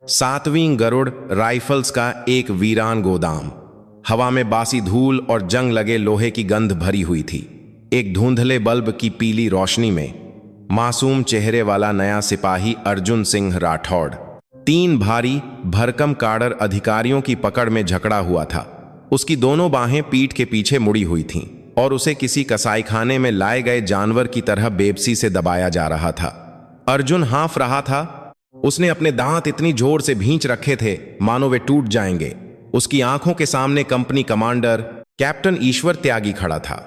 7वीं Garuda rifles का एक वीरान गोदाम। हवा में बासी धूल और जंग लगे लोहे की गंध भरी हुई थी। एक धुंधले बल्ब की पीली रोशनी में मासूम चेहरे वाला नया सिपाही अर्जुन सिंह राठौड़ 3 भारी भरकम काडर अधिकारियों की पकड़ में जकड़ा हुआ था। उसकी दोनों बाहें पीठ के पीछे मुड़ी हुई थीं और उसे किसी कसाईखाने में लाए गए जानवर की तरह बेबसी से दबाया जा रहा था। अर्जुन हाँफ रहा था। उसने अपने दांत इतनी जोर से भींच रखे थे मानो वे टूट जाएंगे। उसकी आंखों के सामने कंपनी कमांडर कैप्टन ईश्वर त्यागी खड़ा था।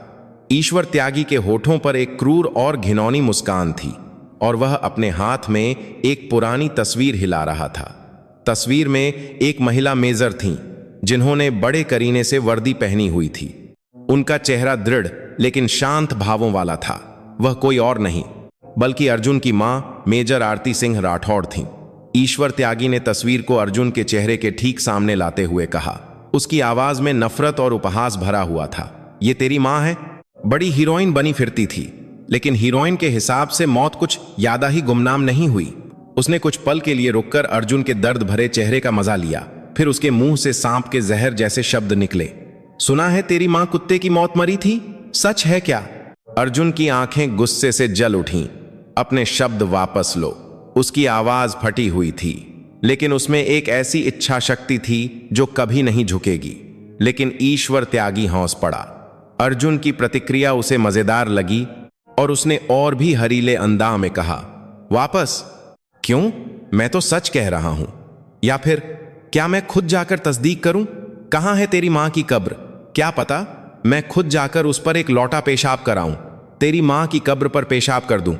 ईश्वर त्यागी के होठों पर एक क्रूर और घिनौनी मुस्कान थी और वह अपने हाथ में एक पुरानी तस्वीर हिला रहा था। तस्वीर में एक महिला मेजर थीं जिन्होंने बड़े करीने से वर्दी पहनी हुई थी। उनका चेहरा दृढ़ लेकिन शांत भावों वाला था। वह कोई और नहीं बल्कि अर्जुन की मां मेजर आरती सिंह राठौड़ थीं। ईश्वर त्यागी ने तस्वीर को अर्जुन के चेहरे के ठीक सामने लाते हुए कहा। उसकी आवाज में नफरत और उपहास भरा हुआ था। ये तेरी मां है? बड़ी हीरोइन बनी फिरती थी, लेकिन हीरोइन के हिसाब से मौत कुछ यादा ही गुमनाम नहीं हुई। उसने कुछ पल के लिए रुककर अर्जुन के दर्द भरे चेहरे का मजा लिया। फिर उसके मुंह से सांप के जहर जैसे शब्द निकले। सुना है तेरी मां कुत्ते की मौत मरी थी, सच है क्या? अर्जुन की आंखें गुस्से से जल उठीं। अपने शब्द वापस लो। उसकी आवाज फटी हुई थी, लेकिन उसमें एक ऐसी इच्छा शक्ति थी जो कभी नहीं झुकेगी। लेकिन ईश्वर त्यागी हौस पड़ा। अर्जुन की प्रतिक्रिया उसे मजेदार लगी और उसने और भी हरीले अंदाज में कहा, वापस? क्यों? मैं तो सच कह रहा हूं। या फिर क्या मैं खुद जाकर तस्दीक करूं? कहां है तेरी मां की कब्र? क्या पता मैं खुद जाकर उस पर एक लौटा पेशाब कराऊं, तेरी मां की कब्र पर पेशाब कर दूं।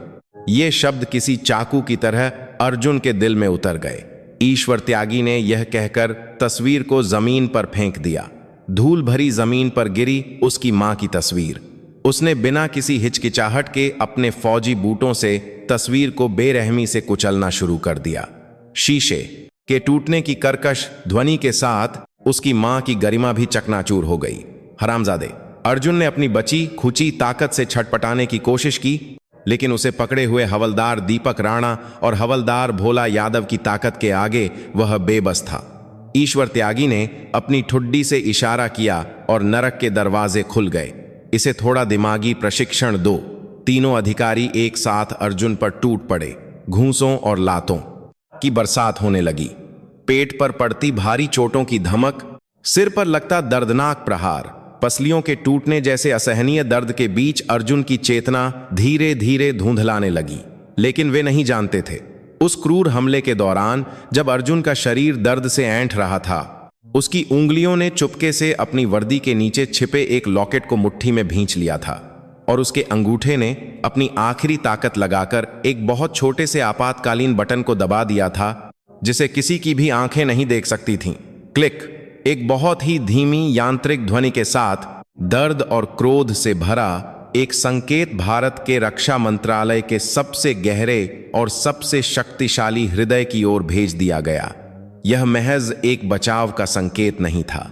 ये शब्द किसी चाकू की तरह अर्जुन के दिल में उतर गए। ईश्वर त्यागी ने यह कहकर तस्वीर को जमीन पर फेंक दिया। धूल भरी जमीन पर गिरी उसकी मां की तस्वीर। उसने बिना किसी हिचकिचाहट के अपने फौजी बूटों से तस्वीर को बेरहमी से कुचलना शुरू कर दिया। शीशे के टूटने की कर्कश ध्वनि के साथ उसकी मां की गरिमा भी चकनाचूर हो गई। हरामजादे! अर्जुन ने अपनी बची खुची ताकत से छटपटाने की कोशिश की, लेकिन उसे पकड़े हुए हवलदार दीपक राणा और हवलदार भोला यादव की ताकत के आगे वह बेबस था। ईश्वर त्यागी ने अपनी ठुड्डी से इशारा किया और नरक के दरवाजे खुल गए। इसे थोड़ा दिमागी प्रशिक्षण दो। तीनों अधिकारी एक साथ अर्जुन पर टूट पड़े। घूंसों और लातों की बरसात होने लगी। पेट पर पड़ती भारी चोटों की धमक, सिर पर लगता दर्दनाक प्रहार, पसलियों के टूटने जैसे असहनीय दर्द के बीच अर्जुन की चेतना धीरे धीरे धुंधलाने लगी। लेकिन वे नहीं जानते थे, उस क्रूर हमले के दौरान जब अर्जुन का शरीर दर्द से ऐंठ रहा था, उसकी उंगलियों ने चुपके से अपनी वर्दी के नीचे छिपे एक लॉकेट को मुट्ठी में भींच लिया था और उसके अंगूठे ने अपनी आखिरी ताकत लगाकर एक बहुत छोटे से आपातकालीन बटन को दबा दिया था जिसे किसी की भी आंखें नहीं देख सकती थीं। क्लिक! एक बहुत ही धीमी यांत्रिक ध्वनि के साथ दर्द और क्रोध से भरा एक संकेत भारत के रक्षा मंत्रालय के सबसे गहरे और सबसे शक्तिशाली हृदय की ओर भेज दिया गया। यह महज एक बचाव का संकेत नहीं था।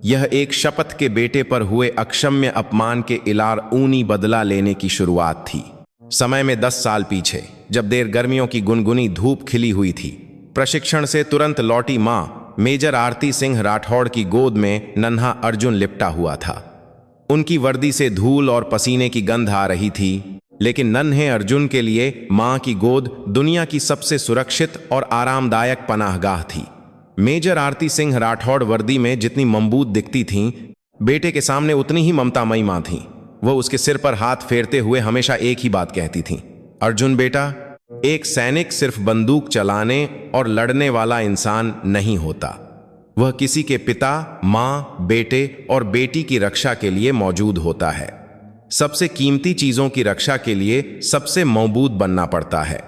यह एक शपथ के बेटे पर हुए अक्षम्य अपमान के इलार ऊनी बदला लेने की शुरुआत थी। समय में 10 साल पीछे, जब देर गर्मियों की गुनगुनी धूप खिली हुई थी, प्रशिक्षण से तुरंत लौटी मां मेजर आरती सिंह राठौड़ की गोद में नन्हा अर्जुन लिपटा हुआ था। उनकी वर्दी से धूल और पसीने की गंध आ रही थी, लेकिन नन्हे अर्जुन के लिए मां की गोद दुनिया की सबसे सुरक्षित और आरामदायक पनाहगाह थी। मेजर आरती सिंह राठौड़ वर्दी में जितनी ममबूत दिखती थीं, बेटे के सामने उतनी ही ममतामयी मां थीं। वह उसके सिर पर हाथ फेरते हुए हमेशा एक ही बात कहती थीं, अर्जुन बेटा, एक सैनिक सिर्फ बंदूक चलाने और लड़ने वाला इंसान नहीं होता। वह किसी के पिता, मां, बेटे और बेटी की रक्षा के लिए मौजूद होता है। सबसे कीमती चीजों की रक्षा के लिए सबसे मौजूद बनना पड़ता है।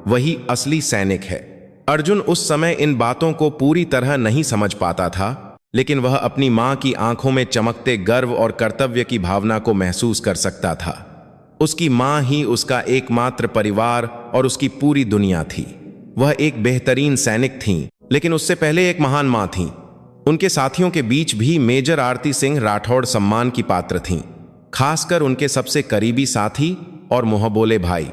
वही असली सैनिक है। अर्जुन उस समय इन बातों को पूरी तरह नहीं समझ पाता था, लेकिन वह अपनी मां की आंखों में चमकते गर्व और कर्तव्य की भावना को महसूस कर सकता था। उसकी मां ही उसका एकमात्र परिवार और उसकी पूरी दुनिया थी। वह एक बेहतरीन सैनिक थीं, लेकिन उससे पहले एक महान मां थीं। उनके साथियों के बीच भी मेजर आरती सिंह राठौड़ सम्मान की पात्र थीं, खासकर उनके सबसे करीबी साथी और मुंहबोले भाई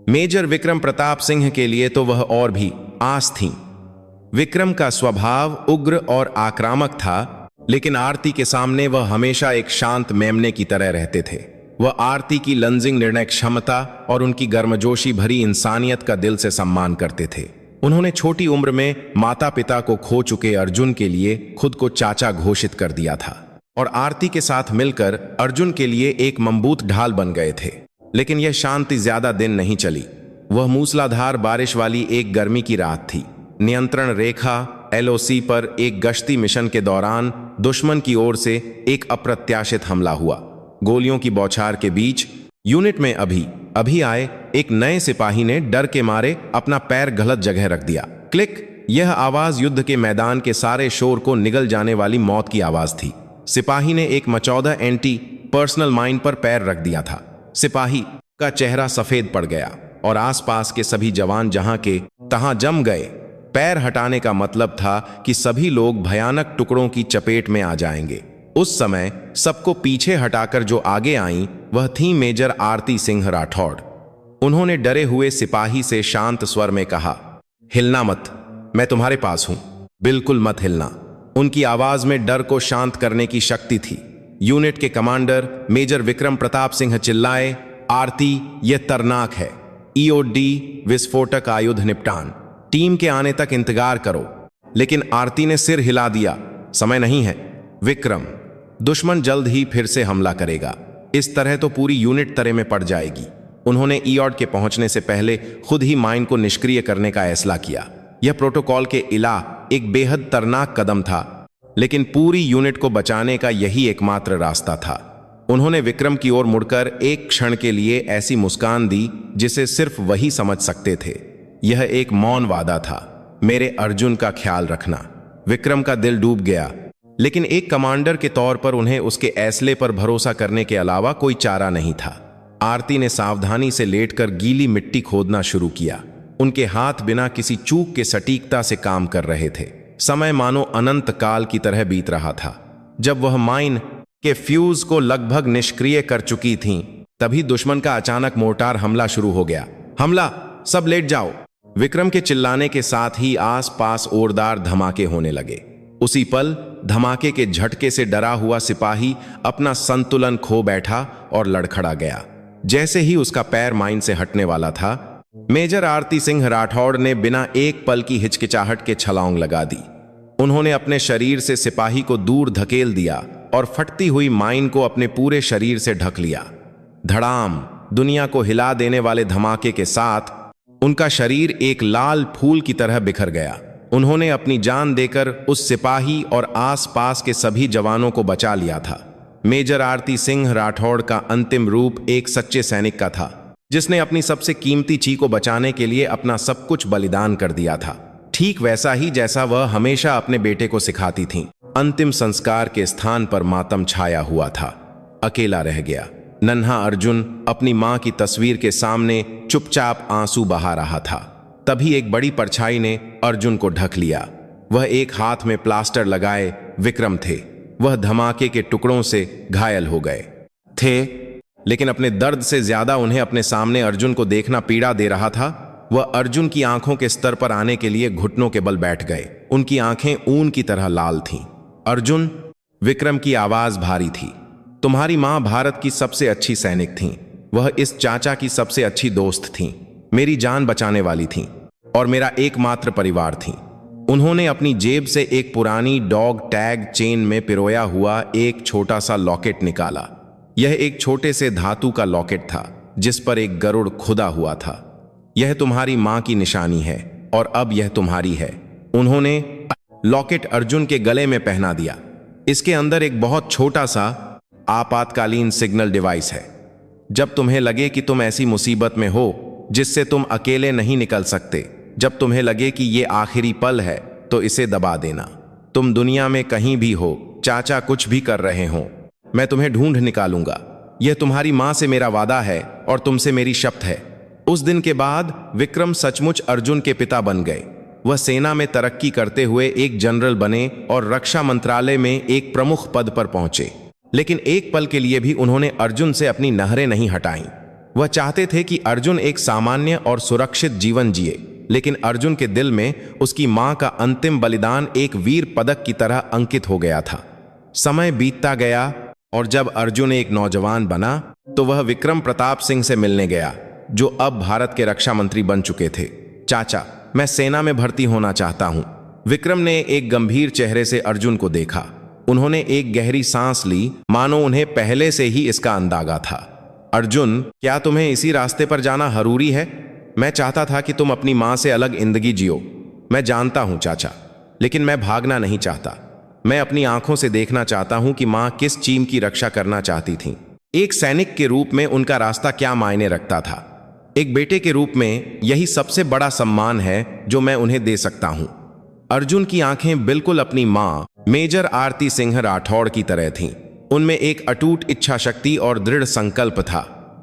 मेजर विक्रम प्रताप सिंह के लिए तो वह और भी आस थीं। विक्रम का स्वभाव उग्र और आक्रामक था, लेकिन आरती के सामने वह हमेशा एक शांत मेमने की तरह रहते थे। वह आरती की लंजिंग निर्णय क्षमता और उनकी गर्मजोशी भरी इंसानियत का दिल से सम्मान करते थे। उन्होंने छोटी उम्र में माता पिता को खो चुके अर्जुन के लिए खुद को चाचा घोषित कर दिया था और आरती के साथ मिलकर अर्जुन के लिए एक मजबूत ढाल बन गए थे। लेकिन यह शांति ज्यादा दिन नहीं चली। वह मूसलाधार बारिश वाली एक गर्मी की रात थी। नियंत्रण रेखा LOC पर एक गश्ती मिशन के दौरान दुश्मन की ओर से एक अप्रत्याशित हमला हुआ। गोलियों की बौछार के बीच यूनिट में अभी आए एक नए सिपाही ने डर के मारे अपना पैर गलत जगह रख दिया। क्लिक। यह आवाज युद्ध के मैदान के सारे शोर को निगल जाने वाली मौत की आवाज थी। सिपाही ने एक मचौदा एंटी पर्सनल माइन पर पैर रख दिया था। सिपाही का चेहरा सफेद पड़ गया और आसपास के सभी जवान जहां के तहां जम गए। पैर हटाने का मतलब था कि सभी लोग भयानक टुकड़ों की चपेट में आ जाएंगे। उस समय सबको पीछे हटाकर जो आगे आईं वह थी मेजर आरती सिंह राठौड़। उन्होंने डरे हुए सिपाही से शांत स्वर में कहा, हिलना मत, मैं तुम्हारे पास हूं, बिल्कुल मत हिलना। उनकी आवाज में डर को शांत करने की शक्ति थी। यूनिट के कमांडर मेजर विक्रम प्रताप सिंह चिल्लाए, आरती, यह तरनाक है। EOD विस्फोटक आयुध निपटान, टीम के आने तक इंतजार करो। लेकिन आरती ने सिर हिला दिया, समय नहीं है विक्रम, दुश्मन जल्द ही फिर से हमला करेगा। इस तरह तो पूरी यूनिट तरे में पड़ जाएगी। उन्होंने EOD के पहुंचने से पहले खुद ही माइन को निष्क्रिय करने का फैसला किया। यह प्रोटोकॉल के इला एक बेहद तरनाक कदम था, लेकिन पूरी यूनिट को बचाने का यही एकमात्र रास्ता था। उन्होंने विक्रम की ओर मुड़कर एक क्षण के लिए ऐसी मुस्कान दी जिसे सिर्फ वही समझ सकते थे। यह एक मौन वादा था, मेरे अर्जुन का ख्याल रखना। विक्रम का दिल डूब गया, लेकिन एक कमांडर के तौर पर उन्हें उसके फैसले पर भरोसा करने के अलावा कोई चारा नहीं था। आरती ने सावधानी से लेटकर गीली मिट्टी खोदना शुरू किया। उनके हाथ बिना किसी चूक के सटीकता से काम कर रहे थे। समय मानो अनंत काल की तरह बीत रहा था। जब वह माइन के फ्यूज को लगभग निष्क्रिय कर चुकी थीं, तभी दुश्मन का अचानक मोर्टार हमला शुरू हो गया। हमला, सब लेट जाओ। विक्रम के चिल्लाने के साथ ही आसपास ओरदार धमाके होने लगे। उसी पल धमाके के झटके से डरा हुआ सिपाही अपना संतुलन खो बैठा और लड़खड़ा गया। जैसे ही उसका पैर माइन से हटने वाला था, मेजर आरती सिंह राठौड़ ने बिना एक पल की हिचकिचाहट के छलांग लगा दी। उन्होंने अपने शरीर से सिपाही को दूर धकेल दिया और फटती हुई माइन को अपने पूरे शरीर से ढक लिया। धड़ाम, दुनिया को हिला देने वाले धमाके के साथ उनका शरीर एक लाल फूल की तरह बिखर गया। उन्होंने अपनी जान देकर उस सिपाही और आसपास के सभी जवानों को बचा लिया था। मेजर आरती सिंह राठौड़ का अंतिम रूप एक सच्चे सैनिक का था, जिसने अपनी सबसे कीमती चीज को बचाने के लिए अपना सब कुछ बलिदान कर दिया था। ठीक वैसा ही जैसा वह हमेशा अपने बेटे को सिखाती थीं। अंतिम संस्कार के स्थान पर मातम छाया हुआ था। अकेला रह गया। नन्हा अर्जुन अपनी मां की तस्वीर के सामने चुपचाप आंसू बहा रहा था। तभी एक बड़ी परछाई ने अर्जुन को ढक लिया। वह एक हाथ में प्लास्टर लगाए विक्रम थे। वह धमाके के टुकड़ों से घायल हो गए थे, लेकिन अपने दर्द से ज्यादा उन्हें अपने सामने अर्जुन को देखना पीड़ा दे रहा था। वह अर्जुन की आंखों के स्तर पर आने के लिए घुटनों के बल बैठ गए। उनकी आंखें ऊन की तरह लाल थीं। अर्जुन, विक्रम की आवाज भारी थी, तुम्हारी मां भारत की सबसे अच्छी सैनिक थीं। वह इस चाचा की सबसे अच्छी दोस्त थीं, मेरी जान बचाने वाली थीं और मेरा एकमात्र परिवार थीं। उन्होंने अपनी जेब से एक पुरानी डॉग टैग चेन में पिरोया हुआ एक छोटा सा लॉकेट निकाला। यह एक छोटे से धातु का लॉकेट था जिस पर एक गरुड़ खुदा हुआ था। यह तुम्हारी मां की निशानी है और अब यह तुम्हारी है। उन्होंने लॉकेट अर्जुन के गले में पहना दिया। इसके अंदर एक बहुत छोटा सा आपातकालीन सिग्नल डिवाइस है। जब तुम्हें लगे कि तुम ऐसी मुसीबत में हो जिससे तुम अकेले नहीं निकल सकते, जब तुम्हें लगे कि ये आखिरी पल है, तो इसे दबा देना। तुम दुनिया में कहीं भी हो, चाचा कुछ भी कर रहे हो, मैं तुम्हें ढूंढ निकालूंगा। यह तुम्हारी मां से मेरा वादा है और तुमसे मेरी शपथ है। उस दिन के बाद विक्रम सचमुच अर्जुन के पिता बन गए। वह सेना में तरक्की करते हुए एक जनरल बने और रक्षा मंत्रालय में एक प्रमुख पद पर पहुंचे। लेकिन एक पल के लिए भी उन्होंने अर्जुन से अपनी नहरें नहीं हटाईं। वह चाहते थे कि अर्जुन एक सामान्य और सुरक्षित जीवन जिए, लेकिन अर्जुन के दिल में उसकी मां का अंतिम बलिदान एक वीर पदक की तरह अंकित हो गया था। समय बीतता गया और जब अर्जुन एक नौजवान बना तो वह विक्रम प्रताप सिंह से मिलने गया, जो अब भारत के रक्षा मंत्री बन चुके थे। चाचा, मैं सेना में भर्ती होना चाहता हूं। विक्रम ने एक गंभीर चेहरे से अर्जुन को देखा। उन्होंने एक गहरी सांस ली, मानो उन्हें पहले से ही इसका अंदाजा था। अर्जुन, क्या तुम्हें इसी रास्ते पर जाना जरूरी है? मैं चाहता था कि तुम अपनी मां से अलग जिंदगी जियो। मैं जानता हूं चाचा, लेकिन मैं भागना नहीं चाहता। मैं अपनी आंखों से देखना चाहता हूं कि मां किस चीम की रक्षा करना चाहती थी। एक सैनिक के रूप में उनका रास्ता क्या मायने रखता था। एक बेटे के रूप में यही सबसे बड़ा सम्मान है जो मैं उन्हें दे सकता हूं। अर्जुन की आंखें बिल्कुल अपनी मां मेजर आरती सिंह राठौड़ की तरह थीं। उनमें एक अटूट इच्छा शक्ति और दृढ़ संकल्प था।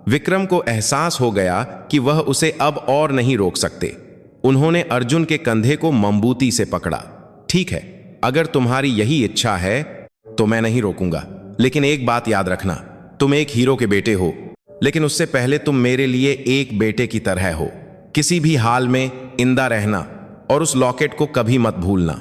विक्रम को एहसास हो गया कि वह उसे अब और नहीं रोक सकते। उन्होंने अर्जुन के कंधे को मजबूती से पकड़ा। ठीक है, अगर तुम्हारी यही इच्छा है तो मैं नहीं रोकूंगा, लेकिन एक बात याद रखना, तुम एक हीरो के बेटे हो, लेकिन उससे पहले तुम मेरे लिए एक बेटे की तरह हो। किसी भी हाल में जिंदा रहना और उस लॉकेट को कभी मत भूलना।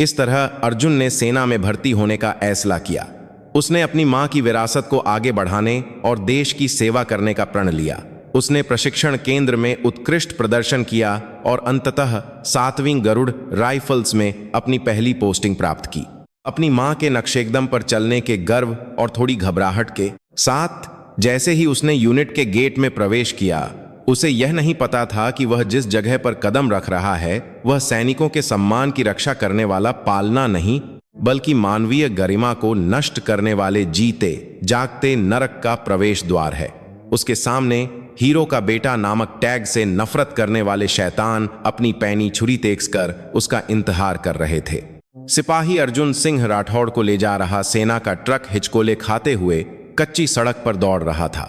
इस तरह अर्जुन ने सेना में भर्ती होने का फैसला किया। उसने अपनी मां की विरासत को आगे बढ़ाने और देश की सेवा करने का प्रण लिया। उसने प्रशिक्षण केंद्र में उत्कृष्ट प्रदर्शन किया और अंततः 7वीं गरुड़ राइफल्स में अपनी पहली पोस्टिंग प्राप्त की। अपनी मां के नक्शेकदम पर चलने के गर्व और थोड़ी घबराहट के साथ जैसे ही उसने यूनिट के गेट में प्रवेश किया, उसे यह नहीं पता था कि वह जिस जगह पर कदम रख रहा है वह सैनिकों के सम्मान की रक्षा करने वाला पालना नहीं, बल्कि मानवीय गरिमा को नष्ट करने वाले जीते जागते नरक का प्रवेश द्वार है। उसके सामने हीरो का बेटा नामक टैग से नफरत करने वाले शैतान अपनी पैनी छुरी तेज कर उसका इंतजार कर रहे थे। सिपाही अर्जुन सिंह राठौड़ को ले जा रहा सेना का ट्रक हिचकोले खाते हुए कच्ची सड़क पर दौड़ रहा था।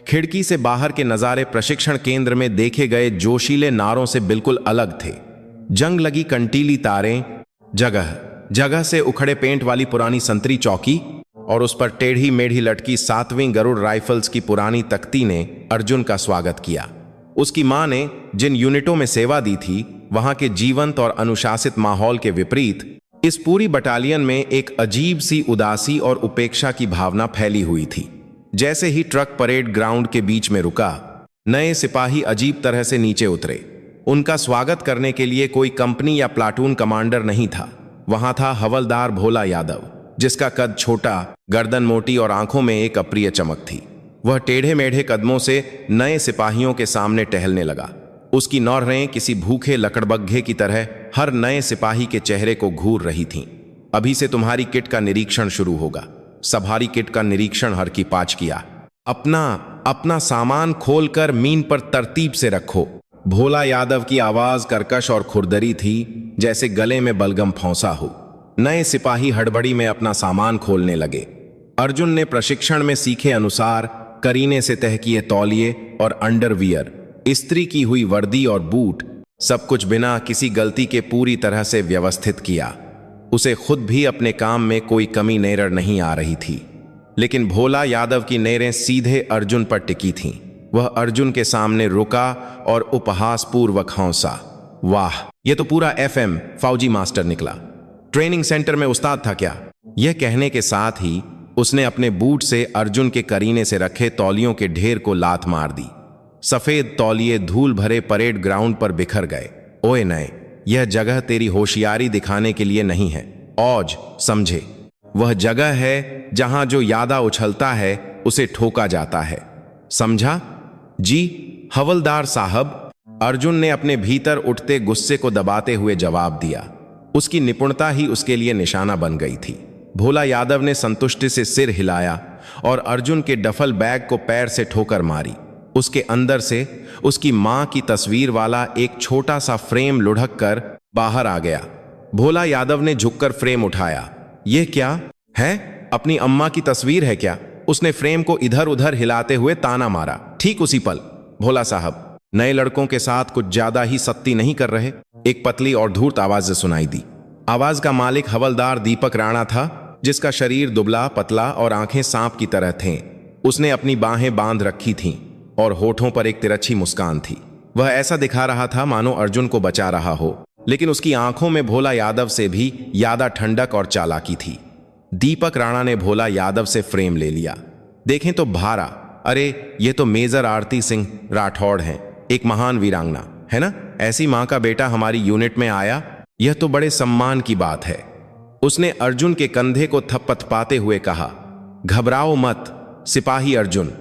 खिड़की से बाहर के नजारे प्रशिक्षण केंद्र में देखे गए जोशीले नारों से बिल्कुल अलग थे। जंग लगी कंटीली तारें, जगह जगह से उखड़े पेंट वाली पुरानी संतरी चौकी और उस पर टेढ़ी मेढ़ी लटकी 7वीं गरुड़ राइफल्स की पुरानी तख्ती ने अर्जुन का स्वागत किया। उसकी मां ने जिन यूनिटों में सेवा दी थी, वहां के जीवंत और अनुशासित माहौल के विपरीत इस पूरी बटालियन में एक अजीब सी उदासी और उपेक्षा की भावना फैली हुई थी। जैसे ही ट्रक परेड ग्राउंड के बीच में रुका, नए सिपाही अजीब तरह से नीचे उतरे। उनका स्वागत करने के लिए कोई कंपनी या प्लाटून कमांडर नहीं था। वहां था हवलदार भोला यादव, जिसका कद छोटा, गर्दन मोटी और आंखों में एक अप्रिय चमक थी। वह टेढ़े मेढ़े कदमों से नए सिपाहियों के सामने टहलने लगा। उसकी नौरहें किसी भूखे लकड़बग्घे की तरह हर नए सिपाही के चेहरे को घूर रही थीं। अभी से तुम्हारी किट का निरीक्षण शुरू होगा। सभारी किट का निरीक्षण हर की पाँच किया। अपना सामान खोलकर मीन पर तरतीब से रखो। भोला यादव की आवाज कर्कश और खुरदरी थी, जैसे गले में बलगम फौंसा हो। नए सिपाही हड़बड़ी में अपना सामान खोलने लगे। अर्जुन ने प्रशिक्षण में सीखे अनुसार करीने से तह किए तौलिए और अंडरवियर, इस्त्री की हुई वर्दी और बूट, सब कुछ बिना किसी गलती के पूरी तरह से व्यवस्थित किया। उसे खुद भी अपने काम में कोई कमी नजर नहीं आ रही थी, लेकिन भोला यादव की नजरें सीधे अर्जुन पर टिकी थीं। वह अर्जुन के सामने रुका और उपहास पूर्वक हौंसा, वाह, यह तो पूरा FM फौजी मास्टर निकला। ट्रेनिंग सेंटर में उस्ताद था क्या? यह कहने के साथ ही उसने अपने बूट से अर्जुन के करीने से रखे तौलियों के ढेर को लात मार दी। सफेद तौलिए धूल भरे परेड ग्राउंड पर बिखर गए। ओए नए, यह जगह तेरी होशियारी दिखाने के लिए नहीं है, औज समझे। वह जगह है जहां जो यादा उछलता है उसे ठोका जाता है, समझा? जी हवलदार साहब, अर्जुन ने अपने भीतर उठते गुस्से को दबाते हुए जवाब दिया। उसकी निपुणता ही उसके लिए निशाना बन गई थी। भोला यादव ने संतुष्टि से सिर हिलाया और अर्जुन के डफल बैग को पैर से ठोकर मारी। उसके अंदर से उसकी मां की तस्वीर वाला एक छोटा सा फ्रेम लुढ़क कर बाहर आ गया। भोला यादव ने झुककर फ्रेम उठाया। यह क्या है? अपनी अम्मा की तस्वीर है क्या? उसने फ्रेम को इधर उधर हिलाते हुए ताना मारा। ठीक उसी पल, भोला साहब, नए लड़कों के साथ कुछ ज्यादा ही सख्ती नहीं कर रहे? एक पतली और धूर्त आवाज से सुनाई दी। आवाज का मालिक हवलदार दीपक राणा था, जिसका शरीर दुबला पतला और आंखें सांप की तरह थीं। उसने अपनी बाहें बांध रखी थीं और होठों पर एक तिरछी मुस्कान थी। वह ऐसा दिखा रहा था मानो अर्जुन को बचा रहा हो, लेकिन उसकी आंखों में भोला यादव से भी ज्यादा ठंडक और चालाकी थी। दीपक राणा ने भोला यादव से फ्रेम ले लिया। देखें तो भारा, अरे ये तो मेजर आरती सिंह राठौड़ हैं, एक महान वीरांगना, है ना? ऐसी मां का बेटा हमारी यूनिट में आया, यह तो बड़े सम्मान की बात है। उसने अर्जुन के कंधे को थपथपाते हुए कहा, घबराओ मत सिपाही अर्जुन।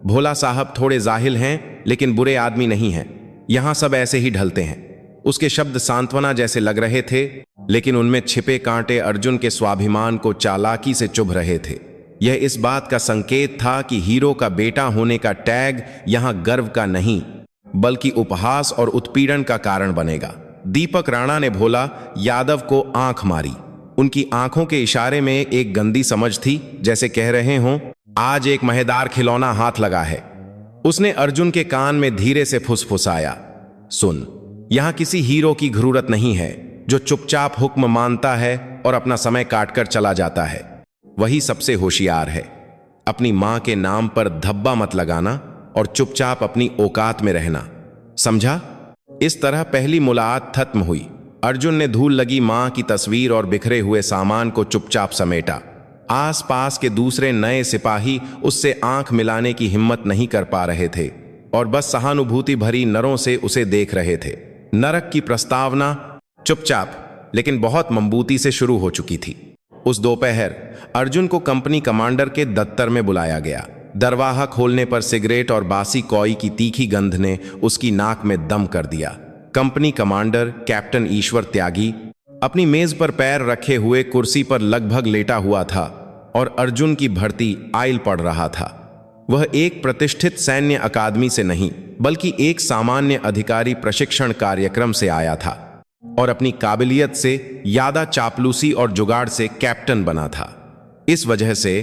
भोला साहब थोड़े जाहिल हैं, लेकिन बुरे आदमी नहीं हैं। यहां सब ऐसे ही ढलते हैं। उसके शब्द सांत्वना जैसे लग रहे थे, लेकिन उनमें छिपे कांटे अर्जुन के स्वाभिमान को चालाकी से चुभ रहे थे। यह इस बात का संकेत था कि हीरो का बेटा होने का टैग यहां गर्व का नहीं, बल्कि उपहास और उत्पीड़न का कारण बनेगा। दीपक राणा ने भोला यादव को आंख मारी। उनकी आंखों के इशारे में एक गंदी समझ थी, जैसे कह रहे हों, आज एक मजेदार खिलौना हाथ लगा है। उसने अर्जुन के कान में धीरे से फुसफुसाया, सुन, यहां किसी हीरो की जरूरत नहीं है जो चुपचाप हुक्म मानता है और अपना समय काटकर चला जाता है। वही सबसे होशियार है। अपनी मां के नाम पर धब्बा मत लगाना और चुपचाप अपनी औकात में रहना, समझा? इस तरह पहली मुलाकात खत्म हुई। अर्जुन ने धूल लगी मां की तस्वीर और बिखरे हुए सामान को चुपचाप समेटा। आसपास के दूसरे नए सिपाही उससे आंख मिलाने की हिम्मत नहीं कर पा रहे थे और बस सहानुभूति भरी नरों से उसे देख रहे थे। नरक की प्रस्तावना चुपचाप लेकिन बहुत मजबूती से शुरू हो चुकी थी। उस दोपहर अर्जुन को कंपनी कमांडर के दफ्तर में बुलाया गया। दरवाजा खोलने पर सिगरेट और बासी कॉई की तीखी गंध ने उसकी नाक में दम कर दिया। कंपनी कमांडर कैप्टन ईश्वर त्यागी अपनी मेज पर पैर रखे हुए कुर्सी पर लगभग लेटा हुआ था और अर्जुन की भर्ती आइल पढ़ रहा था। वह एक प्रतिष्ठित सैन्य अकादमी से नहीं, बल्कि एक सामान्य अधिकारी प्रशिक्षण कार्यक्रम से आया था और अपनी काबिलियत से यादा चापलूसी और जुगाड़ से कैप्टन बना था। इस वजह से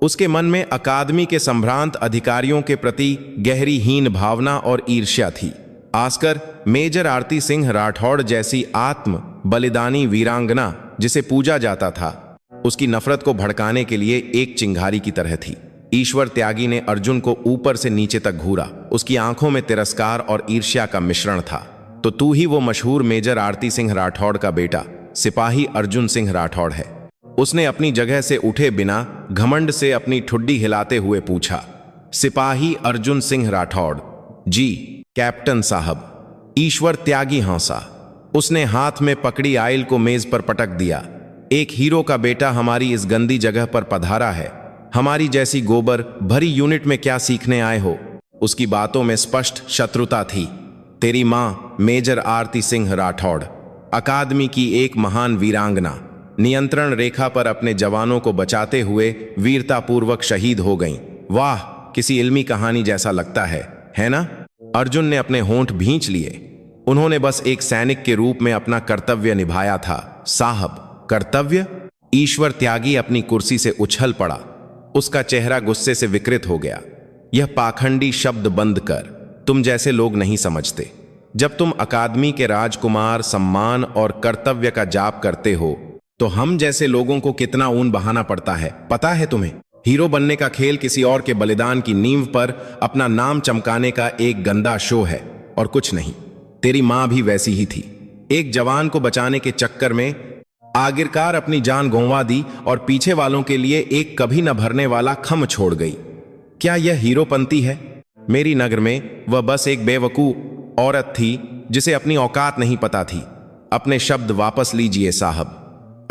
उसके मन में अकादमी के संभ्रांत अधिकारियों के प्रति गहरी हीन भावना और ईर्ष्या थी। खासकर मेजर आरती सिंह राठौड़ जैसी आत्म बलिदानी वीरांगना जिसे पूजा जाता था, उसकी नफरत को भड़काने के लिए एक चिंगारी की तरह थी। ईश्वर त्यागी ने अर्जुन को ऊपर से नीचे तक घूरा। उसकी आंखों में तिरस्कार और ईर्ष्या का मिश्रण था। तो तू ही वो मशहूर मेजर आरती सिंह राठौड़ का बेटा सिपाही अर्जुन सिंह राठौड़ है? उसने अपनी जगह से उठे बिना घमंड से अपनी ठुड्डी हिलाते हुए पूछा। सिपाही अर्जुन सिंह राठौड़? जी कैप्टन साहब। ईश्वर त्यागी हंसा। उसने हाथ में पकड़ी आइल को मेज पर पटक दिया। एक हीरो का बेटा हमारी इस गंदी जगह पर पधारा है। हमारी जैसी गोबर भरी यूनिट में क्या सीखने आए हो? उसकी बातों में स्पष्ट शत्रुता थी। तेरी मां मेजर आरती सिंह राठौड़ अकादमी की एक महान वीरांगना, नियंत्रण रेखा पर अपने जवानों को बचाते हुए वीरतापूर्वक शहीद हो गईं। वाह, किसी इल्मी कहानी जैसा लगता है ना? अर्जुन ने अपने होंठ भींच लिए। उन्होंने बस एक सैनिक के रूप में अपना कर्तव्य निभाया था साहब। कर्तव्य? ईश्वर त्यागी अपनी कुर्सी से उछल पड़ा। उसका चेहरा गुस्से से विकृत हो गया। यह पाखंडी शब्द बंद कर, तुम जैसे लोग नहीं समझते। जब तुम अकादमी के राजकुमार सम्मान और कर्तव्य का जाप करते हो तो हम जैसे लोगों को कितना ऊन बहाना पड़ता है, पता है तुम्हें? हीरो बनने का खेल किसी और के बलिदान की नींव पर अपना नाम चमकाने का एक गंदा शो है और कुछ नहीं। तेरी मां भी वैसी ही थी। एक जवान को बचाने के चक्कर में आखिरकार अपनी जान गंवा दी और पीछे वालों के लिए एक कभी न भरने वाला खम छोड़ गई। क्या यह हीरोपंती है? मेरी नगर में वह बस एक बेवकूफ औरत थी जिसे अपनी औकात नहीं पता थी। अपने शब्द वापस लीजिए साहब।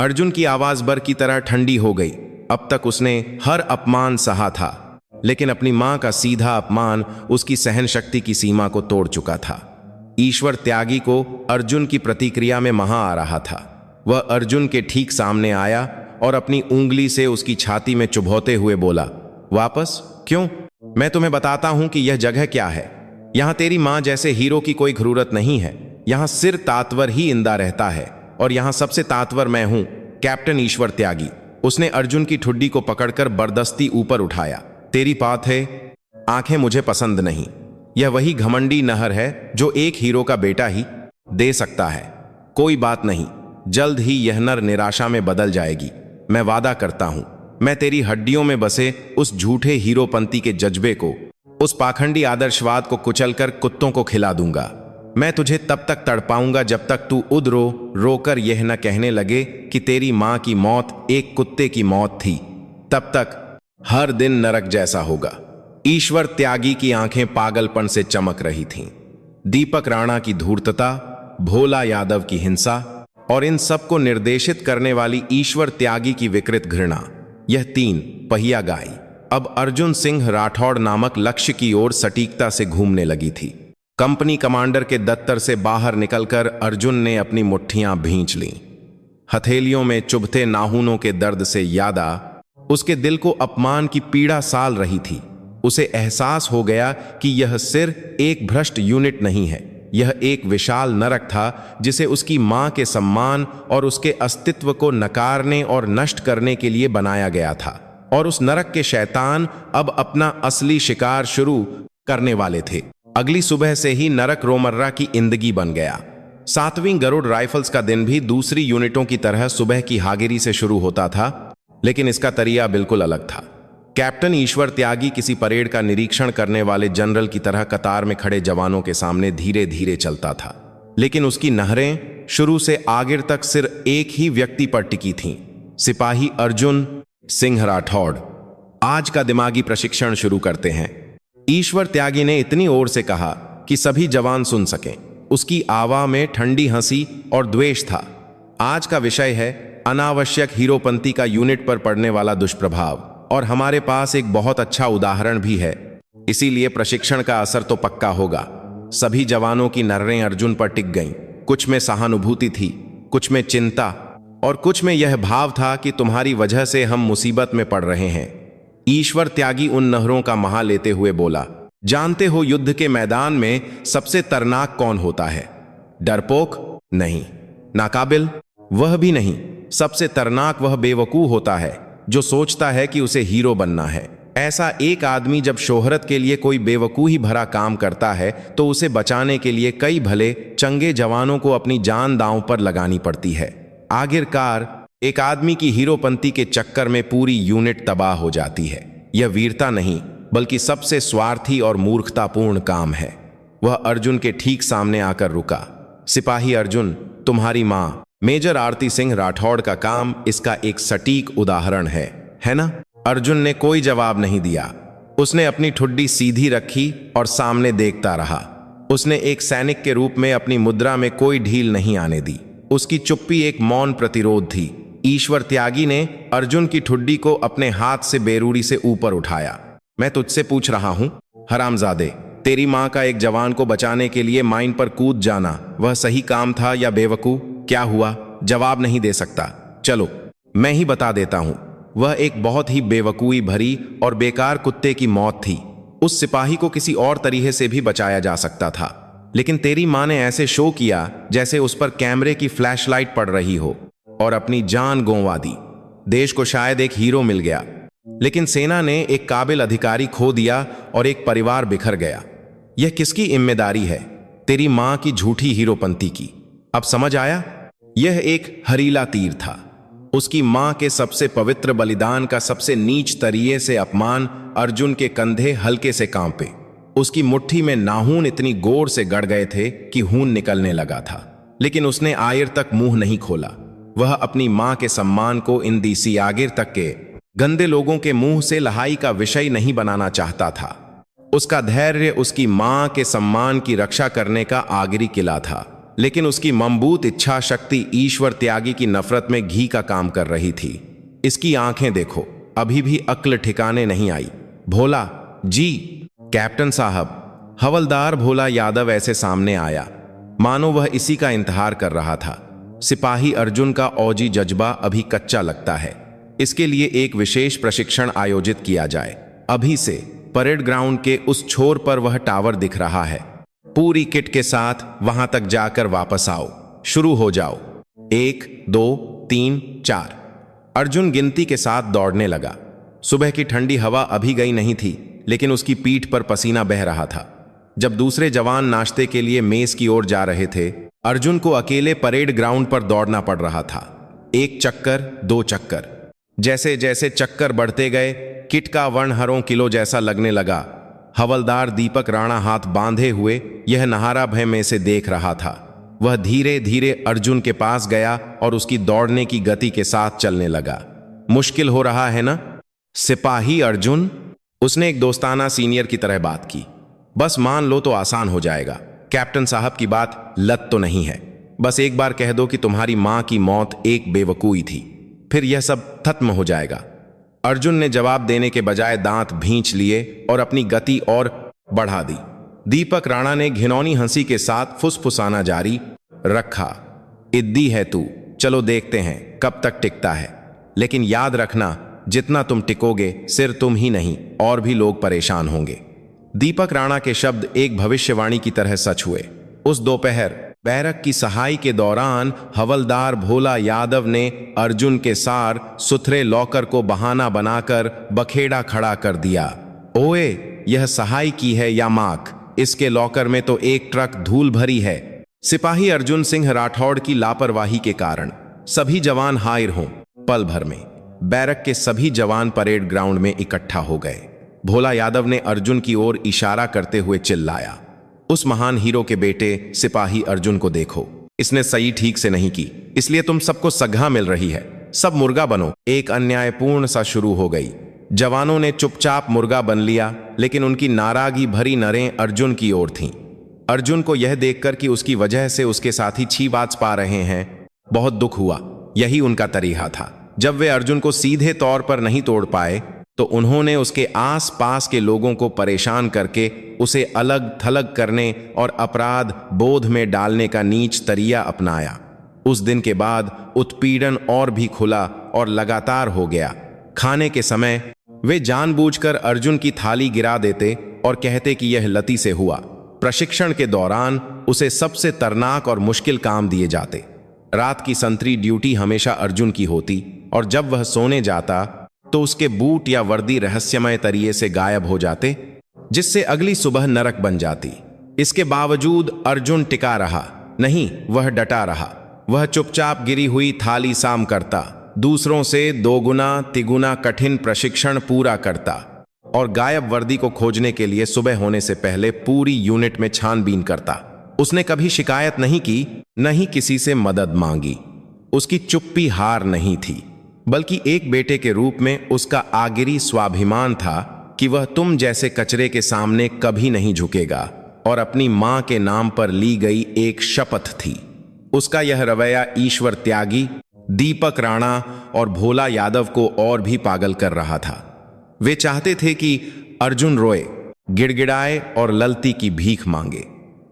अर्जुन की आवाज बर की तरह ठंडी हो गई। अब तक उसने हर अपमान सहा था, लेकिन अपनी मां का सीधा अपमान उसकी सहन शक्ति की सीमा को तोड़ चुका था। ईश्वर त्यागी को अर्जुन की प्रतिक्रिया में महा आ रहा था। वह अर्जुन के ठीक सामने आया और अपनी उंगली से उसकी छाती में चुभोते हुए बोला, वापस? क्यों? मैं तुम्हें बताता हूं कि यह जगह क्या है। यहां तेरी मां जैसे हीरो की कोई जरूरत नहीं है। यहां सिर तातवर ही इंदा रहता है और यहां सबसे तातवर मैं हूं, कैप्टन ईश्वर त्यागी। उसने अर्जुन की ठुड्डी को पकड़कर बर्दस्ती ऊपर उठाया। तेरी बात है, आंखें मुझे पसंद नहीं। यह वही घमंडी नहर है जो एक हीरो का बेटा ही दे सकता है। कोई बात नहीं, जल्द ही यह नर निराशा में बदल जाएगी। मैं वादा करता हूं, मैं तेरी हड्डियों में बसे उस झूठे हीरोपंती के जज्बे को उस पाखंडी आदर्शवाद को कुचलकर कुत्तों को खिला दूंगा। मैं तुझे तब तक तड़पाऊंगा जब तक तू उधरो रोकर यह न कहने लगे कि तेरी मां की मौत एक कुत्ते की मौत थी। तब तक हर दिन नरक जैसा होगा। ईश्वर त्यागी की आंखें पागलपन से चमक रही थीं। दीपक राणा की धूर्तता, भोला यादव की हिंसा और इन सब को निर्देशित करने वाली ईश्वर त्यागी की विकृत घृणा, यह तीन पहिया गाय अब अर्जुन सिंह राठौड़ नामक लक्ष्य की ओर सटीकता से घूमने लगी थी। कंपनी कमांडर के दफ्तर से बाहर निकलकर अर्जुन ने अपनी मुट्ठियां भींच लीं। हथेलियों में चुभते नाखूनों के दर्द से यादा उसके दिल को अपमान की पीड़ा साल रही थी। उसे एहसास हो गया कि यह सिर्फ एक भ्रष्ट यूनिट नहीं है, यह एक विशाल नरक था जिसे उसकी मां के सम्मान और उसके अस्तित्व को नकारने और नष्ट करने के लिए बनाया गया था। और उस नरक के शैतान अब अपना असली शिकार शुरू करने वाले थे। अगली सुबह से ही नरक रोमर्रा की जिंदगी बन गया। 7वीं गरुड़ राइफल्स का दिन भी दूसरी यूनिटों की तरह सुबह की हागिरी से शुरू होता था, लेकिन इसका तरीका बिल्कुल अलग था। कैप्टन ईश्वर त्यागी किसी परेड का निरीक्षण करने वाले जनरल की तरह कतार में खड़े जवानों के सामने धीरे धीरे चलता था, लेकिन उसकी नहरें शुरू से आखिर तक सिर्फ एक ही व्यक्ति पर टिकी थीं, सिपाही अर्जुन सिंह राठौड़। आज का दिमागी प्रशिक्षण शुरू करते हैं, ईश्वर त्यागी ने इतनी ओर से कहा कि सभी जवान सुन सकें। उसकी आवाज में ठंडी हंसी और द्वेष था। आज का विषय है अनावश्यक हीरोपंती का यूनिट पर पड़ने वाला दुष्प्रभाव, और हमारे पास एक बहुत अच्छा उदाहरण भी है। इसीलिए प्रशिक्षण का असर तो पक्का होगा। सभी जवानों की नर्रें अर्जुन पर टिक गईं। कुछ में सहानुभूति थी, कुछ में चिंता और कुछ में यह भाव था कि तुम्हारी वजह से हम मुसीबत में पड़ रहे हैं। ईश्वर त्यागी उन नहरों का महा लेते हुए बोला, जानते हो युद्ध के मैदान में सबसे तरनाक कौन होता है? डरपोक? नहीं। नाकाबिल? वह भी नहीं। सबसे तरनाक वह बेवकूफ होता है जो सोचता है कि उसे हीरो बनना है। ऐसा एक आदमी जब शोहरत के लिए कोई बेवकूफी भरा काम करता है तो उसे बचाने के लिए कई भले चंगे जवानों को अपनी जान दांव पर लगानी पड़ती है। आखिरकार एक आदमी की हीरोपंती के चक्कर में पूरी यूनिट तबाह हो जाती है। यह वीरता नहीं बल्कि सबसे स्वार्थी और मूर्खतापूर्ण काम है। वह अर्जुन के ठीक सामने आकर रुका। सिपाही अर्जुन, तुम्हारी मां मेजर आरती सिंह राठौड़ का काम इसका एक सटीक उदाहरण है ना? अर्जुन ने कोई जवाब नहीं दिया। उसने अपनी ठुड्डी सीधी रखी और सामने देखता रहा। उसने एक सैनिक के रूप में अपनी मुद्रा में कोई ढील नहीं आने दी। उसकी चुप्पी एक मौन प्रतिरोध थी। ईश्वर त्यागी ने अर्जुन की ठुड्डी को अपने हाथ से बेरूरी से ऊपर उठाया। मैं तुझसे पूछ रहा हूं, हरामजादे, तेरी मां का एक जवान को बचाने के लिए माइन पर कूद जाना वह सही काम था या बेवकूफ? क्या हुआ? जवाब नहीं दे सकता? चलो मैं ही बता देता हूं। वह एक बहुत ही बेवकूफी भरी और बेकार कुत्ते की मौत थी। उस सिपाही को किसी और तरीके से भी बचाया जा सकता था, लेकिन तेरी मां ने ऐसे शो किया जैसे उस पर कैमरे की फ्लैशलाइट पड़ रही हो और अपनी जान गंवा दी। देश को शायद एक हीरो मिल गया, लेकिन सेना ने एक काबिल अधिकारी खो दिया और एक परिवार बिखर गया। यह किसकी जिम्मेदारी है? तेरी मां की झूठी हीरोपंती की। अब समझ आया? यह एक हरीला तीर था। उसकी मां के सबसे पवित्र बलिदान का सबसे नीच तरीके से अपमान अर्जुन के कंधे हल्के से कांपे। उसकी मुट्ठी में नाखून इतनी गोर से गड़ गए थे कि खून निकलने लगा था, लेकिन उसने आखिर तक मुंह नहीं खोला। वह अपनी मां के सम्मान को इन दीसी आखिर तक के गंदे लोगों के मुंह से लहाई का विषय नहीं बनाना चाहता था। उसका धैर्य उसकी मां के सम्मान की रक्षा करने का आखिरी किला था, लेकिन उसकी मजबूत इच्छा शक्ति ईश्वर त्यागी की नफरत में घी का काम कर रही थी। इसकी आंखें देखो, अभी भी अक्ल ठिकाने नहीं आई। भोला जी। कैप्टन साहब। हवलदार भोला यादव ऐसे सामने आया मानो वह इसी का इंतजार कर रहा था। सिपाही अर्जुन का औजी जज्बा अभी कच्चा लगता है। इसके लिए एक विशेष प्रशिक्षण आयोजित किया जाए। अभी से परेड ग्राउंड के उस छोर पर वह टावर दिख रहा है। पूरी किट के साथ वहां तक जाकर वापस आओ। शुरू हो जाओ। 1 2 3 4। अर्जुन गिनती के साथ दौड़ने लगा। सुबह की ठंडी हवा अभी गई नहीं थी, लेकिन उसकी पीठ पर पसीना बह रहा था। जब दूसरे जवान नाश्ते के लिए मेज की ओर जा रहे थे, अर्जुन को अकेले परेड ग्राउंड पर दौड़ना पड़ रहा था। 1 चक्कर, 2 चक्कर। जैसे जैसे चक्कर बढ़ते गए, किट का वर्ण हरों किलो जैसा लगने लगा। हवलदार दीपक राणा हाथ बांधे हुए यह नहारा भय में से देख रहा था। वह धीरे धीरे अर्जुन के पास गया और उसकी दौड़ने की गति के साथ चलने लगा। मुश्किल हो रहा है ना सिपाही अर्जुन? उसने एक दोस्ताना सीनियर की तरह बात की। बस मान लो तो आसान हो जाएगा। कैप्टन साहब की बात लत तो नहीं है। बस एक बार कह दो कि तुम्हारी मां की मौत एक बेवकूई थी, फिर यह सब खत्म हो जाएगा। अर्जुन ने जवाब देने के बजाय दांत भींच लिए और अपनी गति और बढ़ा दी। दीपक राणा ने घिनौनी हंसी के साथ फुसफुसाना जारी रखा। इद्दी है तू, चलो देखते हैं कब तक टिकता है। लेकिन याद रखना, जितना तुम टिकोगे सिर्फ तुम ही नहीं और भी लोग परेशान होंगे। दीपक राणा के शब्द एक भविष्यवाणी की तरह सच हुए। उस दोपहर बैरक की सहाई के दौरान हवलदार भोला यादव ने अर्जुन के सार सुथरे लॉकर को बहाना बनाकर बखेड़ा खड़ा कर दिया। ओए, यह सहाई की है या माक? इसके लॉकर में तो एक ट्रक धूल भरी है। सिपाही अर्जुन सिंह राठौड़ की लापरवाही के कारण सभी जवान हायर हों। पल भर में बैरक के सभी जवान परेड ग्राउंड में इकट्ठा हो गए। भोला यादव ने अर्जुन की ओर इशारा करते हुए चिल्लाया, उस महान हीरो के बेटे सिपाही अर्जुन को देखो, इसने सही ठीक से नहीं की, इसलिए तुम सबको सगा मिल रही है। सब मुर्गा बनो। एक अन्यायपूर्ण सा शुरू हो गई। जवानों ने चुपचाप मुर्गा बन लिया, लेकिन उनकी नारागी भरी नरें अर्जुन की ओर थीं। अर्जुन को यह देखकर कि उसकी वजह से उसके साथी छीबाज पा रहे हैं, बहुत दुख हुआ। यही उनका तरीका था। जब वे अर्जुन को सीधे तौर पर नहीं तोड़ पाए तो उन्होंने उसके आस पास के लोगों को परेशान करके उसे अलग थलग करने और अपराध बोध में डालने का नीच तरीका अपनाया। उस दिन के बाद उत्पीड़न और भी खुला और लगातार हो गया। खाने के समय वे जानबूझकर अर्जुन की थाली गिरा देते और कहते कि यह लती से हुआ। प्रशिक्षण के दौरान उसे सबसे तरनाक और मुश्किल काम दिए जाते। रात की संतरी ड्यूटी हमेशा अर्जुन की होती और जब वह सोने जाता तो उसके बूट या वर्दी रहस्यमय तरीके से गायब हो जाते, जिससे अगली सुबह नरक बन जाती। इसके बावजूद अर्जुन टिका रहा नहीं, वह डटा रहा। वह चुपचाप गिरी हुई थाली साम करता, दूसरों से दोगुना तिगुना कठिन प्रशिक्षण पूरा करता और गायब वर्दी को खोजने के लिए सुबह होने से पहले पूरी यूनिट में छानबीन करता। उसने कभी शिकायत नहीं की, न ही किसी से मदद मांगी। उसकी चुप्पी हार नहीं थी, बल्कि एक बेटे के रूप में उसका आगिरी स्वाभिमान था कि वह तुम जैसे कचरे के सामने कभी नहीं झुकेगा और अपनी मां के नाम पर ली गई एक शपथ थी। उसका यह रवैया ईश्वर त्यागी दीपक राणा और भोला यादव को और भी पागल कर रहा था। वे चाहते थे कि अर्जुन रोए, गिड़गिड़ाए और ललती की भीख मांगे।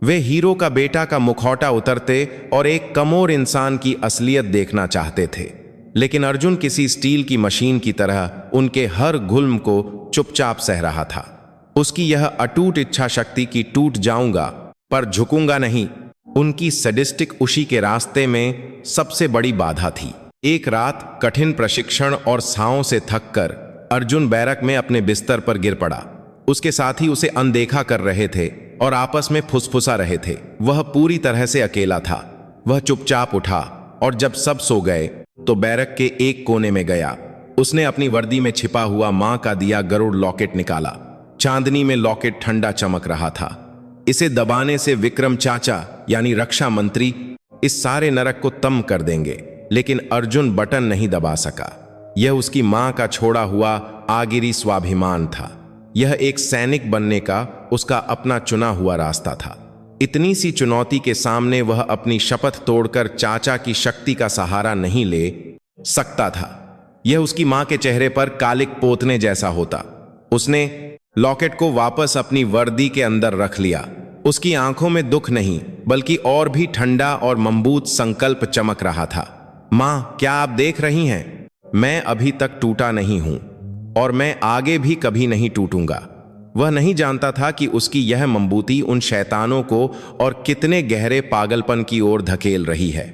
वे हीरो का बेटा का मुखौटा उतरते और एक कमोर इंसान की असलियत देखना चाहते थे, लेकिन अर्जुन किसी स्टील की मशीन की तरह उनके हर गुल्म को चुपचाप सह रहा था। उसकी यह अटूट इच्छा शक्ति कि टूट जाऊंगा पर झुकूंगा नहीं, उनकी सडिस्टिक उशी के रास्ते में सबसे बड़ी बाधा थी। एक रात कठिन प्रशिक्षण और साओं से थककर अर्जुन बैरक में अपने बिस्तर पर गिर पड़ा। उसके साथी उसे अनदेखा कर रहे थे और आपस में फुसफुसा रहे थे। वह पूरी तरह से अकेला था। वह चुपचाप उठा और जब सब सो गए तो बैरक के एक कोने में गया। उसने अपनी वर्दी में छिपा हुआ मां का दिया गरुड़ लॉकेट निकाला। चांदनी में लॉकेट ठंडा चमक रहा था। इसे दबाने से विक्रम चाचा यानी रक्षा मंत्री इस सारे नरक को तम कर देंगे, लेकिन अर्जुन बटन नहीं दबा सका। यह उसकी मां का छोड़ा हुआ आगिरी स्वाभिमान था। यह एक सैनिक बनने का उसका अपना चुना हुआ रास्ता था। इतनी सी चुनौती के सामने वह अपनी शपथ तोड़कर चाचा की शक्ति का सहारा नहीं ले सकता था। यह उसकी मां के चेहरे पर कालिक पोतने जैसा होता। उसने लॉकेट को वापस अपनी वर्दी के अंदर रख लिया। उसकी आंखों में दुख नहीं बल्कि और भी ठंडा और मजबूत संकल्प चमक रहा था। मां, क्या आप देख रही हैं? मैं अभी तक टूटा नहीं हूं और मैं आगे भी कभी नहीं टूटूंगा। वह नहीं जानता था कि उसकी यह मजबूती उन शैतानों को और कितने गहरे पागलपन की ओर धकेल रही है,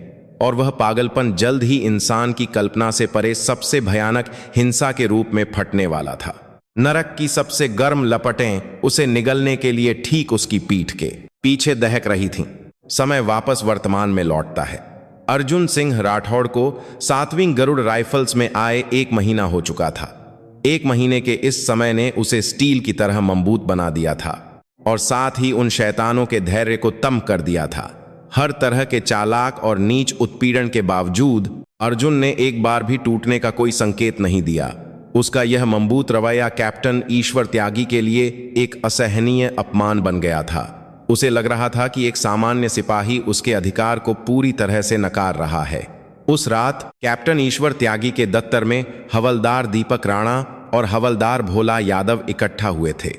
और वह पागलपन जल्द ही इंसान की कल्पना से परे सबसे भयानक हिंसा के रूप में फटने वाला था। नरक की सबसे गर्म लपटें उसे निगलने के लिए ठीक उसकी पीठ के पीछे दहक रही थीं। समय वापस वर्तमान में लौटता है। अर्जुन सिंह राठौड़ को 7वीं गरुड़ राइफल्स में आए 1 महीना हो चुका था। 1 महीने के इस समय ने उसे स्टील की तरह मजबूत बना दिया था और साथ ही उन शैतानों के धैर्य को तम कर दिया था। हर तरह के चालाक और नीच उत्पीड़न के बावजूद अर्जुन ने एक बार भी टूटने का कोई संकेत नहीं दिया। उसका यह मजबूत रवैया कैप्टन ईश्वर त्यागी के लिए एक असहनीय अपमान बन गया था। उसे लग रहा था कि एक सामान्य सिपाही उसके अधिकार को पूरी तरह से नकार रहा है। उस रात कैप्टन ईश्वर त्यागी के दफ्तर में हवलदार दीपक राणा और हवलदार भोला यादव इकट्ठा हुए थे।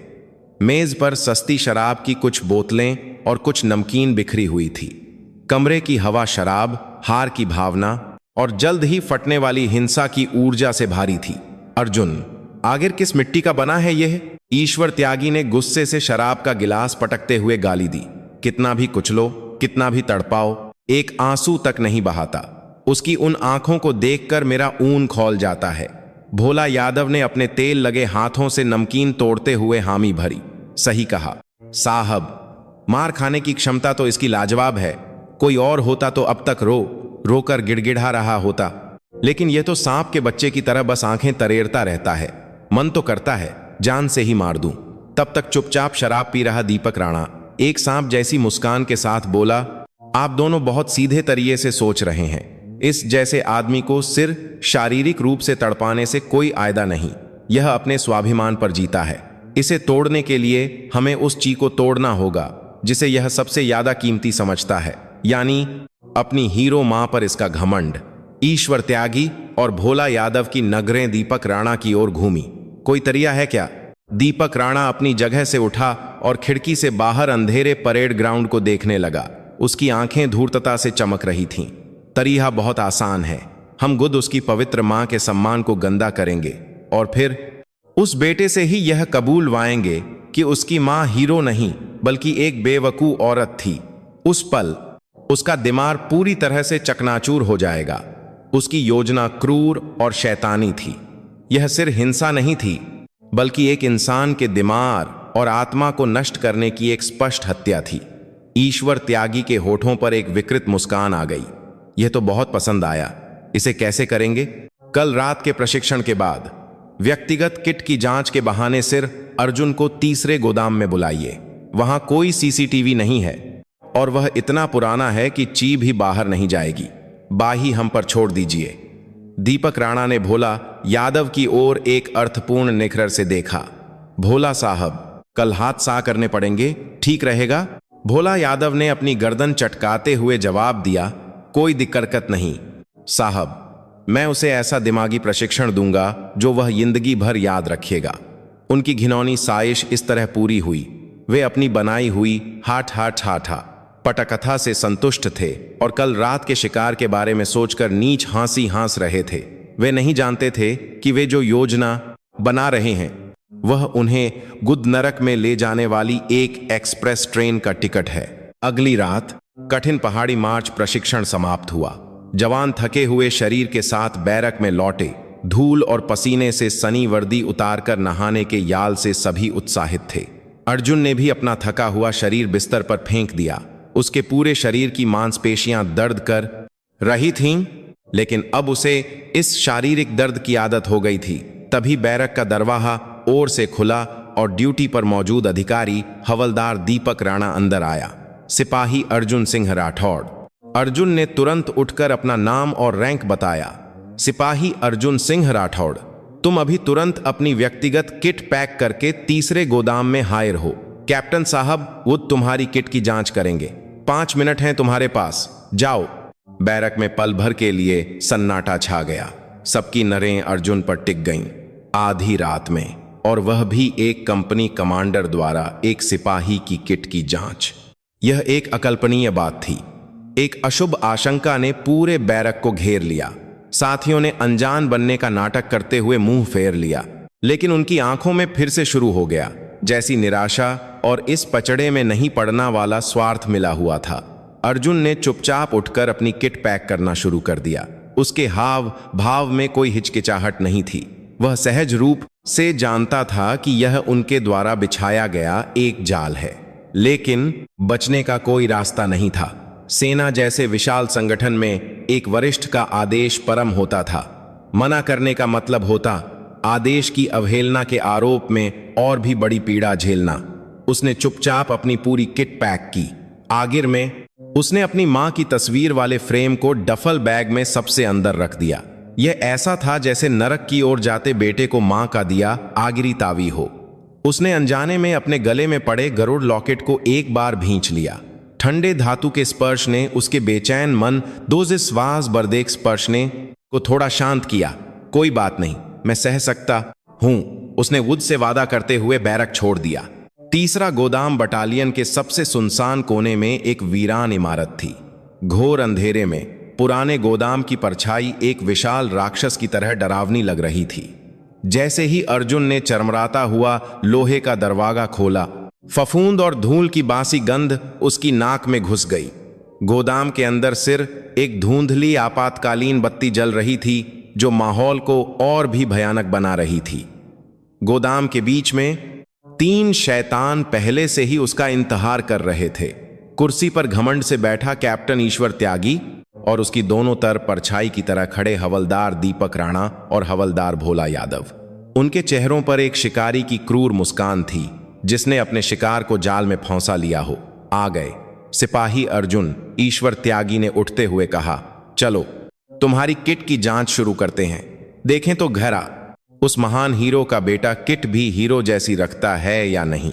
मेज पर सस्ती शराब की कुछ बोतलें और कुछ नमकीन बिखरी हुई थी। कमरे की हवा शराब, हार की भावना और जल्द ही फटने वाली हिंसा की ऊर्जा से भारी थी। अर्जुन, आखिर किस मिट्टी का बना है यह? ईश्वर त्यागी ने गुस्से से शराब का गिलास पटकते हुए गाली दी। कितना भी कुचलो, कितना भी तड़पाओ, एक आंसू तक नहीं बहाता। उसकी उन आंखों को देखकर मेरा ऊन खौल जाता है। भोला यादव ने अपने तेल लगे हाथों से नमकीन तोड़ते हुए हामी भरी। सही कहा साहब, मार खाने की क्षमता तो इसकी लाजवाब है। कोई और होता तो अब तक रोकर गिड़गिड़ा रहा होता, लेकिन यह तो सांप के बच्चे की तरह बस आंखें तरेरता रहता है। मन तो करता है जान से ही मार दूं। तब तक चुपचाप शराब पी रहा दीपक राणा एक सांप जैसी मुस्कान के साथ बोला, आप दोनों बहुत सीधे तरीके से सोच रहे हैं। इस जैसे आदमी को सिर्फ शारीरिक रूप से तड़पाने से कोई आयदा नहीं। यह अपने स्वाभिमान पर जीता है। इसे तोड़ने के लिए हमें उस चीज को तोड़ना होगा जिसे यह सबसे ज्यादा कीमती समझता है, यानी अपनी हीरो मां पर इसका घमंड। ईश्वर त्यागी और भोला यादव की नजरें दीपक राणा की ओर घूमी। कोई तरिया है क्या? दीपक राणा अपनी जगह से उठा और खिड़की से बाहर अंधेरे परेड ग्राउंड को देखने लगा। उसकी आंखें धूर्तता से चमक रही थीं। तरीहा बहुत आसान है। हम खुद उसकी पवित्र मां के सम्मान को गंदा करेंगे और फिर उस बेटे से ही यह कबूल वाएंगे कि उसकी मां हीरो नहीं बल्कि एक बेवकूफ औरत थी। उस पल उसका दिमाग पूरी तरह से चकनाचूर हो जाएगा। उसकी योजना क्रूर और शैतानी थी। यह सिर्फ हिंसा नहीं थी बल्कि एक इंसान के दिमाग और आत्मा को नष्ट करने की एक स्पष्ट हत्या थी। ईश्वर त्यागी के होठों पर एक विकृत मुस्कान आ गई। यह तो बहुत पसंद आया। इसे कैसे करेंगे? कल रात के प्रशिक्षण के बाद व्यक्तिगत किट की जांच के बहाने सिर्फ अर्जुन को तीसरे गोदाम में बुलाइए। वहां कोई सीसीटीवी नहीं है और वह इतना पुराना है कि चीज भी बाहर नहीं जाएगी। बाही हम पर छोड़ दीजिए। दीपक राणा ने भोला यादव की ओर एक अर्थपूर्ण निखर से देखा। भोला साहब, कल हाथ सा करने पड़ेंगे, ठीक रहेगा? भोला यादव ने अपनी गर्दन चटकाते हुए जवाब दिया, कोई दिक्कत नहीं साहब। मैं उसे ऐसा दिमागी प्रशिक्षण दूंगा जो वह जिंदगी भर याद रखेगा। उनकी घिनौनी साजिश इस तरह पूरी हुई। वे अपनी बनाई हुई हाठा पटकथा से संतुष्ट थे और कल रात के शिकार के बारे में सोचकर नीच हंस रहे थे। वे नहीं जानते थे कि वे जो योजना बना रहे हैं वह उन्हें गुद नरक में ले जाने वाली एक एक्सप्रेस ट्रेन का टिकट है। अगली रात कठिन पहाड़ी मार्च प्रशिक्षण समाप्त हुआ। जवान थके हुए शरीर के साथ बैरक में लौटे। धूल और पसीने से सनी वर्दी उतारकर नहाने के याल से सभी उत्साहित थे। अर्जुन ने भी अपना थका हुआ शरीर बिस्तर पर फेंक दिया। उसके पूरे शरीर की मांसपेशियां दर्द कर रही थीं, लेकिन अब उसे इस शारीरिक दर्द की आदत हो गई थी। तभी बैरक का दरवाजा ओर से खुला और ड्यूटी पर मौजूद अधिकारी हवलदार दीपक राणा अंदर आया। सिपाही अर्जुन सिंह राठौड़। अर्जुन ने तुरंत उठकर अपना नाम और रैंक बताया। सिपाही अर्जुन सिंह राठौड़, तुम अभी तुरंत अपनी व्यक्तिगत किट पैक करके तीसरे गोदाम में हायर हो। कैप्टन साहब वो तुम्हारी किट की जांच करेंगे। 5 मिनट हैं तुम्हारे पास, जाओ। बैरक में पल भर के लिए सन्नाटा छा गया। सबकी नरें अर्जुन पर टिक गईं। आधी रात में, और वह भी एक कंपनी कमांडर द्वारा एक सिपाही की किट की जांच। यह एक अकल्पनीय बात थी। एक अशुभ आशंका ने पूरे बैरक को घेर लिया। साथियों ने अनजान बनने का नाटक करते हुए मुंह फेर लिया, लेकिन उनकी आंखों में फिर से शुरू हो गया जैसी निराशा और इस पचड़े में नहीं पड़ना वाला स्वार्थ मिला हुआ था। अर्जुन ने चुपचाप उठकर अपनी किट पैक करना शुरू कर दिया। उसके हाव भाव में कोई हिचकिचाहट नहीं थी। वह सहज रूप से जानता था कि यह उनके द्वारा बिछाया गया एक जाल है, लेकिन बचने का कोई रास्ता नहीं था। सेना जैसे विशाल संगठन में एक वरिष्ठ का आदेश परम होता था। मना करने का मतलब होता आदेश की अवहेलना के आरोप में और भी बड़ी पीड़ा झेलना। उसने चुपचाप अपनी पूरी किट पैक की। आखिर में उसने अपनी मां की तस्वीर वाले फ्रेम को डफल बैग में सबसे अंदर रख दिया। यह ऐसा था जैसे नरक की ओर जाते बेटे को मां का दिया आखिरी तावी हो। उसने अनजाने में अपने गले में पड़े गरुड़ लॉकेट को एक बार भींच लिया। ठंडे धातु के स्पर्श ने उसके बेचैन मन श्वास बर्देक स्पर्श ने को थोड़ा शांत किया। कोई बात नहीं, मैं सह सकता हूं, उसने वुड से वादा करते हुए बैरक छोड़ दिया। तीसरा गोदाम बटालियन के सबसे सुनसान कोने में एक वीरान इमारत थी। घोर अंधेरे में पुराने गोदाम की परछाई एक विशाल राक्षस की तरह डरावनी लग रही थी। जैसे ही अर्जुन ने चरमराता हुआ लोहे का दरवाजा खोला, फफूंद और धूल की बासी गंध उसकी नाक में घुस गई। गोदाम के अंदर सिर्फ एक धुंधली आपातकालीन बत्ती जल रही थी जो माहौल को और भी भयानक बना रही थी। गोदाम के बीच में 3 शैतान पहले से ही उसका इंतजार कर रहे थे। कुर्सी पर घमंड से बैठा कैप्टन ईश्वर त्यागी और उसकी दोनों तरफ परछाई की तरह खड़े हवलदार दीपक राणा और हवलदार भोला यादव। उनके चेहरों पर एक शिकारी की क्रूर मुस्कान थी, जिसने अपने शिकार को जाल में फंसा लिया हो। आ गए सिपाही अर्जुन, ईश्वर त्यागी ने उठते हुए कहा। चलो तुम्हारी किट की जांच शुरू करते हैं, देखें तो घरा उस महान हीरो का बेटा किट भी हीरो जैसी रखता है या नहीं।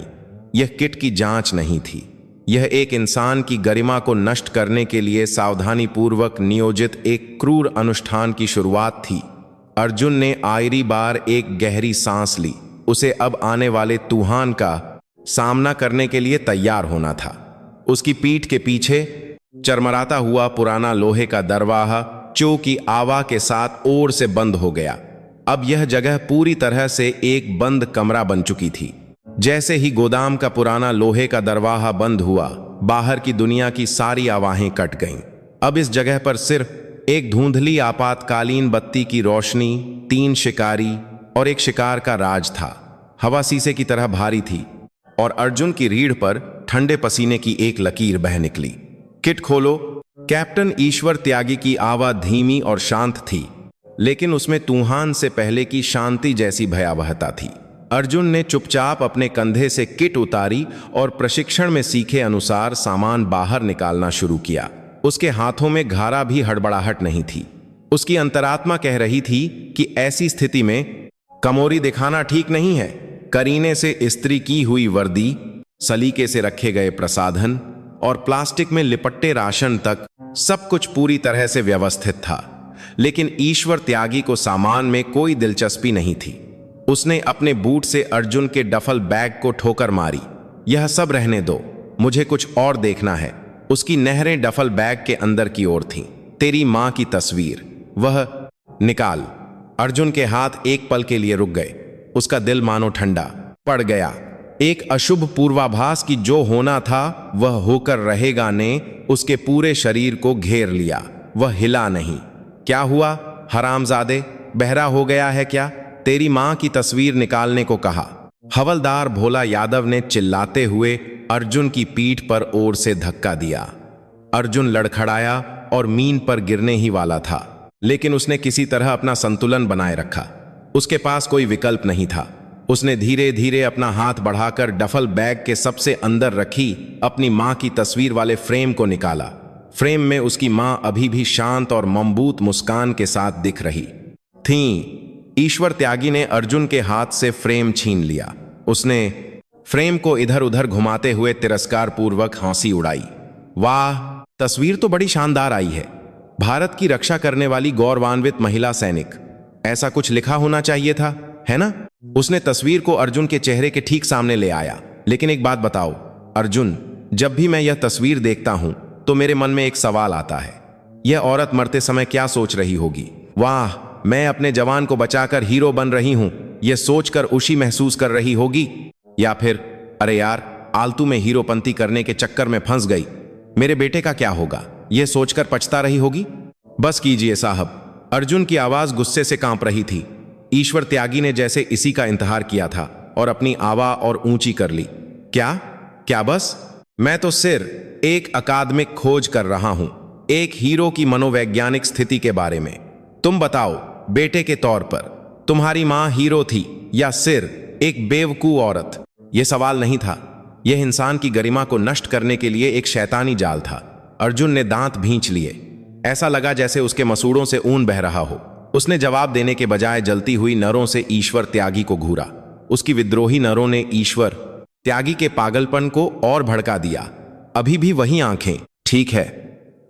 यह किट की जांच नहीं थी, यह एक इंसान की गरिमा को नष्ट करने के लिए सावधानी पूर्वक नियोजित एक क्रूर अनुष्ठान की शुरुआत थी। अर्जुन ने आखिरी बार एक गहरी सांस ली। उसे अब आने वाले तूफान का सामना करने के लिए तैयार होना था। उसकी पीठ के पीछे चरमराता हुआ पुराना लोहे का दरवाजा चो की आवा के साथ ओर से बंद हो गया। अब यह जगह पूरी तरह से एक बंद कमरा बन चुकी थी। जैसे ही गोदाम का पुराना लोहे का दरवाजा बंद हुआ, बाहर की दुनिया की सारी आवाजें कट गईं। अब इस जगह पर सिर्फ एक धुंधली आपातकालीन बत्ती की रोशनी, 3 शिकारी और एक शिकार का राज था। हवा शीशे की तरह भारी थी और अर्जुन की रीढ़ पर ठंडे पसीने की एक लकीर बह निकली। किट खोलो। कैप्टन ईश्वर त्यागी की आवाज धीमी और शांत थी, लेकिन उसमें तूफान से पहले की शांति जैसी भयावहता थी। अर्जुन ने चुपचाप अपने कंधे से किट उतारी और प्रशिक्षण में सीखे अनुसार सामान बाहर निकालना शुरू किया। उसके हाथों में घारा भी हड़बड़ाहट नहीं थी। उसकी अंतरात्मा कह रही थी कि ऐसी स्थिति में कमोरी दिखाना ठीक नहीं है। करीने से इस्त्री की हुई वर्दी, सलीके से रखे गए प्रसाधन और प्लास्टिक में लिपट्टे राशन तक सब कुछ पूरी तरह से व्यवस्थित था, लेकिन ईश्वर त्यागी को सामान में कोई दिलचस्पी नहीं थी। उसने अपने बूट से अर्जुन के डफल बैग को ठोकर मारी। यह सब रहने दो, मुझे कुछ और देखना है। उसकी नहरें डफल बैग के अंदर की ओर थीं। तेरी मां की तस्वीर, वह निकाल। अर्जुन के हाथ एक पल के लिए रुक गए। उसका दिल मानो ठंडा पड़ गया। एक अशुभ पूर्वाभास की जो होना था वह होकर रहेगा ने उसके पूरे शरीर को घेर लिया। वह हिला नहीं। क्या हुआ हरामजादे, बहरा हो गया है क्या? तेरी मां की तस्वीर निकालने को कहा। हवलदार भोला यादव ने चिल्लाते हुए अर्जुन की पीठ पर ओर से धक्का दिया। अर्जुन लड़खड़ाया और मीन पर गिरने ही वाला था, लेकिन उसने किसी तरह अपना संतुलन बनाए रखा। उसके पास कोई विकल्प नहीं था। उसने धीरे धीरे अपना हाथ बढ़ाकर डफल बैग के सबसे अंदर रखी अपनी मां की तस्वीर वाले फ्रेम को निकाला। फ्रेम में उसकी मां अभी भी शांत और मजबूत मुस्कान के साथ दिख रही थीं। ईश्वर त्यागी ने अर्जुन के हाथ से फ्रेम छीन लिया। उसने फ्रेम को इधर उधर घुमाते हुए तिरस्कार पूर्वक हंसी उड़ाई। वाह, तस्वीर तो बड़ी शानदार आई है। भारत की रक्षा करने वाली गौरवान्वित महिला सैनिक, ऐसा कुछ लिखा होना चाहिए था, है ना? उसने तस्वीर को अर्जुन के चेहरे के ठीक सामने ले आया। लेकिन एक बात बताओ अर्जुन, जब भी मैं यह तस्वीर देखता हूं तो मेरे मन में एक सवाल आता है। यह औरत मरते समय क्या सोच रही होगी? वाह, मैं अपने जवान को बचाकर हीरो बन रही हूं, यह सोचकर खुशी महसूस कर रही होगी, या फिर अरे यार, आलतू में हीरोपंती करने के चक्कर में फंस गई, मेरे बेटे का क्या होगा, यह सोचकर पछता रही होगी। बस कीजिए साहब। अर्जुन की आवाज गुस्से से कांप रही थी। ईश्वर त्यागी ने जैसे इसी का इंतजार किया था और अपनी आवाज और ऊंची कर ली। क्या बस? मैं तो सिर्फ एक अकादमिक खोज कर रहा हूं, एक हीरो की मनोवैज्ञानिक स्थिति के बारे में। तुम बताओ बेटे के तौर पर तुम्हारी मां हीरो थी या सिर एक बेवकूफ औरत? यह सवाल नहीं था, यह इंसान की गरिमा को नष्ट करने के लिए एक शैतानी जाल था। अर्जुन ने दांत भींच लिए। ऐसा लगा जैसे उसके मसूड़ों से ऊन बह रहा हो। उसने जवाब देने के बजाय जलती हुई नरों से ईश्वर त्यागी को घूरा। उसकी विद्रोही नरों ने ईश्वर त्यागी के पागलपन को और भड़का दिया। अभी भी वही आंखें। ठीक है,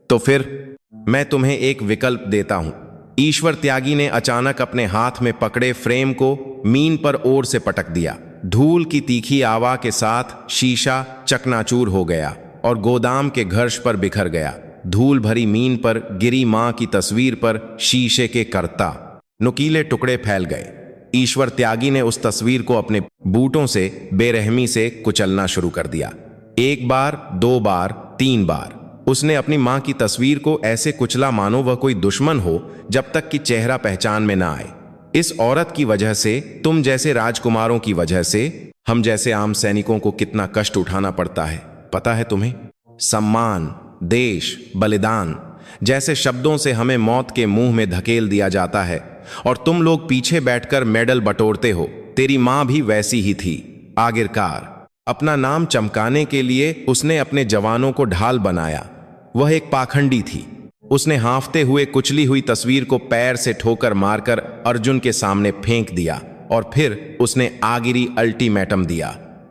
तो फिर मैं तुम्हें एक विकल्प देता हूं। ईश्वर त्यागी ने अचानक अपने हाथ में पकड़े फ्रेम को मीन पर ओर से पटक दिया। धूल की तीखी आवा के साथ शीशा चकनाचूर हो गया और गोदाम के घर्ष पर बिखर गया। धूल भरी मीन पर गिरी मां की तस्वीर पर शीशे के करता नुकीले टुकड़े फैल गए। ईश्वर त्यागी ने उस तस्वीर को अपने बूटों से बेरहमी से कुचलना शुरू कर दिया। एक बार, दो बार, तीन बार उसने अपनी मां की तस्वीर को ऐसे कुचला मानो वह कोई दुश्मन हो, जब तक कि चेहरा पहचान में ना आए। इस औरत की वजह से, तुम जैसे राजकुमारों की वजह से हम जैसे आम सैनिकों को कितना कष्ट उठाना पड़ता है, पता है तुम्हें? सम्मान, देश, बलिदान जैसे शब्दों से हमें मौत के मुंह में धकेल दिया जाता है और तुम लोग पीछे बैठकर मेडल बटोरते हो। तेरी मां भी वैसी ही थी, आखिरकार अपना नाम चमकाने के लिए उसने अपने जवानों को ढाल बनाया। वह एक पाखंडी थी। उसने हांफते हुए कुचली हुई तस्वीर को पैर से ठोकर मारकर अर्जुन के सामने फेंक दिया और फिर उसने आखिरी अल्टीमेटम दिया।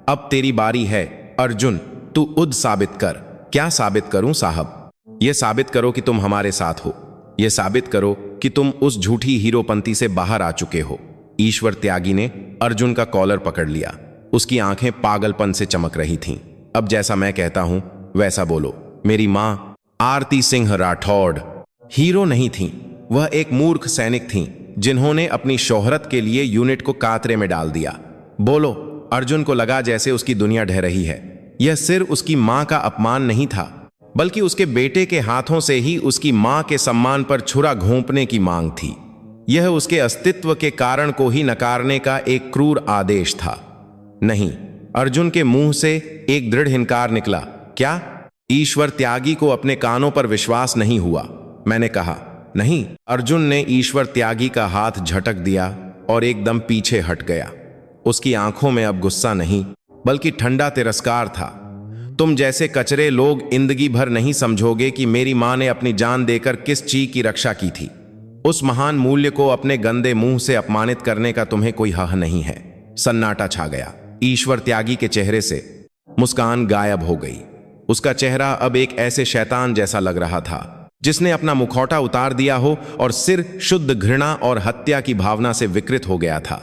अब तेरी बारी है अर्जुन, तू उद साबित कर। क्या साबित करूं साहब? यह साबित करो कि तुम हमारे साथ हो। यह साबित करो कि तुम उस झूठी हीरोपंती से बाहर आ चुके हो। ईश्वर त्यागी ने अर्जुन का कॉलर पकड़ लिया। उसकी आंखें पागलपन से चमक रही थीं। अब जैसा मैं कहता हूं वैसा बोलो। मेरी मां आरती सिंह राठौड़ हीरो नहीं थी, वह एक मूर्ख सैनिक थीं जिन्होंने अपनी शोहरत के लिए यूनिट को कातरे में डाल दिया। बोलो। अर्जुन को लगा जैसे उसकी दुनिया ढह रही है। यह सिर्फ उसकी मां का अपमान नहीं था, बल्कि उसके बेटे के हाथों से ही उसकी मां के सम्मान पर छुरा घोंपने की मांग थी। यह उसके अस्तित्व के कारण को ही नकारने का एक क्रूर आदेश था। नहीं, अर्जुन के मुंह से एक दृढ़ इनकार निकला। क्या? ईश्वर त्यागी को अपने कानों पर विश्वास नहीं हुआ। मैंने कहा नहीं। अर्जुन ने ईश्वर त्यागी का हाथ झटक दिया और एकदम पीछे हट गया। उसकी आंखों में अब गुस्सा नहीं, बल्कि ठंडा तिरस्कार था। तुम जैसे कचरे लोग जिंदगी भर नहीं समझोगे कि मेरी मां ने अपनी जान देकर किस चीज की रक्षा की थी। उस महान मूल्य को अपने गंदे मुंह से अपमानित करने का तुम्हें कोई हक नहीं है। सन्नाटा छा गया। ईश्वर त्यागी के चेहरे से मुस्कान गायब हो गई। उसका चेहरा अब एक ऐसे शैतान जैसा लग रहा था जिसने अपना मुखौटा उतार दिया हो और सिर शुद्ध घृणा और हत्या की भावना से विकृत हो गया था।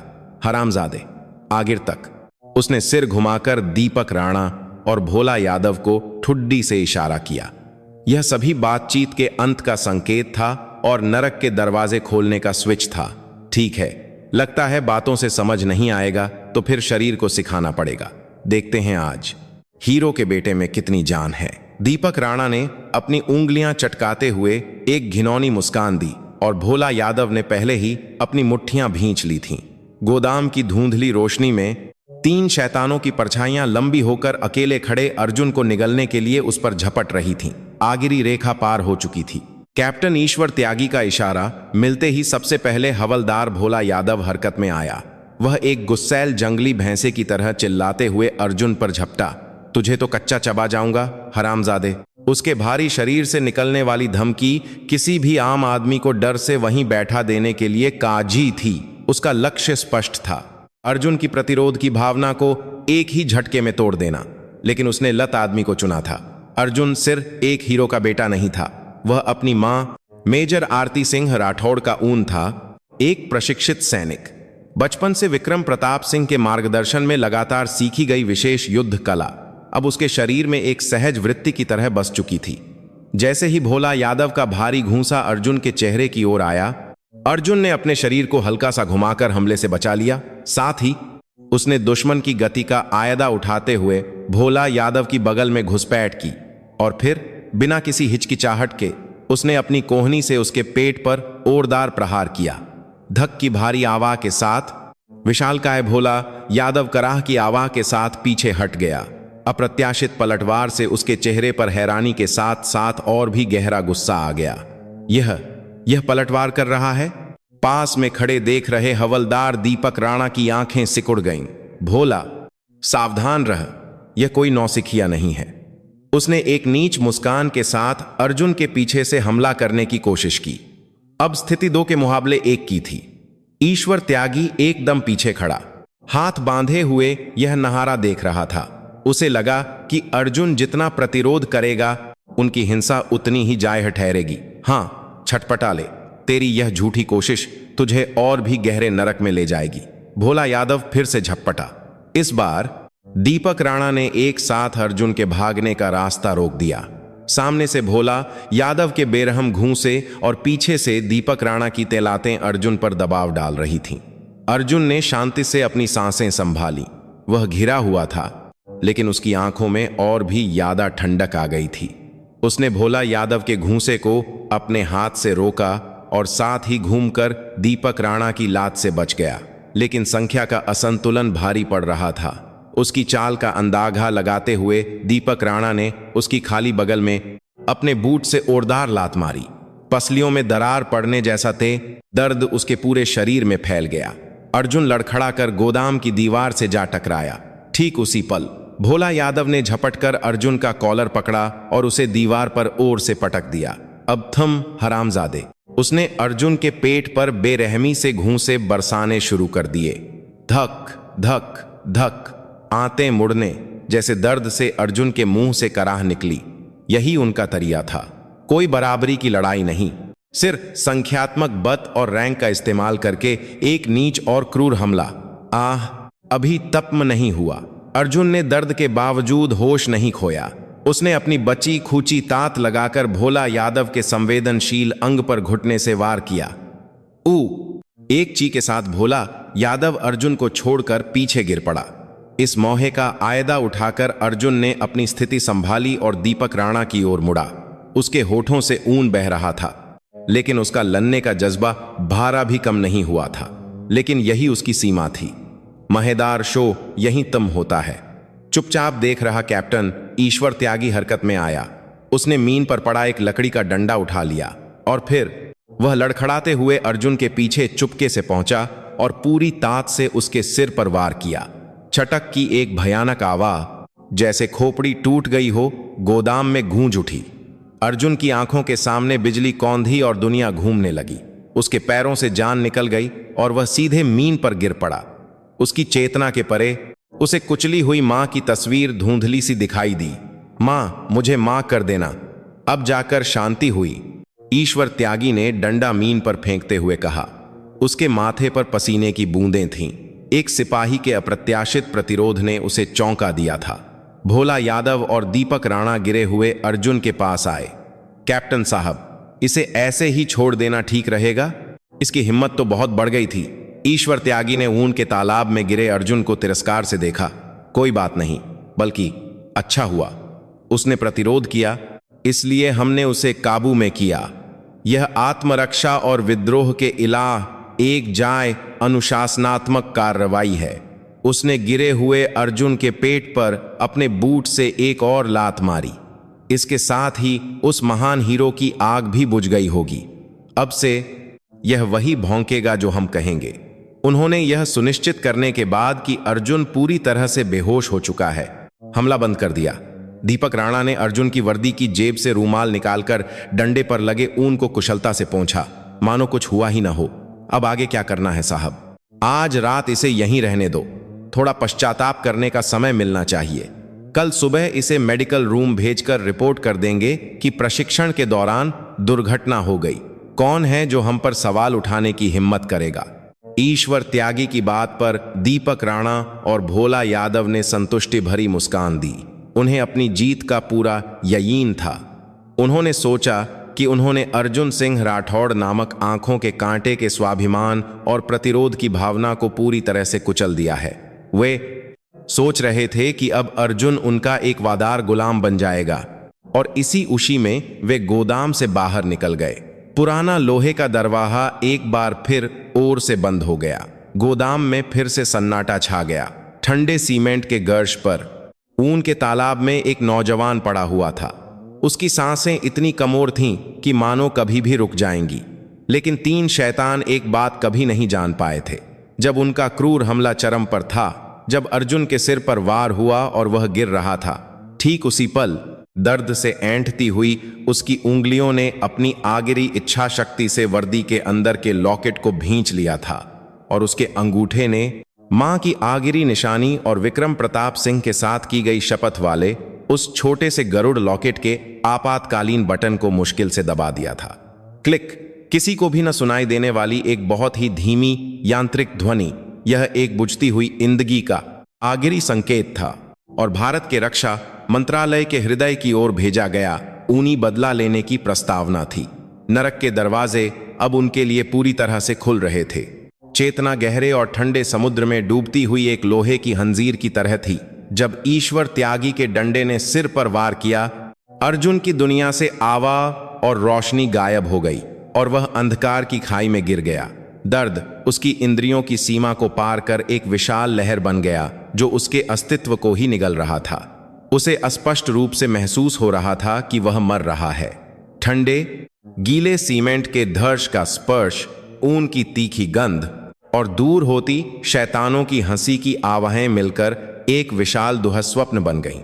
हरामजादे, आखिर तक। उसने सिर घुमाकर दीपक राणा और भोला यादव को ठुड्डी से इशारा किया। यह सभी बातचीत के अंत का संकेत था और नरक के दरवाजे खोलने का स्विच था। ठीक है, लगता है बातों से समझ नहीं आएगा तो फिर शरीर को सिखाना पड़ेगा। देखते हैं आज हीरो के बेटे में कितनी जान है। दीपक राणा ने अपनी उंगलियां चटकाते हुए एक घिनौनी मुस्कान दी और भोला यादव ने पहले ही अपनी मुट्ठियां भींच ली थीं। गोदाम की धुंधली रोशनी में तीन शैतानों की परछाइयां लंबी होकर अकेले खड़े अर्जुन को निगलने के लिए उस पर झपट रही थीं। आखिरी रेखा पार हो चुकी थी। कैप्टन ईश्वर त्यागी का इशारा मिलते ही सबसे पहले हवलदार भोला यादव हरकत में आया। वह एक गुस्सैल जंगली भैंसे की तरह चिल्लाते हुए अर्जुन पर झपटा। तुझे तो कच्चा चबा जाऊंगा, हरामजादे। उसके भारी शरीर से निकलने वाली धमकी किसी भी आम आदमी को डर से वहीं बैठा देने के लिए काजी थी। उसका लक्ष्य स्पष्ट था, अर्जुन की प्रतिरोध की भावना को एक ही झटके में तोड़ देना। लेकिन उसने लत आदमी को चुना था। अर्जुन सिर्फ एक हीरो का बेटा नहीं था, वह अपनी मां मेजर आरती सिंह राठौड़ का ऊन था, एक प्रशिक्षित सैनिक। बचपन से विक्रम प्रताप सिंह के मार्गदर्शन में लगातार सीखी गई विशेष युद्ध कला अब उसके शरीर में एक सहज वृत्ति की तरह बस चुकी थी। जैसे ही भोला यादव का भारी घूंसा अर्जुन के चेहरे की ओर आया, अर्जुन ने अपने शरीर को हल्का सा घुमाकर हमले से बचा लिया। साथ ही उसने दुश्मन की गति का आयदा उठाते हुए भोला यादव की बगल में घुसपैठ की और फिर बिना किसी हिचकिचाहट के उसने अपनी कोहनी से उसके पेट पर ओरदार प्रहार किया। धक की भारी आवाज के साथ विशालकाय भोला यादव कराह की आवाज के साथ पीछे हट गया। अप्रत्याशित पलटवार से उसके चेहरे पर हैरानी के साथ साथ और भी गहरा गुस्सा आ गया। यह पलटवार कर रहा है? पास में खड़े देख रहे हवलदार दीपक राणा की आंखें सिकुड़ गईं। भोला, सावधान रह, यह कोई नौसिखिया नहीं है। उसने एक नीच मुस्कान के साथ अर्जुन के पीछे से हमला करने की कोशिश की। अब स्थिति 2 के मुकाबले 1 की थी। ईश्वर त्यागी एकदम पीछे खड़ा, हाथ बांधे हुए यह नहारा देख रहा था। उसे लगा कि अर्जुन जितना प्रतिरोध करेगा, उनकी हिंसा उतनी ही जायज ठहरेगी। हाँ, छटपटा ले, तेरी यह झूठी कोशिश तुझे और भी गहरे नरक में ले जाएगी। भोला यादव फिर से झपटा। इस बार दीपक राणा ने एक साथ अर्जुन के भागने का रास्ता रोक दिया। सामने से भोला यादव के बेरहम घूंसे और पीछे से दीपक राणा की तेलातें अर्जुन पर दबाव डाल रही थीं। अर्जुन ने शांति से अपनी सांसें संभाली। वह घिरा हुआ था, लेकिन उसकी आंखों में और भी ज्यादा ठंडक आ गई थी। उसने भोला यादव के घूंसे को अपने हाथ से रोका और साथ ही घूमकर दीपक राणा की लात से बच गया। लेकिन संख्या का असंतुलन भारी पड़ रहा था। उसकी चाल का अंदाजा लगाते हुए दीपक राणा ने उसकी खाली बगल में अपने बूट से जोरदार लात मारी। पसलियों में दरार पड़ने जैसा तेज दर्द उसके पूरे शरीर में फैल गया। अर्जुन लड़खड़ाकर गोदाम की दीवार से जा टकराया। ठीक उसी पल भोला यादव ने झपटकर अर्जुन का कॉलर पकड़ा और उसे दीवार पर ओर से पटक दिया। अब थम हरामजादे। उसने अर्जुन के पेट पर बेरहमी से घूंसे बरसाने शुरू कर दिए। धक धक धक, आंतें मुड़ने जैसे दर्द से अर्जुन के मुंह से कराह निकली। यही उनका तरीका था। कोई बराबरी की लड़ाई नहीं, सिर्फ संख्यात्मक बत और रैंक का इस्तेमाल करके एक नीच और क्रूर हमला। आह, अभी तप्म नहीं हुआ। अर्जुन ने दर्द के बावजूद होश नहीं खोया। उसने अपनी बची खूची तात लगाकर भोला यादव के संवेदनशील अंग पर घुटने से वार किया। एक ची के साथ भोला यादव अर्जुन को छोड़कर पीछे गिर पड़ा। इस मौके का आयदा उठाकर अर्जुन ने अपनी स्थिति संभाली और दीपक राणा की ओर मुड़ा। उसके होठों से ऊन बह रहा था, लेकिन उसका लड़ने का जज्बा भारा भी कम नहीं हुआ था। लेकिन यही उसकी सीमा थी। महेदार शो यहीं तम होता है। चुपचाप देख रहा कैप्टन ईश्वर त्यागी हरकत में आया। उसने मीन पर पड़ा एक लकड़ी का डंडा उठा लिया और फिर वह लड़खड़ाते हुए अर्जुन के पीछे चुपके से पहुंचा और पूरी तात से उसके सिर पर वार किया। छटक की एक भयानक आवाज जैसे खोपड़ी टूट गई हो गोदाम में गूंज उठी। अर्जुन की आंखों के सामने बिजली कौंधी और दुनिया घूमने लगी। उसके पैरों से जान निकल गई और वह सीधे मीन पर गिर पड़ा। उसकी चेतना के परे उसे कुचली हुई मां की तस्वीर धुंधली सी दिखाई दी। मां, मुझे मां कर देना। अब जाकर शांति हुई, ईश्वर त्यागी ने डंडा मीन पर फेंकते हुए कहा। उसके माथे पर पसीने की बूंदें थीं। एक सिपाही के अप्रत्याशित प्रतिरोध ने उसे चौंका दिया था। भोला यादव और दीपक राणा गिरे हुए अर्जुन के पास आए। कैप्टन साहब, इसे ऐसे ही छोड़ देना ठीक रहेगा? इसकी हिम्मत तो बहुत बढ़ गई थी। ईश्वर त्यागी ने ऊन के तालाब में गिरे अर्जुन को तिरस्कार से देखा। कोई बात नहीं, बल्कि अच्छा हुआ उसने प्रतिरोध किया, इसलिए हमने उसे काबू में किया। यह आत्मरक्षा और विद्रोह के इलाह एक जाय अनुशासनात्मक कार्रवाई है। उसने गिरे हुए अर्जुन के पेट पर अपने बूट से एक और लात मारी। इसके साथ ही उस महान हीरो की आग भी बुझ गई होगी। अब से यह वही भौंकेगा जो हम कहेंगे। उन्होंने यह सुनिश्चित करने के बाद कि अर्जुन पूरी तरह से बेहोश हो चुका है, हमला बंद कर दिया। दीपक राणा ने अर्जुन की वर्दी की जेब से रूमाल निकालकर डंडे पर लगे ऊन को कुशलता से पोंछा, मानो कुछ हुआ ही ना हो। अब आगे क्या करना है साहब? आज रात इसे यहीं रहने दो। थोड़ा पश्चाताप करने का समय मिलना चाहिए। कल सुबह इसे मेडिकल रूम भेजकर रिपोर्ट कर देंगे कि प्रशिक्षण के दौरान दुर्घटना हो गई। कौन है जो हम पर सवाल उठाने की हिम्मत करेगा? ईश्वर त्यागी की बात पर दीपक राणा और भोला यादव ने संतुष्टि भरी मुस्कान दी। उन्हें अपनी जीत का पूरा यकीन था। उन्होंने सोचा कि उन्होंने अर्जुन सिंह राठौड़ नामक आंखों के कांटे के स्वाभिमान और प्रतिरोध की भावना को पूरी तरह से कुचल दिया है। वे सोच रहे थे कि अब अर्जुन उनका एक वफादार गुलाम बन जाएगा, और इसी उसी में वे गोदाम से बाहर निकल गए। पुराना लोहे का दरवाजा एक बार फिर ओर से बंद हो गया। गोदाम में फिर से सन्नाटा छा गया। ठंडे सीमेंट के गर्श पर ऊन के तालाब में एक नौजवान पड़ा हुआ था। उसकी सांसें इतनी कमोर थीं कि मानो कभी भी रुक जाएंगी, लेकिन तीन शैतान एक बात कभी नहीं जान पाए थे। जब उनका क्रूर हमला चरम पर था, जब अर्जुन के सिर पर वार हुआ और वह गिर रहा था, ठीक उसी पल दर्द से ऐंठती हुई उसकी उंगलियों ने अपनी आगिरी इच्छा शक्ति से वर्दी के अंदर के लॉकेट को भींच लिया था और उसके अंगूठे ने मां की आगिरी निशानी और विक्रम प्रताप सिंह के साथ की गई शपथ वाले उस छोटे से गरुड़ लॉकेट के आपातकालीन बटन को मुश्किल से दबा दिया था। क्लिक। किसी को भी न सुनाई देने वाली एक बहुत ही धीमी यांत्रिक ध्वनि, यह एक बुझती हुई इंदगी का आगिरी संकेत था और भारत के रक्षा मंत्रालय के हृदय की ओर भेजा गया ऊनी बदला लेने की प्रस्तावना थी। नरक के दरवाजे अब उनके लिए पूरी तरह से खुल रहे थे। चेतना गहरे और ठंडे समुद्र में डूबती हुई एक लोहे की हंजीर की तरह थी। जब ईश्वर त्यागी के डंडे ने सिर पर वार किया, अर्जुन की दुनिया से आवा और रोशनी गायब हो गई और वह अंधकार की खाई में गिर गया। दर्द उसकी इंद्रियों की सीमा को पार कर एक विशाल लहर बन गया जो उसके अस्तित्व को ही निगल रहा था। उसे स्पष्ट रूप से महसूस हो रहा था कि वह मर रहा है। ठंडे गीले सीमेंट के धर्ष का स्पर्श, ऊन की तीखी गंध और दूर होती शैतानों की हंसी की आवाहें मिलकर एक विशाल दुःस्वप्न बन गईं।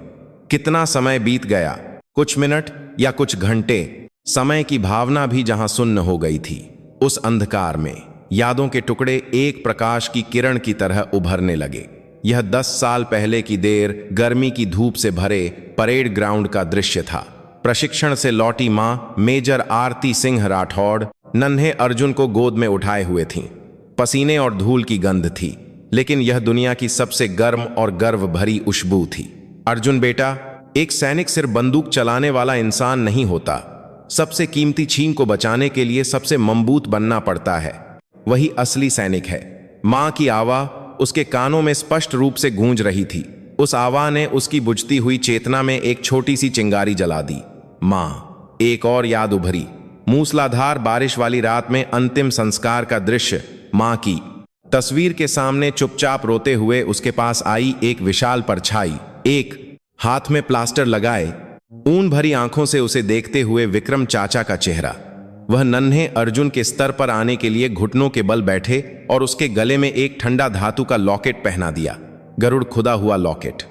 कितना समय बीत गया, कुछ मिनट या कुछ घंटे। समय की भावना भी जहां सुन्न हो गई थी। उस अंधकार में यादों के टुकड़े एक प्रकाश की किरण की तरह उभरने लगे। यह 10 साल पहले की देर गर्मी की धूप से भरे परेड ग्राउंड का दृश्य था। प्रशिक्षण से लौटी मां मेजर आरती सिंह राठौड़ नन्हे अर्जुन को गोद में उठाए हुए थीं। पसीने और धूल की गंध थी, लेकिन यह दुनिया की सबसे गर्म और गर्व भरी खुशबू थी। अर्जुन बेटा, एक सैनिक सिर्फ बंदूक चलाने वाला इंसान नहीं होता। सबसे कीमती छीन को बचाने के लिए सबसे मजबूत बनना पड़ता है। वही असली सैनिक है। मां की आवाज़ उसके कानों में स्पष्ट रूप से गूंज रही थी। उस आवाज़ ने उसकी बुझती हुई चेतना में एक छोटी सी चिंगारी जला दी। मां। एक और याद उभरी। मूसलाधार बारिश वाली रात में अंतिम संस्कार का दृश्य। मां की तस्वीर के सामने चुपचाप रोते हुए उसके पास आई एक विशाल परछाई, एक हाथ में प्लास्टर लगाए, ऊन भरी आंखों से उसे देखते हुए विक्रम चाचा का चेहरा। वह नन्हे अर्जुन के स्तर पर आने के लिए घुटनों के बल बैठे और उसके गले में एक ठंडा धातु का लॉकेट पहना दिया। गरुड़ खुदा हुआ लॉकेट।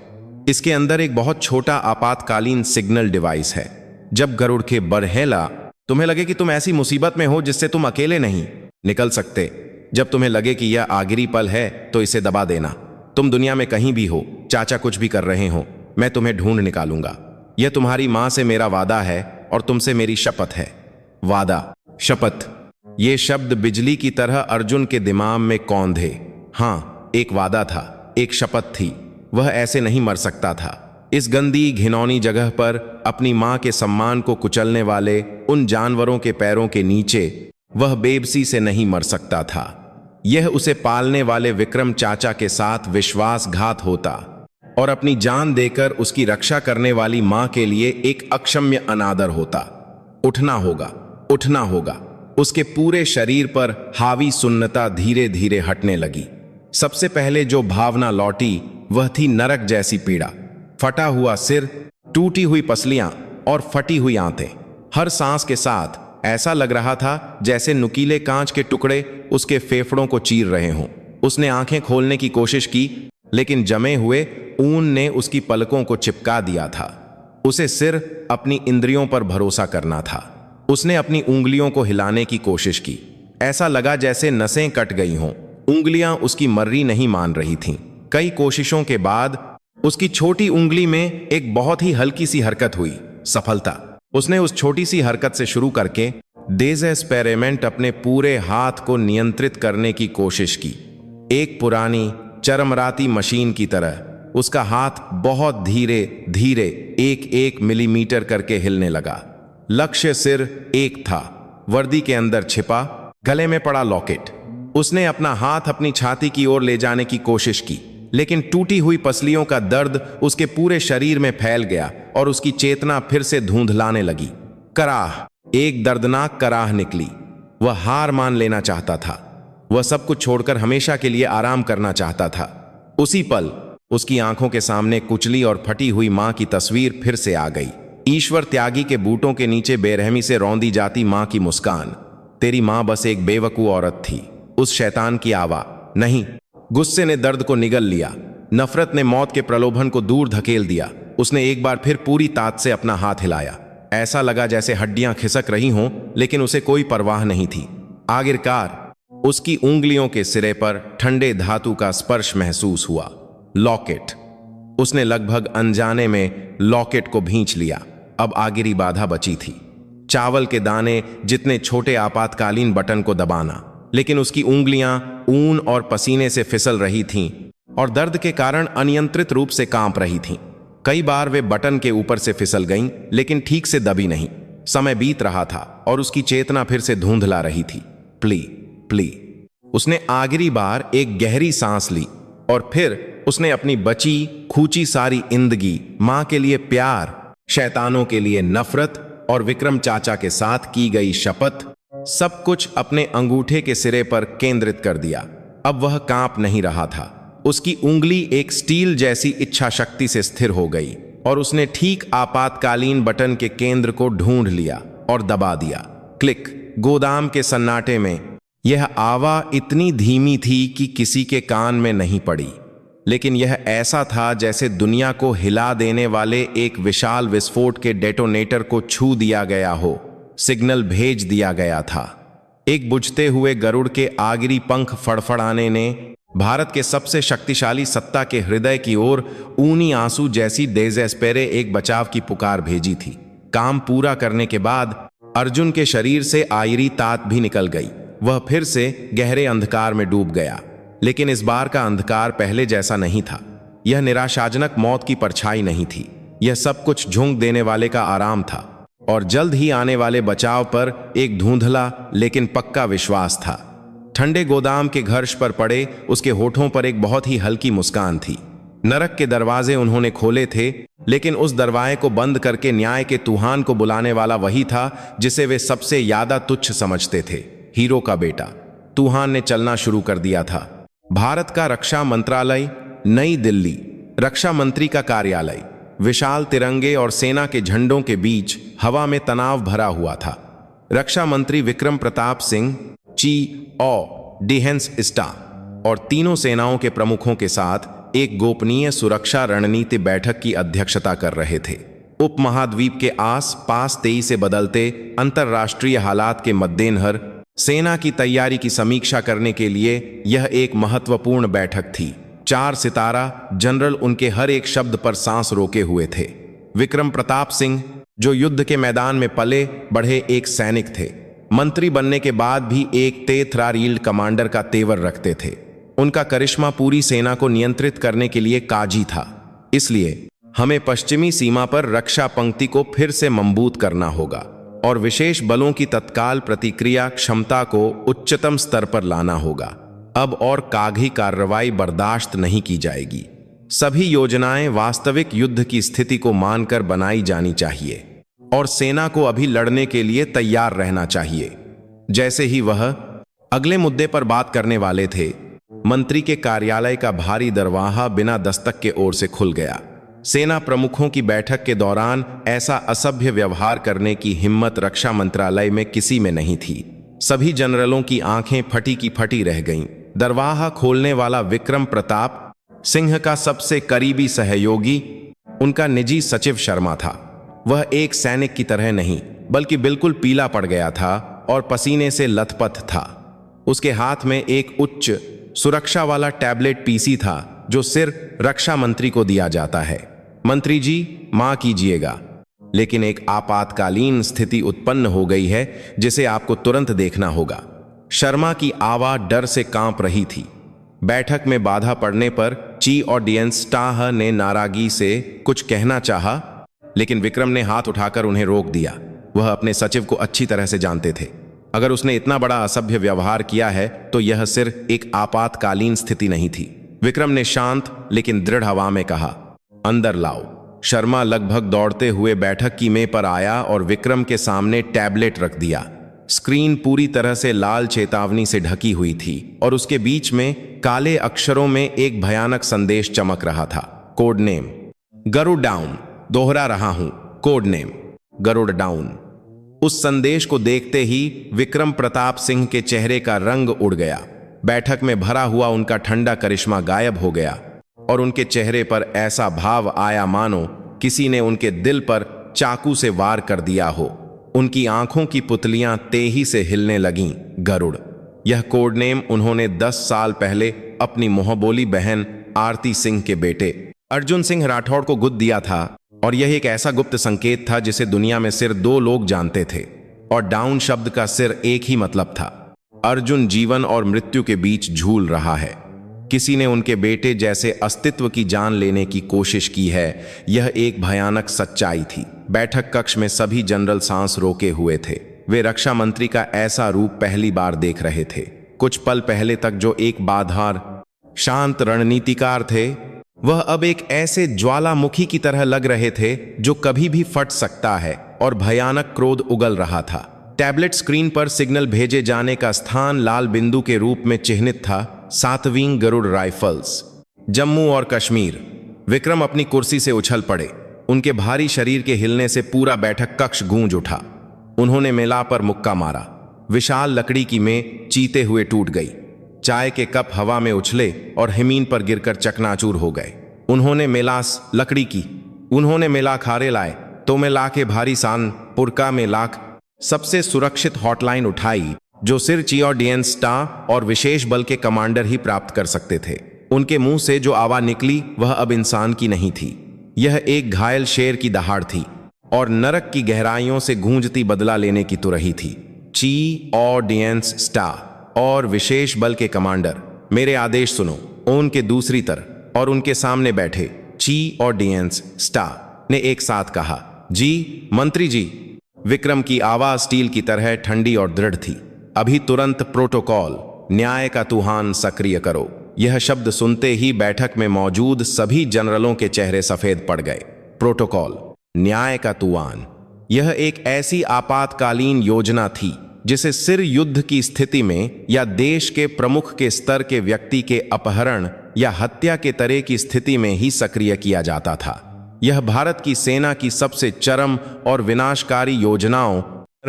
इसके अंदर एक बहुत छोटा आपातकालीन सिग्नल डिवाइस है। जब गरुड़ के बरहेला तुम्हें लगे कि तुम ऐसी मुसीबत में हो जिससे तुम अकेले नहीं निकल सकते, जब तुम्हें लगे कि यह आखिरी पल है, तो इसे दबा देना। तुम दुनिया में कहीं भी हो, चाचा कुछ भी कर रहे हो, मैं तुम्हें ढूंढ निकालूंगा। यह तुम्हारी मां से मेरा वादा है और तुमसे मेरी शपथ है। वादा, शपथ, ये शब्द बिजली की तरह अर्जुन के दिमाग में कौंधे। हाँ, एक वादा था, एक शपथ थी। वह ऐसे नहीं मर सकता था। इस गंदी घिनौनी जगह पर अपनी मां के सम्मान को कुचलने वाले उन जानवरों के पैरों के नीचे वह बेबसी से नहीं मर सकता था। यह उसे पालने वाले विक्रम चाचा के साथ विश्वासघात होता और अपनी जान देकर उसकी रक्षा करने वाली मां के लिए एक अक्षम्य अनादर होता। उठना होगा, उठना होगा। उसके पूरे शरीर पर हावी सुन्नता धीरे धीरे हटने लगी। सबसे पहले जो भावना लौटी वह थी नरक जैसी पीड़ा। फटा हुआ सिर, टूटी हुई पसलियां और फटी हुई आंतें। हर सांस के साथ ऐसा लग रहा था जैसे नुकीले कांच के टुकड़े उसके फेफड़ों को चीर रहे हों। उसने आंखें खोलने की कोशिश की, लेकिन जमे हुए ऊन ने उसकी पलकों को चिपका दिया था। उसे सिर्फ अपनी इंद्रियों पर भरोसा करना था। उसने अपनी उंगलियों को हिलाने की कोशिश की। ऐसा लगा जैसे नसें कट गई हों। उंगलियां उसकी मर्जी नहीं मान रही थीं। कई कोशिशों के बाद उसकी छोटी उंगली में एक बहुत ही हल्की सी हरकत हुई। सफलता। उसने उस छोटी सी हरकत से शुरू करके डेज़ेस्पेरेमेंट अपने पूरे हाथ को नियंत्रित करने की कोशिश की। एक पुरानी चरमराती मशीन की तरह उसका हाथ बहुत धीरे धीरे 1-1 मिलीमीटर करके हिलने लगा। लक्ष्य सिर्फ एक था, वर्दी के अंदर छिपा गले में पड़ा लॉकेट। उसने अपना हाथ अपनी छाती की ओर ले जाने की कोशिश की, लेकिन टूटी हुई पसलियों का दर्द उसके पूरे शरीर में फैल गया और उसकी चेतना फिर से धुंधलाने लगी। कराह, एक दर्दनाक कराह निकली। वह हार मान लेना चाहता था। वह सब कुछ छोड़कर हमेशा के लिए आराम करना चाहता था। उसी पल उसकी आंखों के सामने कुचली और फटी हुई मां की तस्वीर फिर से आ गई। ईश्वर त्यागी के बूटों के नीचे बेरहमी से रौंदी जाती मां की मुस्कान। तेरी माँ बस एक बेवकूफ औरत थी। उस शैतान की आवा नहीं। गुस्से ने दर्द को निगल लिया। नफरत ने मौत के प्रलोभन को दूर धकेल दिया। उसने एक बार फिर पूरी ताकत से अपना हाथ हिलाया। ऐसा लगा जैसे हड्डियां खिसक रही हों, लेकिन उसे कोई परवाह नहीं थी। आखिरकार उसकी उंगलियों के सिरे पर ठंडे धातु का स्पर्श महसूस हुआ। लॉकेट। उसने लगभग अनजाने में लॉकेट को भींच लिया। अब आखिरी बाधा बची थी, चावल के दाने जितने छोटे आपातकालीन बटन को दबाना। लेकिन उसकी उंगलियां ऊन और पसीने से फिसल रही थीं और दर्द के कारण अनियंत्रित रूप से कांप रही थीं। कई बार वे बटन के ऊपर से फिसल गईं, लेकिन ठीक से दबी नहीं। समय बीत रहा था और उसकी चेतना फिर से धुंधला रही थी। Plea plea. उसने आखिरी बार एक गहरी सांस ली और फिर उसने अपनी बची खूची सारी जिंदगी, मां के लिए प्यार, शैतानों के लिए नफरत और विक्रम चाचा के साथ की गई शपथ, सब कुछ अपने अंगूठे के सिरे पर केंद्रित कर दिया। अब वह कांप नहीं रहा था। उसकी उंगली एक स्टील जैसी इच्छा शक्ति से स्थिर हो गई और उसने ठीक आपातकालीन बटन के केंद्र को ढूंढ लिया और दबा दिया। क्लिक। गोदाम के सन्नाटे में यह आवा इतनी धीमी थी कि किसी के कान में नहीं पड़ी, लेकिन यह ऐसा था जैसे दुनिया को हिला देने वाले एक विशाल विस्फोट के डेटोनेटर को छू दिया गया हो। सिग्नल भेज दिया गया था। एक बुझते हुए गरुड़ के आखिरी पंख फड़फड़ाने ने भारत के सबसे शक्तिशाली सत्ता के हृदय की ओर ऊनी आंसू जैसी डेज़ेस्पेरे एक बचाव की पुकार भेजी थी। काम पूरा करने के बाद अर्जुन के शरीर से आयरी तात भी निकल गई। वह फिर से गहरे अंधकार में डूब गया, लेकिन इस बार का अंधकार पहले जैसा नहीं था। यह निराशाजनक मौत की परछाई नहीं थी। यह सब कुछ झोंक देने वाले का आराम था और जल्द ही आने वाले बचाव पर एक धुंधला लेकिन पक्का विश्वास था। ठंडे गोदाम के घर्ष पर पड़े उसके होठों पर एक बहुत ही हल्की मुस्कान थी। नरक के दरवाजे उन्होंने खोले थे, लेकिन उस दरवाजे को बंद करके न्याय के तूफान को बुलाने वाला वही था जिसे वे सबसे ज्यादा तुच्छ समझते थे, हीरो का बेटा। तूफान ने चलना शुरू कर दिया था। भारत का रक्षा मंत्रालय, नई दिल्ली। रक्षा मंत्री का कार्यालय विशाल तिरंगे और सेना के झंडों के बीच हवा में तनाव भरा हुआ था। रक्षा मंत्री Vikram Pratap Singh, chief of defence staff और तीनों सेनाओं के प्रमुखों के साथ एक गोपनीय सुरक्षा रणनीति बैठक की अध्यक्षता कर रहे थे। उपमहाद्वीप के आस पास तेजी से बदलते अंतर्राष्ट्रीय हालात के मद्देनजर सेना की तैयारी की समीक्षा करने के लिए यह एक महत्वपूर्ण बैठक थी। 4 सितारा जनरल उनके हर एक शब्द पर सांस रोके हुए थे। विक्रम प्रताप सिंह, जो युद्ध के मैदान में पले बढ़े एक सैनिक थे, मंत्री बनने के बाद भी एक तेथरारील्ड कमांडर का तेवर रखते थे। उनका करिश्मा पूरी सेना को नियंत्रित करने के लिए काजी था। इसलिए हमें पश्चिमी सीमा पर रक्षा पंक्ति को फिर से मजबूत करना होगा और विशेष बलों की तत्काल प्रतिक्रिया क्षमता को उच्चतम स्तर पर लाना होगा। अब और काघी कार्रवाई बर्दाश्त नहीं की जाएगी। सभी योजनाएं वास्तविक युद्ध की स्थिति को मानकर बनाई जानी चाहिए और सेना को अभी लड़ने के लिए तैयार रहना चाहिए। जैसे ही वह अगले मुद्दे पर बात करने वाले थे, मंत्री के कार्यालय का भारी दरवाजा बिना दस्तक के ओर से खुल गया। सेना प्रमुखों की बैठक के दौरान ऐसा असभ्य व्यवहार करने की हिम्मत रक्षा मंत्रालय में किसी में नहीं थी। सभी जनरलों की आंखें फटी की फटी रह गईं। दरवाजा खोलने वाला विक्रम प्रताप सिंह का सबसे करीबी सहयोगी, उनका निजी सचिव शर्मा था। वह एक सैनिक की तरह नहीं, बल्कि बिल्कुल पीला पड़ गया था और पसीने से लथपथ था। उसके हाथ में एक उच्च सुरक्षा वाला टैबलेट पीसी था, जो सिर्फ रक्षा मंत्री को दिया जाता है। मंत्री जी, मां कीजिएगा, लेकिन एक आपातकालीन स्थिति उत्पन्न हो गई है जिसे आपको तुरंत देखना होगा। शर्मा की आवाज डर से कांप रही थी। बैठक में बाधा पड़ने पर चीफ ऑफ डिफेंस स्टाफ ने नाराजगी से कुछ कहना चाहा, लेकिन विक्रम ने हाथ उठाकर उन्हें रोक दिया। वह अपने सचिव को अच्छी तरह से जानते थे। अगर उसने इतना बड़ा असभ्य व्यवहार किया है तो यह सिर्फ एक आपातकालीन स्थिति नहीं थी। विक्रम ने शांत लेकिन दृढ़ आवाज में कहा, अंदर लाओ। शर्मा लगभग दौड़ते हुए बैठक की मेज पर आया और विक्रम के सामने टैबलेट रख दिया। स्क्रीन पूरी तरह से लाल चेतावनी से ढकी हुई थी और उसके बीच में काले अक्षरों में एक भयानक संदेश चमक रहा था। Code name Garuda down. दोहरा रहा हूं, कोड नेम गरुड़ डाउन। उस संदेश को देखते ही विक्रम प्रताप सिंह के चेहरे का रंग उड़ गया। बैठक में भरा हुआ उनका ठंडा करिश्मा गायब हो गया और उनके चेहरे पर ऐसा भाव आया मानो किसी ने उनके दिल पर चाकू से वार कर दिया हो। उनकी आंखों की पुतलियां तेजी से हिलने लगीं। गरुड़, यह कोड नेम उन्होंने 10 साल पहले अपनी मोहबोली बहन आरती सिंह के बेटे अर्जुन सिंह राठौड़ को गुद दिया था, और यह एक ऐसा गुप्त संकेत था जिसे दुनिया में सिर्फ 2 लोग जानते थे, और डाउन शब्द का सिर्फ एक ही मतलब था। अर्जुन जीवन और मृत्यु के बीच झूल रहा है। किसी ने उनके बेटे जैसे अस्तित्व की जान लेने की कोशिश की है। यह एक भयानक सच्चाई थी। बैठक कक्ष में सभी जनरल सांस रोके हुए थे। वे रक्षा मंत्री का ऐसा रूप पहली बार देख रहे थे। कुछ पल पहले तक जो एक बाधार शांत रणनीतिकार थे, वह अब एक ऐसे ज्वालामुखी की तरह लग रहे थे जो कभी भी फट सकता है, और भयानक क्रोध उगल रहा था। टैबलेट स्क्रीन पर सिग्नल भेजे जाने का स्थान लाल बिंदु के रूप में चिह्नित था। 7वीं गरुड़ राइफल्स, जम्मू और कश्मीर। विक्रम अपनी कुर्सी से उछल पड़े। उनके भारी शरीर के हिलने से पूरा बैठक कक्ष गूंज उठा। उन्होंने मेला पर मुक्का मारा। विशाल लकड़ी की मेज चीते हुए टूट गई। चाय के कप हवा में उछले और जमीन पर गिरकर चकनाचूर हो गए। उन्होंने मेलास लकड़ी की, उन्होंने मेला खारे लाए तो मैं ला के भारी सान पुरका में लाख सबसे सुरक्षित हॉटलाइन उठाई, जो सिर्फ चीफ ऑफ डिफेंस स्टाफ और विशेष बल के कमांडर ही प्राप्त कर सकते थे। उनके मुंह से जो आवाज निकली वह अब इंसान की नहीं थी। यह एक घायल शेर की दहाड़ थी और नरक की गहराइयों से गूंजती बदला लेने की तुरही थी। चीफ ऑफ डिफेंस स्टाफ और विशेष बल के कमांडर, मेरे आदेश सुनो। उनके दूसरी तरफ और उनके सामने बैठे चीफ ऑफ डिफेंस स्टाफ ने एक साथ कहा, जी मंत्री जी। विक्रम की आवाज स्टील की तरह ठंडी और दृढ़ थी। अभी तुरंत प्रोटोकॉल न्याय का तूफान सक्रिय करो। यह शब्द सुनते ही बैठक में मौजूद सभी जनरलों के चेहरे सफेद पड़ गए। प्रोटोकॉल न्याय का तूफान, यह एक ऐसी आपातकालीन योजना थी जिसे सिर युद्ध की स्थिति में या देश के प्रमुख के स्तर के व्यक्ति के अपहरण या हत्या के तरह की स्थिति में ही सक्रिय किया जाता था। यह भारत की सेना की सबसे चरम और विनाशकारी योजनाओं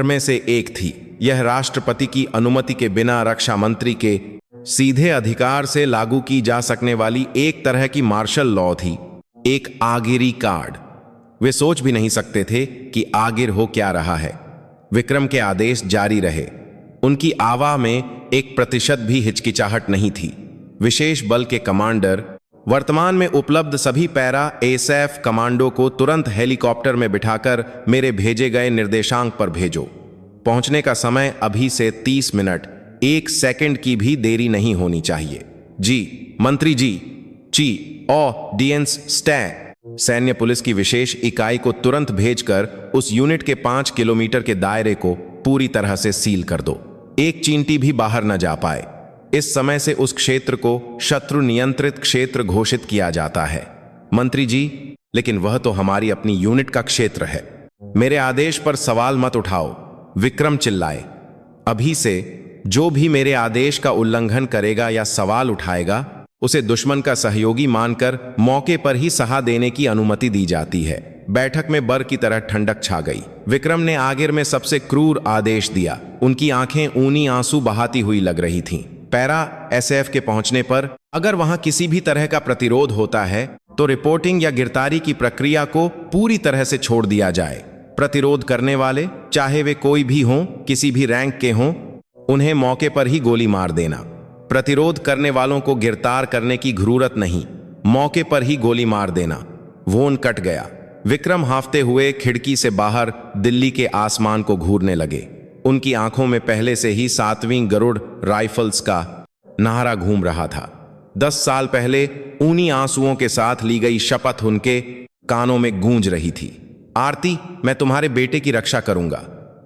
में से एक थी। यह राष्ट्रपति की अनुमति के बिना रक्षा मंत्री के सीधे अधिकार से लागू की जा सकने वाली एक तरह की मार्शल लॉ थी, एक आगिरी कार्ड। वे सोच भी नहीं सकते थे कि आगिर हो क्या रहा है। विक्रम के आदेश जारी रहे। उनकी आवाज में 1% भी हिचकिचाहट नहीं थी। विशेष बल के कमांडर, वर्तमान में उपलब्ध सभी पैरा एएसएफ कमांडो को तुरंत हेलीकॉप्टर में बिठाकर मेरे भेजे गए निर्देशांक पर भेजो। पहुंचने का समय अभी से 30 मिनट, 1 सेकंड की भी देरी नहीं होनी चाहिए। जी मंत्री जी। चीफ ऑफ डिफेंस स्टाफ, सैन्य पुलिस की विशेष इकाई को तुरंत भेजकर उस यूनिट के 5 किलोमीटर के दायरे को पूरी तरह से सील कर दो। एक चींटी भी बाहर न जा पाए। इस समय से उस क्षेत्र को शत्रु नियंत्रित क्षेत्र घोषित किया जाता है। मंत्री जी, लेकिन वह तो हमारी अपनी यूनिट का क्षेत्र है। मेरे आदेश पर सवाल मत उठाओ, विक्रम चिल्लाए। अभी से जो भी मेरे आदेश का उल्लंघन करेगा या सवाल उठाएगा, उसे दुश्मन का सहयोगी मानकर मौके पर ही सहा देने की अनुमति दी जाती है। बैठक में बर की तरह ठंडक छा गई। विक्रम ने आगिर में सबसे क्रूर आदेश दिया। उनकी आंखें ऊनी आंसू बहाती हुई लग रही थीं। पैरा एसएफ के पहुंचने पर अगर वहां किसी भी तरह का प्रतिरोध होता है तो रिपोर्टिंग या गिरफ्तारी की प्रक्रिया को पूरी तरह से छोड़ दिया जाए। प्रतिरोध करने वाले, चाहे वे कोई भी हों, किसी भी रैंक के हों, उन्हें मौके पर ही गोली मार देना। प्रतिरोध करने वालों को गिरफ्तार करने की जरूरत नहीं, मौके पर ही गोली मार देना। वोन कट गया। विक्रम हांफते हुए खिड़की से बाहर दिल्ली के आसमान को घूरने लगे। उनकी आंखों में पहले से ही 7वीं गरुड़ राइफल्स का नारा घूम रहा था। 10 साल पहले ऊनी आंसुओं के साथ ली गई शपथ उनके कानों में गूंज रही थी। आरती, मैं तुम्हारे बेटे की रक्षा करूंगा।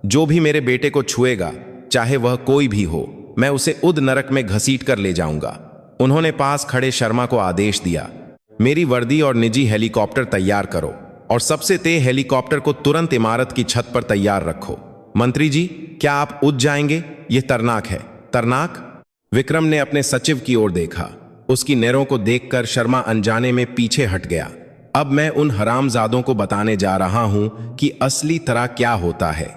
जो भी मेरे बेटे को छुएगा, चाहे वह कोई भी हो, मैं उसे उद नरक में घसीट कर ले जाऊंगा। उन्होंने पास खड़े शर्मा को आदेश दिया, मेरी वर्दी और निजी हेलीकॉप्टर तैयार करो और सबसे तेज हेलीकॉप्टर को तुरंत इमारत की छत पर तैयार रखो। मंत्री जी, क्या आप उद जाएंगे? यह तरनाक है। तरनाक? विक्रम ने अपने सचिव की ओर देखा। उसकी नैरों को देखकर शर्मा अनजाने में पीछे हट गया। अब मैं उन हरामजादों को बताने जा रहा हूं कि असली तरह क्या होता है।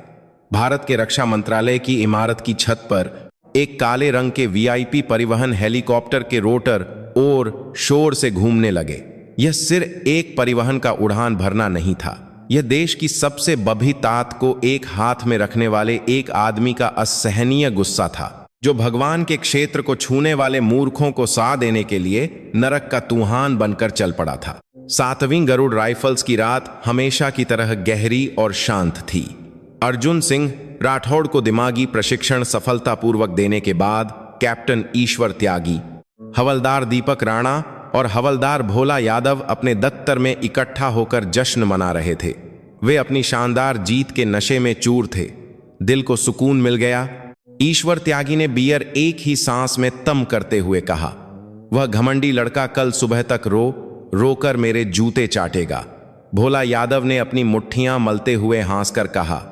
भारत के रक्षा मंत्रालय की इमारत की छत पर एक काले रंग के वीआईपी परिवहन हेलीकॉप्टर के रोटर और शोर से घूमने लगे। यह सिर्फ एक परिवहन का उड़ान भरना नहीं था, यह देश की सबसे बभी तात को एक हाथ में रखने वाले एक आदमी का असहनीय गुस्सा था, जो भगवान के क्षेत्र को छूने वाले मूर्खों को सा देने के लिए नरक का तूफान बनकर चल पड़ा था। 7वीं गरुड़ राइफल्स की रात हमेशा की तरह गहरी और शांत थी। अर्जुन सिंह राठौड़ को दिमागी प्रशिक्षण सफलतापूर्वक देने के बाद कैप्टन ईश्वर त्यागी, हवलदार दीपक राणा और हवलदार भोला यादव अपने दफ्तर में इकट्ठा होकर जश्न मना रहे थे। वे अपनी शानदार जीत के नशे में चूर थे। दिल को सुकून मिल गया। ईश्वर त्यागी ने बियर एक ही सांस में तम करते हुए कहा, वह घमंडी लड़का कल सुबह तक रोकर मेरे जूते चाटेगा। भोला यादव ने अपनी मुट्ठियां मलते हुए हंसकर कहा,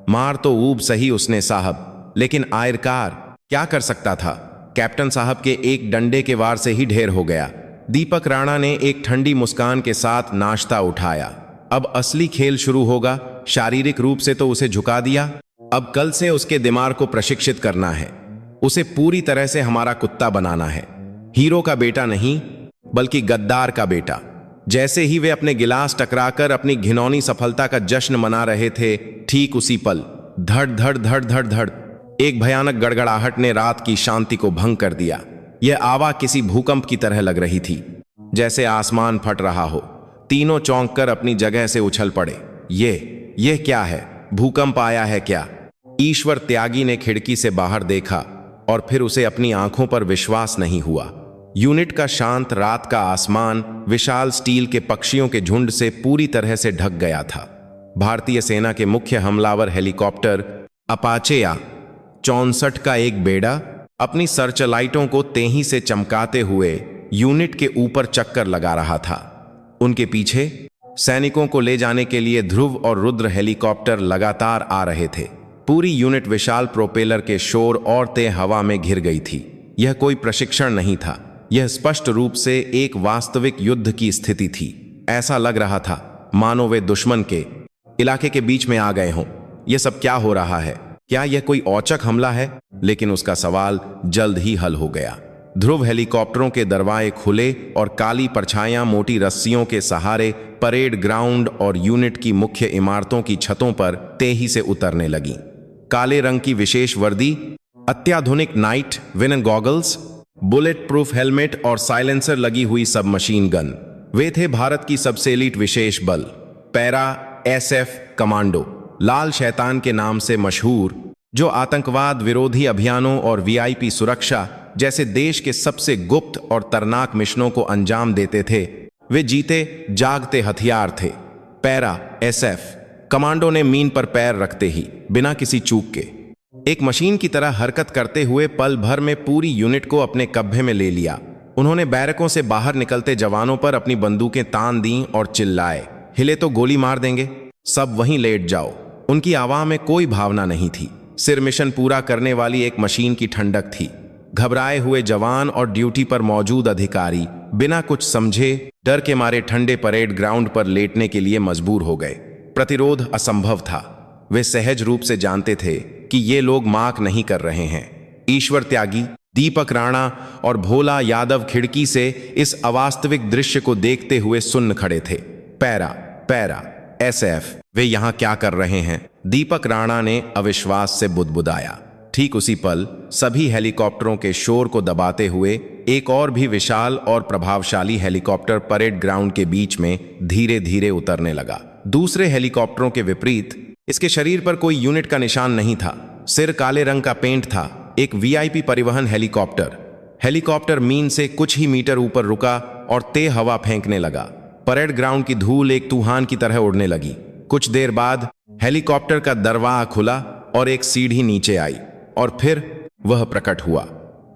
मार तो ऊब सही उसने साहब, लेकिन आयरकार क्या कर सकता था, कैप्टन साहब के एक डंडे के वार से ही ढेर हो गया। दीपक राणा ने एक ठंडी मुस्कान के साथ नाश्ता उठाया। अब असली खेल शुरू होगा। शारीरिक रूप से तो उसे झुका दिया, अब कल से उसके दिमाग को प्रशिक्षित करना है, उसे पूरी तरह से हमारा कुत्ता बनाना है। हीरो का बेटा नहीं, बल्कि गद्दार का बेटा। जैसे ही वे अपने गिलास टकराकर अपनी घिनौनी सफलता का जश्न मना रहे थे, ठीक उसी पल धड़ धड़ धड़ धड़ धड़ एक भयानक गड़गड़ाहट ने रात की शांति को भंग कर दिया। यह आवाज किसी भूकंप की तरह लग रही थी, जैसे आसमान फट रहा हो। तीनों चौंक कर अपनी जगह से उछल पड़े। ये क्या है? भूकंप आया है क्या? ईश्वर त्यागी ने खिड़की से बाहर देखा और फिर उसे अपनी आंखों पर विश्वास नहीं हुआ। यूनिट का शांत रात का आसमान विशाल स्टील के पक्षियों के झुंड से पूरी तरह से ढक गया था। भारतीय सेना के मुख्य हमलावर हेलीकॉप्टर अपाचे A-64 का एक बेड़ा अपनी सर्चलाइटों को तेजी से चमकाते हुए यूनिट के ऊपर चक्कर लगा रहा था। उनके पीछे सैनिकों को ले जाने के लिए ध्रुव और रुद्र हेलीकॉप्टर लगातार आ रहे थे। पूरी यूनिट विशाल प्रोपेलर के शोर और तेज हवा में घिर गई थी। यह कोई प्रशिक्षण नहीं था, यह स्पष्ट रूप से एक वास्तविक युद्ध की स्थिति थी। ऐसा लग रहा था मानो वे दुश्मन के इलाके के बीच में आ गए हों। यह सब क्या हो रहा है? क्या यह कोई औचक हमला है? लेकिन उसका सवाल जल्द ही हल हो गया। ध्रुव हेलीकॉप्टरों के दरवाजे खुले और काली परछाइयां मोटी रस्सियों के सहारे परेड ग्राउंड और यूनिट की मुख्य इमारतों की छतों पर तेजी से उतरने लगी। काले रंग की विशेष वर्दी, अत्याधुनिक night vision goggles, bullet proof helmet और साइलेंसर लगी हुई सब मशीन गन। वे थे भारत की सबसे एलीट विशेष बल, पैरा SF कमांडो, लाल शैतान के नाम से मशहूर, जो आतंकवाद विरोधी अभियानों और VIP सुरक्षा जैसे देश के सबसे गुप्त और खतरनाक मिशनों को अंजाम देते थे। वे जीते जागते हथियार थे। पैरा SF कमांडो ने मीन पर पैर रखते ही बिना किसी चूक के एक मशीन की तरह हरकत करते हुए पल भर में पूरी यूनिट को अपने कब्जे में ले लिया। उन्होंने बैरकों से बाहर निकलते जवानों पर अपनी बंदूकें तान दीं और चिल्लाए, हिले तो गोली मार देंगे, सब वहीं लेट जाओ। उनकी आवाज में कोई भावना नहीं थी, सिर्फ मिशन पूरा करने वाली एक मशीन की ठंडक थी। घबराए हुए जवान और ड्यूटी पर मौजूद अधिकारी बिना कुछ समझे डर के मारे ठंडे परेड ग्राउंड पर लेटने के लिए मजबूर हो गए। प्रतिरोध असंभव था। वे सहज रूप से जानते थे कि ये लोग माक नहीं कर रहे हैं। ईश्वर त्यागी, दीपक राणा और भोला यादव खिड़की से इस अवास्तविक दृश्य को देखते हुए सुन्न खड़े थे। पैरा SF, वे यहां क्या कर रहे हैं? दीपक राणा ने अविश्वास से बुदबुदाया। ठीक उसी पल सभी हेलीकॉप्टरों के शोर को दबाते हुए एक और भी विशाल और प्रभावशाली हेलीकॉप्टर परेड ग्राउंड के बीच में धीरे धीरे उतरने लगा। दूसरे हेलीकॉप्टरों के विपरीत इसके शरीर पर कोई यूनिट का निशान नहीं था, सिर काले रंग का पेंट था। एक VIP परिवहन हेलीकॉप्टर मीन से कुछ ही मीटर ऊपर रुका और तेज हवा फेंकने लगा। परेड ग्राउंड की धूल एक तूफान की तरह उड़ने लगी। कुछ देर बाद हेलीकॉप्टर का दरवाजा खुला और एक सीढ़ी नीचे आई और फिर वह प्रकट हुआ।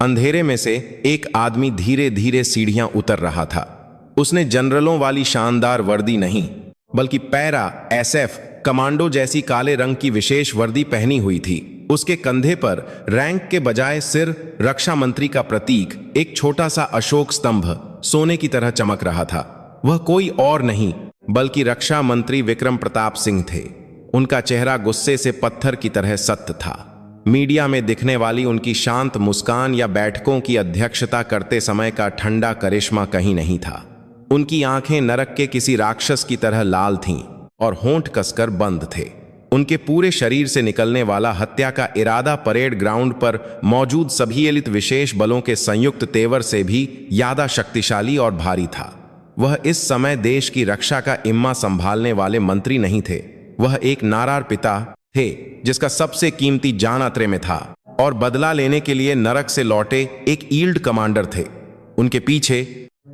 अंधेरे में से एक आदमी धीरे धीरे सीढ़ियां उतर रहा था। उसने जनरलों वाली शानदार वर्दी नहीं, बल्कि पैरा SF कमांडो जैसी काले रंग की विशेष वर्दी पहनी हुई थी। उसके कंधे पर रैंक के बजाय सिर रक्षा मंत्री का प्रतीक, एक छोटा सा अशोक स्तंभ सोने की तरह चमक रहा था। वह कोई और नहीं बल्कि रक्षा मंत्री विक्रम प्रताप सिंह थे। उनका चेहरा गुस्से से पत्थर की तरह सख्त था। मीडिया में दिखने वाली उनकी शांत मुस्कान या बैठकों की अध्यक्षता करते समय का ठंडा करिश्मा कहीं नहीं था। उनकी आंखें नरक के किसी राक्षस की तरह लाल थीं और होंठ कसकर बंद थे। उनके पूरे शरीर से निकलने वाला हत्या का इरादा परेड ग्राउंड पर मौजूद सभी एलिट विशेष बलों के संयुक्त तेवर से भी ज्यादा शक्तिशाली और भारी था। वह इस समय देश की रक्षा का इम्मा संभालने वाले मंत्री नहीं थे, वह एक नारार पिता थे जिसका सबसे कीमती जान खतरे में था और बदला लेने के लिए नरक से लौटे एक ईल्ड कमांडर थे। उनके पीछे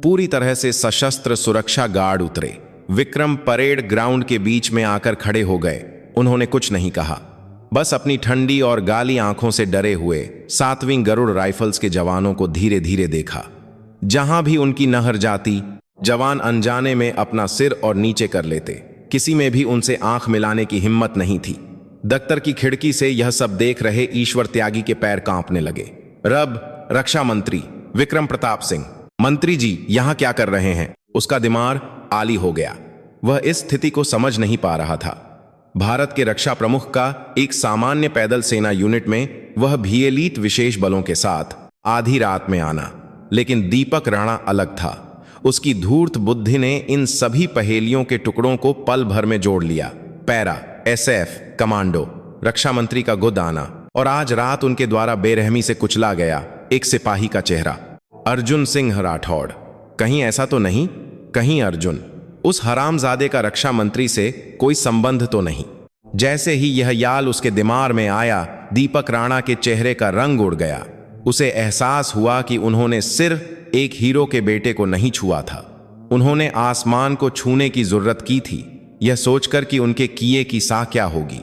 पूरी तरह से सशस्त्र सुरक्षा गार्ड उतरे। विक्रम परेड ग्राउंड के बीच में आकर खड़े हो गए। उन्होंने कुछ नहीं कहा, बस अपनी ठंडी और गाली आंखों से डरे हुए 7वीं गरुड़ राइफल्स के जवानों को धीरे धीरे देखा। जहां भी उनकी नहर जाती, जवान अनजाने में अपना सिर और नीचे कर लेते। किसी में भी उनसे आंख मिलाने की हिम्मत नहीं थी। दफ्तर की खिड़की से यह सब देख रहे ईश्वर त्यागी के पैर कांपने लगे। रक्षा मंत्री विक्रम प्रताप सिंह, मंत्री जी यहां क्या कर रहे हैं? उसका दिमाग आली हो गया। वह इस स्थिति को समझ नहीं पा रहा था। भारत के रक्षा प्रमुख का एक सामान्य पैदल सेना यूनिट में, वह भी एलीट विशेष बलों के साथ आधी रात में आना। लेकिन दीपक राणा अलग था। उसकी धूर्त बुद्धि ने इन सभी पहेलियों के टुकड़ों को पल भर में जोड़ लिया। पैरा, SF, कमांडो, रक्षा मंत्री का गुद आना और आज रात उनके द्वारा बेरहमी से कुचला गया एक सिपाही का चेहरा। अर्जुन सिंह राठौड़, कहीं ऐसा तो नहीं? कहीं अर्जुन, उस हरामजादे का रक्षा मंत्री से कोई संबंध तो नहीं? जैसे ही यह याल उसके दिमाग में आया, दीपक राणा के चेहरे का रंग उड़ गया। उसे एहसास हुआ कि उन्होंने सिर्फ एक हीरो के बेटे को नहीं छुआ था, उन्होंने आसमान को छूने की जरूरत की थी, यह सोचकर कि उनके किए की सा क्या होगी।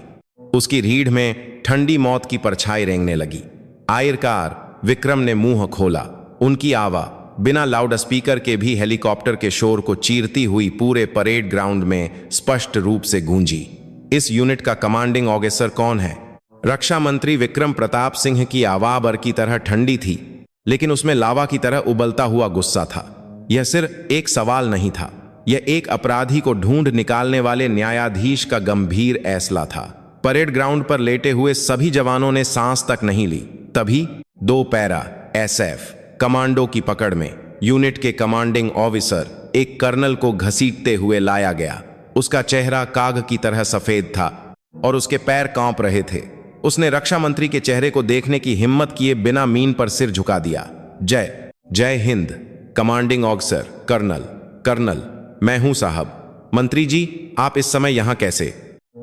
उसकी रीढ़ में ठंडी मौत की परछाई रेंगने लगी। आखिरकार विक्रम ने मुंह खोला। उनकी आवाज बिना लाउड स्पीकर के भी हेलीकॉप्टर के शोर को चीरती हुई पूरे परेड ग्राउंड में स्पष्ट रूप से गूंजी। इस यूनिट का कमांडिंग ऑफिसर कौन है? रक्षा मंत्री विक्रम प्रताप सिंह की आवाज बर की तरह ठंडी थी, लेकिन उसमें लावा की तरह उबलता हुआ गुस्सा था। यह सिर्फ एक सवाल नहीं था, यह एक अपराधी को ढूंढ निकालने वाले न्यायाधीश का गंभीर फैसला था। परेड ग्राउंड पर लेटे हुए सभी जवानों ने सांस तक नहीं ली। तभी 2 पैरा SF कमांडो की पकड़ में यूनिट के कमांडिंग ऑफिसर एक कर्नल को घसीटते हुए लाया गया। उसका चेहरा काग की तरह सफेद था और उसके पैर कांप रहे थे। उसने रक्षा मंत्री के चेहरे को देखने की हिम्मत किए बिना मीन पर सिर झुका दिया। जय हिंद कमांडिंग ऑफिसर। कर्नल मैं हूं साहब। मंत्री जी, आप इस समय यहां कैसे?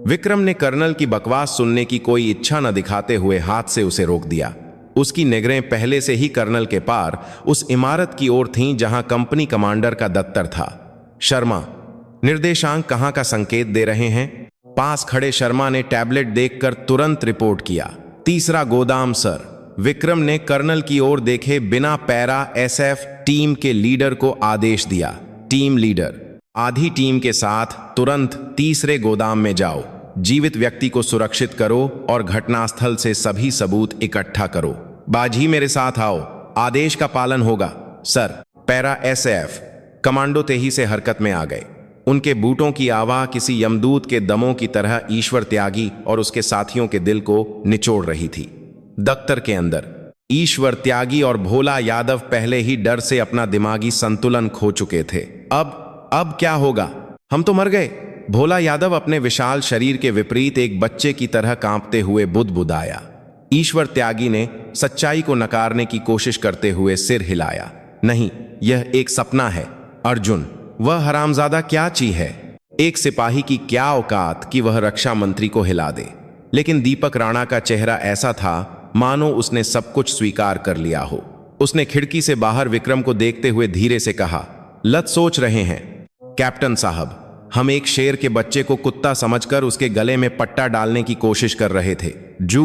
विक्रम ने कर्नल की बकवास सुनने की कोई इच्छा न दिखाते हुए हाथ से उसे रोक दिया। उसकी निगाहें पहले से ही कर्नल के पार उस इमारत की ओर थीं जहां कंपनी कमांडर का दफ्तर था। शर्मा, निर्देशांक कहां का संकेत दे रहे हैं? पास खड़े शर्मा ने टैबलेट देखकर तुरंत रिपोर्ट किया। 3रा गोदाम सर। विक्रम ने कर्नल की ओर देखे बिना पैरा SF टीम के लीडर को आदेश दिया। टीम लीडर, आधी टीम के साथ तुरंत 3रे गोदाम में जाओ। जीवित व्यक्ति को सुरक्षित करो और घटनास्थल से सभी सबूत इकट्ठा करो। बाजी मेरे साथ आओ, आदेश का पालन होगा। सर। पैरा SF कमांडो तेजी से हरकत में आ गए। उनके बूटों की आवाज किसी यमदूत के दमों की तरह ईश्वर त्यागी और उसके साथियों के दिल को निचोड़ रही थी। दफ्तर के अंदर ईश्वर त्यागी और भोला यादव पहले ही डर से अपना दिमागी संतुलन खो चुके थे। अब क्या होगा? हम तो मर गए। भोला यादव अपने विशाल शरीर के विपरीत एक बच्चे की तरह कांपते हुए बुदबुदाया। ईश्वर त्यागी ने सच्चाई को नकारने की कोशिश करते हुए सिर हिलाया। नहीं, यह एक सपना है। अर्जुन, वह हरामजादा क्या चीज है? एक सिपाही की क्या औकात कि वह रक्षा मंत्री को हिला दे? लेकिन दीपक राणा का चेहरा ऐसा था मानो उसने सब कुछ स्वीकार कर लिया हो। उसने खिड़की से बाहर विक्रम को देखते हुए धीरे से कहा, लत सोच रहे हैं कैप्टन साहब, हम एक शेर के बच्चे को कुत्ता समझकर उसके गले में पट्टा डालने की कोशिश कर रहे थे। जू।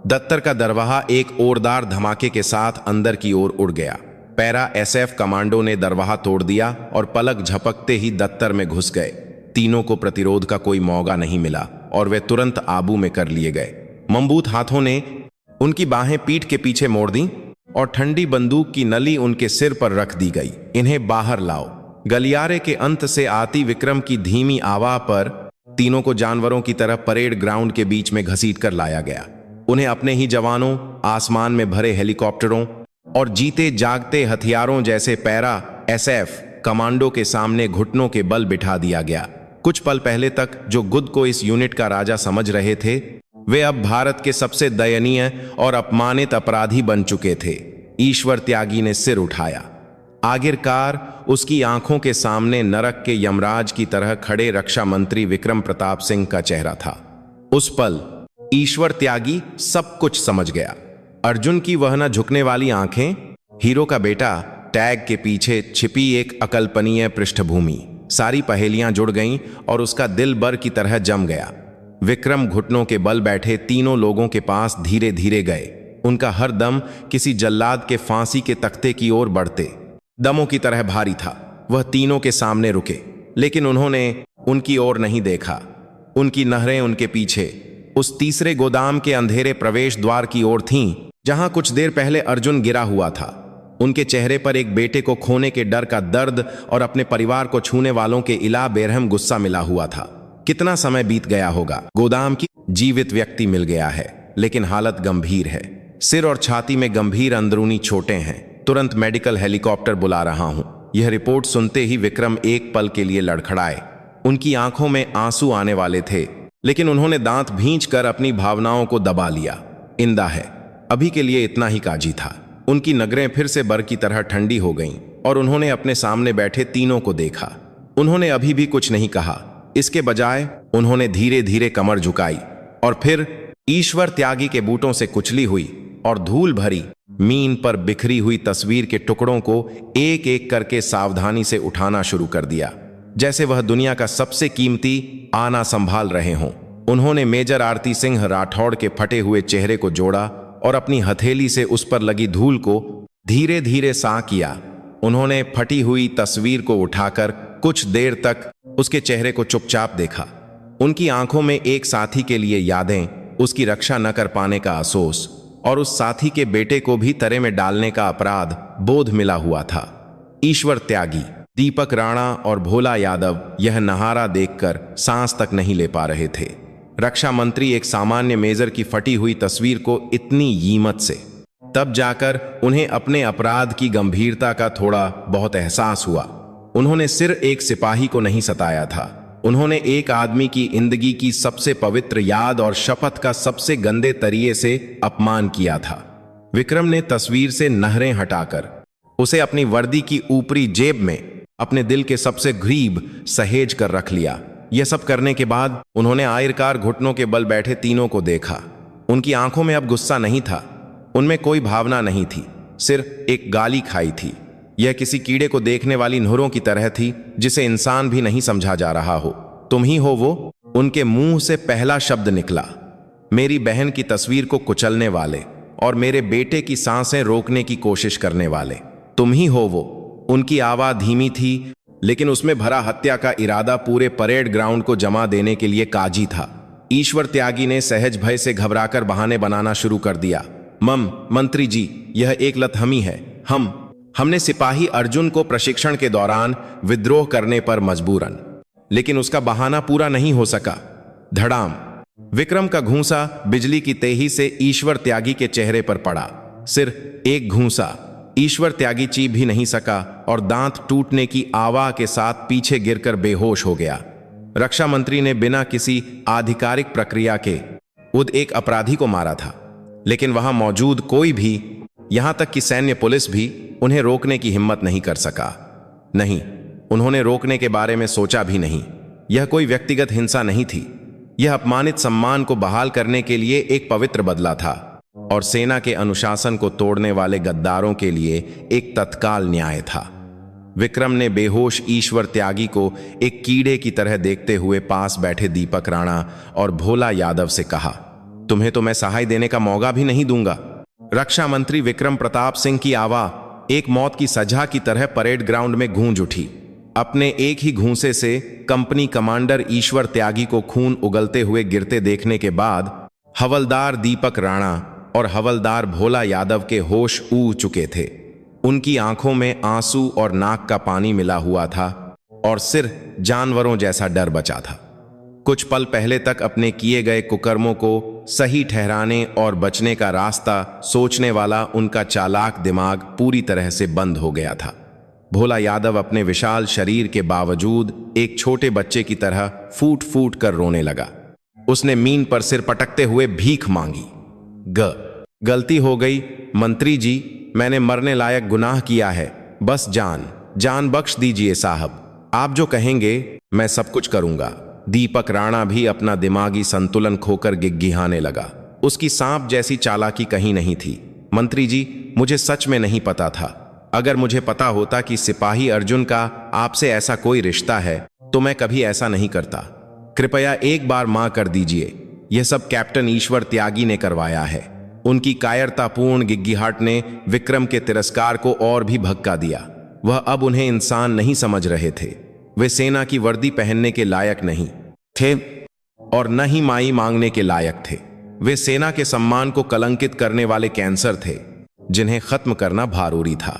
दफ्तर का दरवाजा एक ओरदार धमाके के साथ अंदर की ओर उड़ गया। पैरा SF कमांडो ने दरवाजा तोड़ दिया और पलक झपकते ही दफ्तर में घुस गए। तीनों को प्रतिरोध का कोई मौका नहीं मिला और वे तुरंत आबू में कर लिए गए। मजबूत हाथों ने उनकी बाहें पीठ के पीछे मोड़ दी और ठंडी बंदूक की नली उनके सिर पर रख दी गई। इन्हें बाहर लाओ। गलियारे के अंत से आती विक्रम की धीमी आवाज पर तीनों को जानवरों की तरह परेड ग्राउंड के बीच में घसीट कर लाया गया। उन्हें अपने ही जवानों, आसमान में भरे हेलीकॉप्टरों और जीते जागते हथियारों जैसे पैरा SF कमांडो के सामने घुटनों के बल बिठा दिया गया। कुछ पल पहले तक जो गुद को इस यूनिट का राजा समझ रहे थे, वे अब भारत के सबसे दयनीय और अपमानित अपराधी बन चुके थे। ईश्वर त्यागी ने सिर उठाया। आखिरकार उसकी आंखों के सामने नरक के यमराज की तरह खड़े रक्षा मंत्री विक्रम प्रताप सिंह का चेहरा था। उस पल ईश्वर त्यागी सब कुछ समझ गया। अर्जुन की वह न झुकने वाली आंखें, हीरो का बेटा, टैग के पीछे छिपी एक अकल्पनीय पृष्ठभूमि, सारी पहेलियां जुड़ गईं और उसका दिल बर की तरह जम गया। विक्रम घुटनों के बल बैठे तीनों लोगों के पास धीरे धीरे गए। उनका हर दम किसी जल्लाद के फांसी के तख्ते की ओर बढ़ते दमों की तरह भारी था। वह तीनों के सामने रुके, लेकिन उन्होंने उनकी ओर नहीं देखा। उनकी नहरें उनके पीछे उस तीसरे गोदाम के अंधेरे प्रवेश द्वार की ओर थीं, जहां कुछ देर पहले अर्जुन गिरा हुआ था। उनके चेहरे पर एक बेटे को खोने के डर का दर्द और अपने परिवार को छूने वालों के इला बेरहम गुस्सा मिला हुआ था। कितना समय बीत गया होगा। गोदाम की जीवित व्यक्ति मिल गया है, लेकिन हालत गंभीर है। सिर और छाती में गंभीर अंदरूनी चोटें हैं। तुरंत मेडिकल हेलीकॉप्टर बुला रहा हूं। यह रिपोर्ट सुनते ही विक्रम एक पल के लिए लड़खड़ाए। उनकी आंखों में आंसू आने वाले थे, लेकिन उन्होंने दांत भींचकर अपनी भावनाओं को दबा लिया। इंदा है, अभी के लिए इतना ही काजी था। उनकी नगरें फिर से बर की तरह ठंडी हो गईं और उन्होंने अपने सामने बैठे तीनों को देखा। उन्होंने अभी भी कुछ नहीं कहा। इसके बजाय उन्होंने धीरे धीरे कमर झुकाई और फिर ईश्वर त्यागी के बूटों से कुचली हुई और धूल भरी मीन पर बिखरी हुई तस्वीर के टुकड़ों को एक एक करके सावधानी से उठाना शुरू कर दिया, जैसे वह दुनिया का सबसे कीमती आना संभाल रहे हों। उन्होंने मेजर आरती सिंह राठौड़ के फटे हुए चेहरे को जोड़ा और अपनी हथेली से उस पर लगी धूल को धीरे धीरे सा किया। उन्होंने फटी हुई तस्वीर को उठाकर कुछ देर तक उसके चेहरे को चुपचाप देखा। उनकी आंखों में एक साथी के लिए यादें, उसकी रक्षा न कर पाने का अफसोस और उस साथी के बेटे को भी तरे में डालने का अपराध बोध मिला हुआ था। ईश्वर त्यागी, दीपक राणा और भोला यादव यह नहारा देखकर सांस तक नहीं ले पा रहे थे। रक्षा मंत्री एक सामान्य मेजर की फटी हुई तस्वीर को इतनी कीमत से, तब जाकर उन्हें अपने अपराध की गंभीरता का थोड़ा बहुत एहसास हुआ। उन्होंने सिर्फ एक सिपाही को नहीं सताया था, उन्होंने एक आदमी की जिंदगी की सबसे पवित्र याद और शपथ का सबसे गंदे तरीके से अपमान किया था। विक्रम ने तस्वीर से नहरें हटाकर उसे अपनी वर्दी की ऊपरी जेब में अपने दिल के सबसे करीब सहेज कर रख लिया। यह सब करने के बाद उन्होंने आखिरकार घुटनों के बल बैठे तीनों को देखा। उनकी आंखों में अब गुस्सा नहीं था, उनमें कोई भावना नहीं थी, सिर्फ एक गाली खाई थी। यह किसी कीड़े को देखने वाली नहरों की तरह थी, जिसे इंसान भी नहीं समझा जा रहा हो। तुम ही हो वो? उनके मुंह से पहला शब्द निकला। मेरी बहन की तस्वीर को कुचलने वाले और मेरे बेटे की सांसें रोकने की कोशिश करने वाले, तुम ही हो वो? उनकी आवाज धीमी थी, लेकिन उसमें भरा हत्या का इरादा पूरे परेड ग्राउंड को जमा देने के लिए काजी था। ईश्वर त्यागी ने सहज भय से घबराकर बहाने बनाना शुरू कर दिया। मंत्री जी, यह एक लतहमी है। हमने सिपाही अर्जुन को प्रशिक्षण के दौरान विद्रोह करने पर मजबूरन, लेकिन उसका बहाना पूरा नहीं हो सका। धड़ाम, विक्रम का घूंसा बिजली की तेजी से ईश्वर त्यागी के चेहरे पर पड़ा। सिर्फ एक घूंसा। ईश्वर त्यागी चीख भी नहीं सका और दांत टूटने की आवाज के साथ पीछे गिरकर बेहोश हो गया। रक्षा मंत्री ने बिना किसी आधिकारिक प्रक्रिया के उद एक अपराधी को मारा था, लेकिन वहां मौजूद कोई भी, यहां तक कि सैन्य पुलिस भी, उन्हें रोकने की हिम्मत नहीं कर सका। नहीं, उन्होंने रोकने के बारे में सोचा भी नहीं। यह कोई व्यक्तिगत हिंसा नहीं थी, यह अपमानित सम्मान को बहाल करने के लिए एक पवित्र बदला था और सेना के अनुशासन को तोड़ने वाले गद्दारों के लिए एक तत्काल न्याय था। विक्रम ने बेहोश ईश्वर त्यागी को एक कीड़े की तरह देखते हुए पास बैठे दीपक राणा और भोला यादव से कहा, तुम्हें तो मैं सहाय देने का मौका भी नहीं दूंगा। रक्षा मंत्री विक्रम प्रताप सिंह की आवाज एक मौत की सजा की तरह परेड ग्राउंड में गूंज उठी। अपने एक ही घूंसे से कंपनी कमांडर ईश्वर त्यागी को खून उगलते हुए गिरते देखने के बाद हवलदार दीपक राणा और हवलदार भोला यादव के होश उड़ चुके थे। उनकी आंखों में आंसू और नाक का पानी मिला हुआ था और सिर जानवरों जैसा डर बचा था। कुछ पल पहले तक अपने किए गए कुकर्मों को सही ठहराने और बचने का रास्ता सोचने वाला उनका चालाक दिमाग पूरी तरह से बंद हो गया था। भोला यादव अपने विशाल शरीर के बावजूद एक छोटे बच्चे की तरह फूट फूट कर रोने लगा। उसने मीन पर सिर पटकते हुए भीख मांगी। गलती हो गई मंत्री जी, मैंने मरने लायक गुनाह किया है, बस जान बख्श दीजिए साहब, आप जो कहेंगे मैं सब कुछ करूंगा। दीपक राणा भी अपना दिमागी संतुलन खोकर गिग्गिहाने लगा। उसकी सांप जैसी चालाकी कहीं नहीं थी। मंत्री जी, मुझे सच में नहीं पता था। अगर मुझे पता होता कि सिपाही अर्जुन का आपसे ऐसा कोई रिश्ता है तो मैं कभी ऐसा नहीं करता। कृपया एक बार मां कर दीजिए। यह सब कैप्टन ईश्वर त्यागी ने करवाया है। उनकी कायरतापूर्ण गिग्गिहाट ने विक्रम के तिरस्कार को और भी भड़का दिया। वह अब उन्हें इंसान नहीं समझ रहे थे। वे सेना की वर्दी पहनने के लायक नहीं थे और न ही माई मांगने के लायक थे। वे सेना के सम्मान को कलंकित करने वाले कैंसर थे जिन्हें खत्म करना भारूरी था।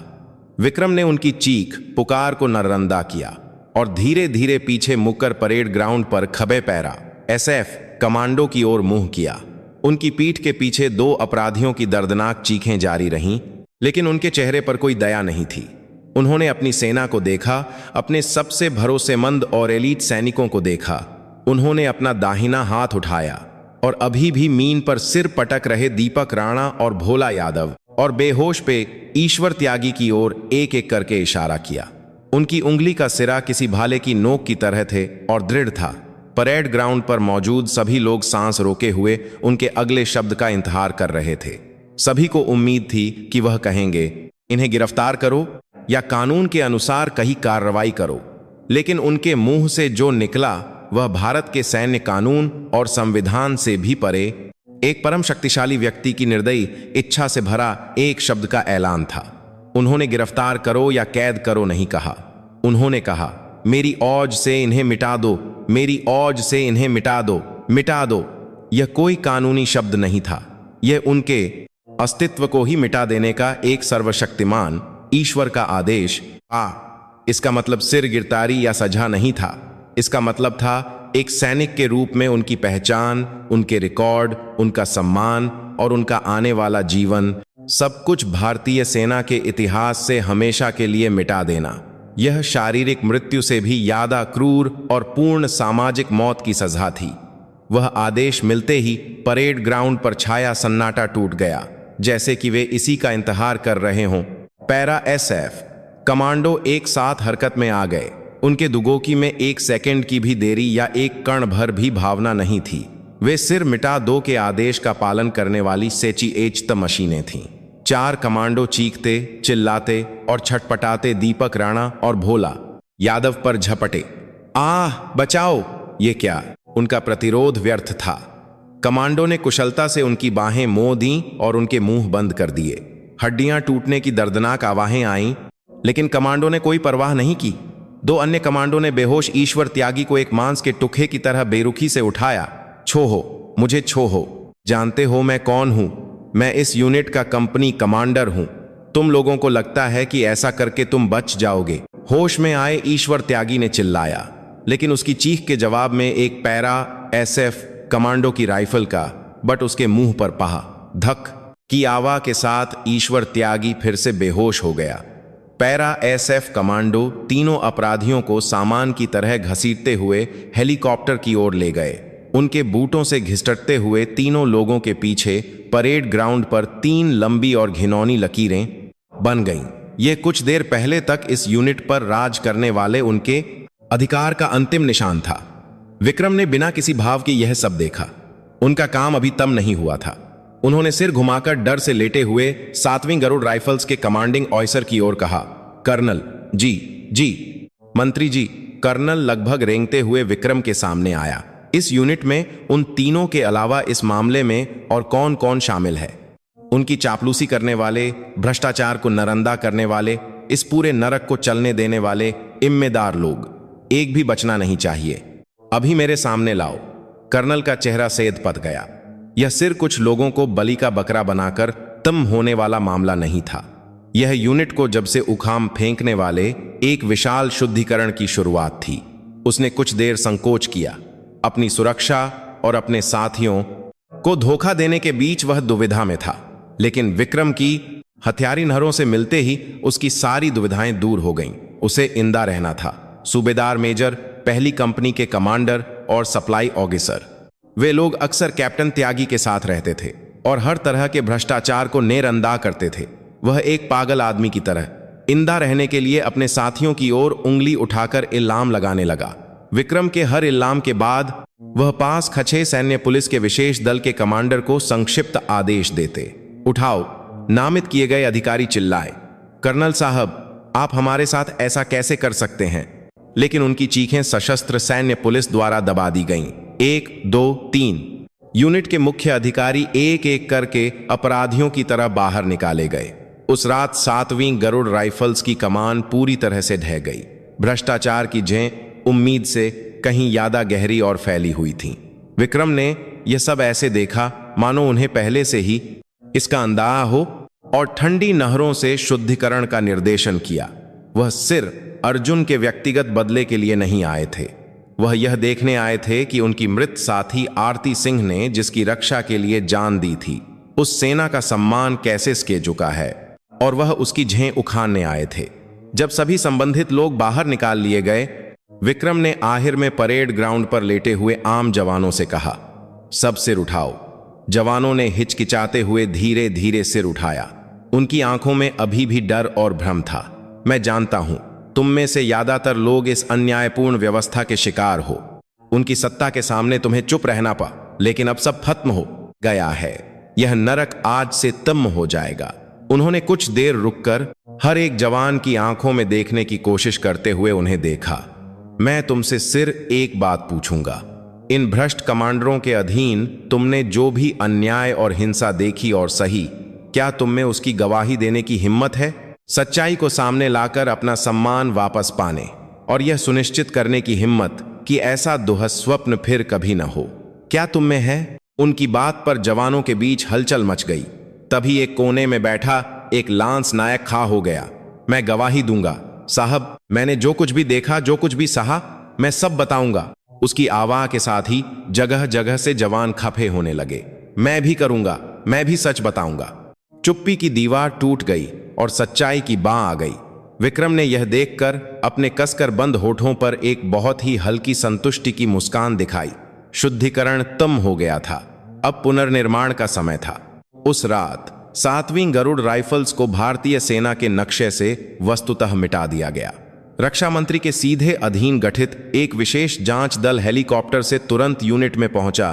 विक्रम ने उनकी चीख पुकार को नररंदा किया और धीरे धीरे पीछे मुड़कर परेड ग्राउंड पर खबे पैरा एसएफ कमांडो की ओर मुंह किया। उनकी पीठ के पीछे दो अपराधियों की दर्दनाक चीखें जारी रहीं, लेकिन उनके चेहरे पर कोई दया नहीं थी। उन्होंने अपनी सेना को देखा, अपने सबसे भरोसेमंद और एलीट सैनिकों को देखा। उन्होंने अपना दाहिना हाथ उठाया और अभी भी मीन पर सिर पटक रहे दीपक राणा और भोला यादव और बेहोश पे ईश्वर त्यागी की ओर एक एक करके इशारा किया। उनकी उंगली का सिरा किसी भाले की नोक की तरह थे और दृढ़ था। परेड ग्राउंड पर मौजूद सभी लोग सांस रोके हुए उनके अगले शब्द का इंतजार कर रहे थे। सभी को उम्मीद थी कि वह कहेंगे, इन्हें गिरफ्तार करो या कानून के अनुसार कहीं कार्रवाई करो। लेकिन उनके मुंह से जो निकला वह भारत के सैन्य कानून और संविधान से भी परे एक परम शक्तिशाली व्यक्ति की निर्दयी इच्छा से भरा एक शब्द का ऐलान था। उन्होंने गिरफ्तार करो या कैद करो नहीं कहा। उन्होंने कहा, मेरी औज से इन्हें मिटा दो, मेरी औज से इन्हें मिटा दो, मिटा दो। यह कोई कानूनी शब्द नहीं था। यह उनके अस्तित्व को ही मिटा देने का एक सर्वशक्तिमान ईश्वर का आदेश। इसका मतलब सिर गिरतारी या सजा नहीं था। इसका मतलब था एक सैनिक के रूप में उनकी पहचान, उनके रिकॉर्ड, उनका सम्मान और उनका आने वाला जीवन, सब कुछ भारतीय सेना के इतिहास से हमेशा के लिए मिटा देना। यह शारीरिक मृत्यु से भी ज्यादा क्रूर और पूर्ण सामाजिक मौत की सजा थी। वह आदेश मिलते ही परेड ग्राउंड पर छाया सन्नाटा टूट गया, जैसे कि वे इसी का इंतजार कर रहे हों। पैरा एसएफ कमांडो एक साथ हरकत में आ गए। उनके दुगोकी में एक सेकंड की भी देरी या एक कण भर भी भावना नहीं थी। वे सिर मिटा दो के आदेश का पालन करने वाली सेचीएचत मशीनें थीं। चार कमांडो चीखते, चिल्लाते और छटपटाते दीपक राणा और भोला यादव पर झपटे। बचाओ! ये क्या? उनका प्रतिरोध व्यर्थ था। कमांडो ने कुशलता से उनकी बाहें मोड़ दीं और उनके मुंह बंद कर दिए। हड्डियां टूटने की दर्दनाक आवाजें आईं, लेकिन कमांडो ने कोई परवाह नहीं की। दो अन्य कमांडो ने बेहोश ईश्वर त्यागी को एक मांस के टुकड़े की तरह बेरुखी से उठाया। छोहो, मुझे छोहो। जानते हो मैं कौन हूं? मैं इस यूनिट का कंपनी कमांडर हूं। तुम लोगों को लगता है कि ऐसा करके तुम बच जाओगे। होश में आए ईश्वर त्यागी ने चिल्लाया, लेकिन उसकी चीख के जवाब में एक पैरा एसएफ कमांडो की राइफल का बट उसके मुंह पर पहा। धक की आवाज के साथ ईश्वर त्यागी फिर से बेहोश हो गया। पैरा एसएफ कमांडो तीनों अपराधियों को सामान की तरह घसीटते हुए हेलीकॉप्टर की ओर ले गए। उनके बूटों से घिसटते हुए तीनों लोगों के पीछे परेड ग्राउंड पर 3 लंबी और घिनौनी लकीरें बन गईं। ये कुछ देर पहले तक इस यूनिट पर राज करने वाले उनके अधिकार का अंतिम निशान था। विक्रम ने बिना किसी भाव के यह सब देखा। उनका काम अभी तम नहीं हुआ था। उन्होंने सिर घुमाकर डर से लेटे हुए 7वीं गरुड़ राइफल्स के कमांडिंग ऑफिसर की ओर कहा, कर्नल जी। मंत्री जी। कर्नल लगभग रेंगते हुए विक्रम के सामने आया। इस यूनिट में उन तीनों के अलावा इस मामले में और कौन कौन शामिल है? उनकी चापलूसी करने वाले, भ्रष्टाचार को नरंदा करने वाले, इस पूरे नरक को चलने देने वाले जिम्मेदार लोग, एक भी बचना नहीं चाहिए। अभी मेरे सामने लाओ। कर्नल का चेहरा सेध पत गया। यह सिर कुछ लोगों को बलि का बकरा बनाकर तम होने वाला मामला नहीं था। यह यूनिट को जब से उखाम फेंकने वाले एक विशाल शुद्धिकरण की शुरुआत थी। उसने कुछ देर संकोच किया, अपनी सुरक्षा और अपने साथियों को धोखा देने के बीच वह दुविधा में था। लेकिन विक्रम की हथियारी नहरों से मिलते ही उसकी सारी दुविधाएं दूर हो गईं। उसे इंदा रहना था। सूबेदार मेजर, पहली कंपनी के कमांडर और सप्लाई ऑफिसर, वे लोग अक्सर कैप्टन त्यागी के साथ रहते थे और हर तरह के भ्रष्टाचार को नेरअंदाज करते थे। वह एक पागल आदमी की तरह इंदा रहने के लिए अपने साथियों की ओर उंगली उठाकर इल्जाम लगाने लगा। विक्रम के हर इल्जाम के बाद वह पास खचे सैन्य पुलिस के विशेष दल के कमांडर को संक्षिप्त आदेश देते। उठाओ। नामित किए गए अधिकारी चिल्लाए, कर्नल साहब, आप हमारे साथ ऐसा कैसे कर सकते हैं? लेकिन उनकी चीखें सशस्त्र सैन्य पुलिस द्वारा दबा दी गईं। 1, 2, 3 यूनिट के मुख्य अधिकारी एक एक करके अपराधियों की तरह बाहर निकाले गए। उस रात 7वीं गरुड़ राइफल्स की कमान पूरी तरह से ढह गई। भ्रष्टाचार की जड़ें उम्मीद से कहीं ज्यादा गहरी और फैली हुई थीं। विक्रम ने यह सब ऐसे देखा मानो उन्हें पहले से ही इसका अंदाजा हो और ठंडी नहरों से शुद्धिकरण का निर्देशन किया। वह सिर्फ अर्जुन के व्यक्तिगत बदले के लिए नहीं आए थे। वह यह देखने आए थे कि उनकी मृत साथी आरती सिंह ने जिसकी रक्षा के लिए जान दी थी, उस सेना का सम्मान कैसे सके झुका है, और वह उसकी झें उखाड़ने आए थे। जब सभी संबंधित लोग बाहर निकाल लिए गए, विक्रम ने आखिर में परेड ग्राउंड पर लेटे हुए आम जवानों से कहा, सब सिर उठाओ। जवानों ने हिचकिचाते हुए धीरे धीरे सिर उठाया। उनकी आंखों में अभी भी डर और भ्रम था। मैं जानता हूं तुम में से ज्यादातर लोग इस अन्यायपूर्ण व्यवस्था के शिकार हो। उनकी सत्ता के सामने तुम्हें चुप रहना पा, लेकिन अब सब खत्म हो गया है। यह नरक आज से तम हो जाएगा। उन्होंने कुछ देर रुककर हर एक जवान की आंखों में देखने की कोशिश करते हुए उन्हें देखा। मैं तुमसे सिर्फ एक बात पूछूंगा। इन भ्रष्ट कमांडरों के अधीन तुमने जो भी अन्याय और हिंसा देखी और सही, क्या तुम में उसकी गवाही देने की हिम्मत है? सच्चाई को सामने लाकर अपना सम्मान वापस पाने और यह सुनिश्चित करने की हिम्मत कि ऐसा दुस्वप्न फिर कभी न हो, क्या तुम में है? उनकी बात पर जवानों के बीच हलचल मच गई। तभी एक कोने में बैठा एक लांस नायक खा हो गया। मैं गवाही दूंगा साहब, मैंने जो कुछ भी देखा, जो कुछ भी सहा, मैं सब बताऊंगा। उसकी आवाज के साथ ही जगह जगह से जवान खफे होने लगे। मैं भी करूंगा, मैं भी सच बताऊंगा। चुप्पी की दीवार टूट गई और सच्चाई की बाँ आ गई। विक्रम ने यह देखकर अपने कसकर बंद होठों पर एक बहुत ही हल्की संतुष्टि की मुस्कान दिखाई। शुद्धिकरण तम हो गया था। अब पुनर्निर्माण का समय था। उस रात 7वीं गरुड़ राइफल्स को भारतीय सेना के नक्शे से वस्तुतः मिटा दिया गया। रक्षा मंत्री के सीधे अधीन गठित एक विशेष जांच दल हेलीकॉप्टर से तुरंत यूनिट में पहुंचा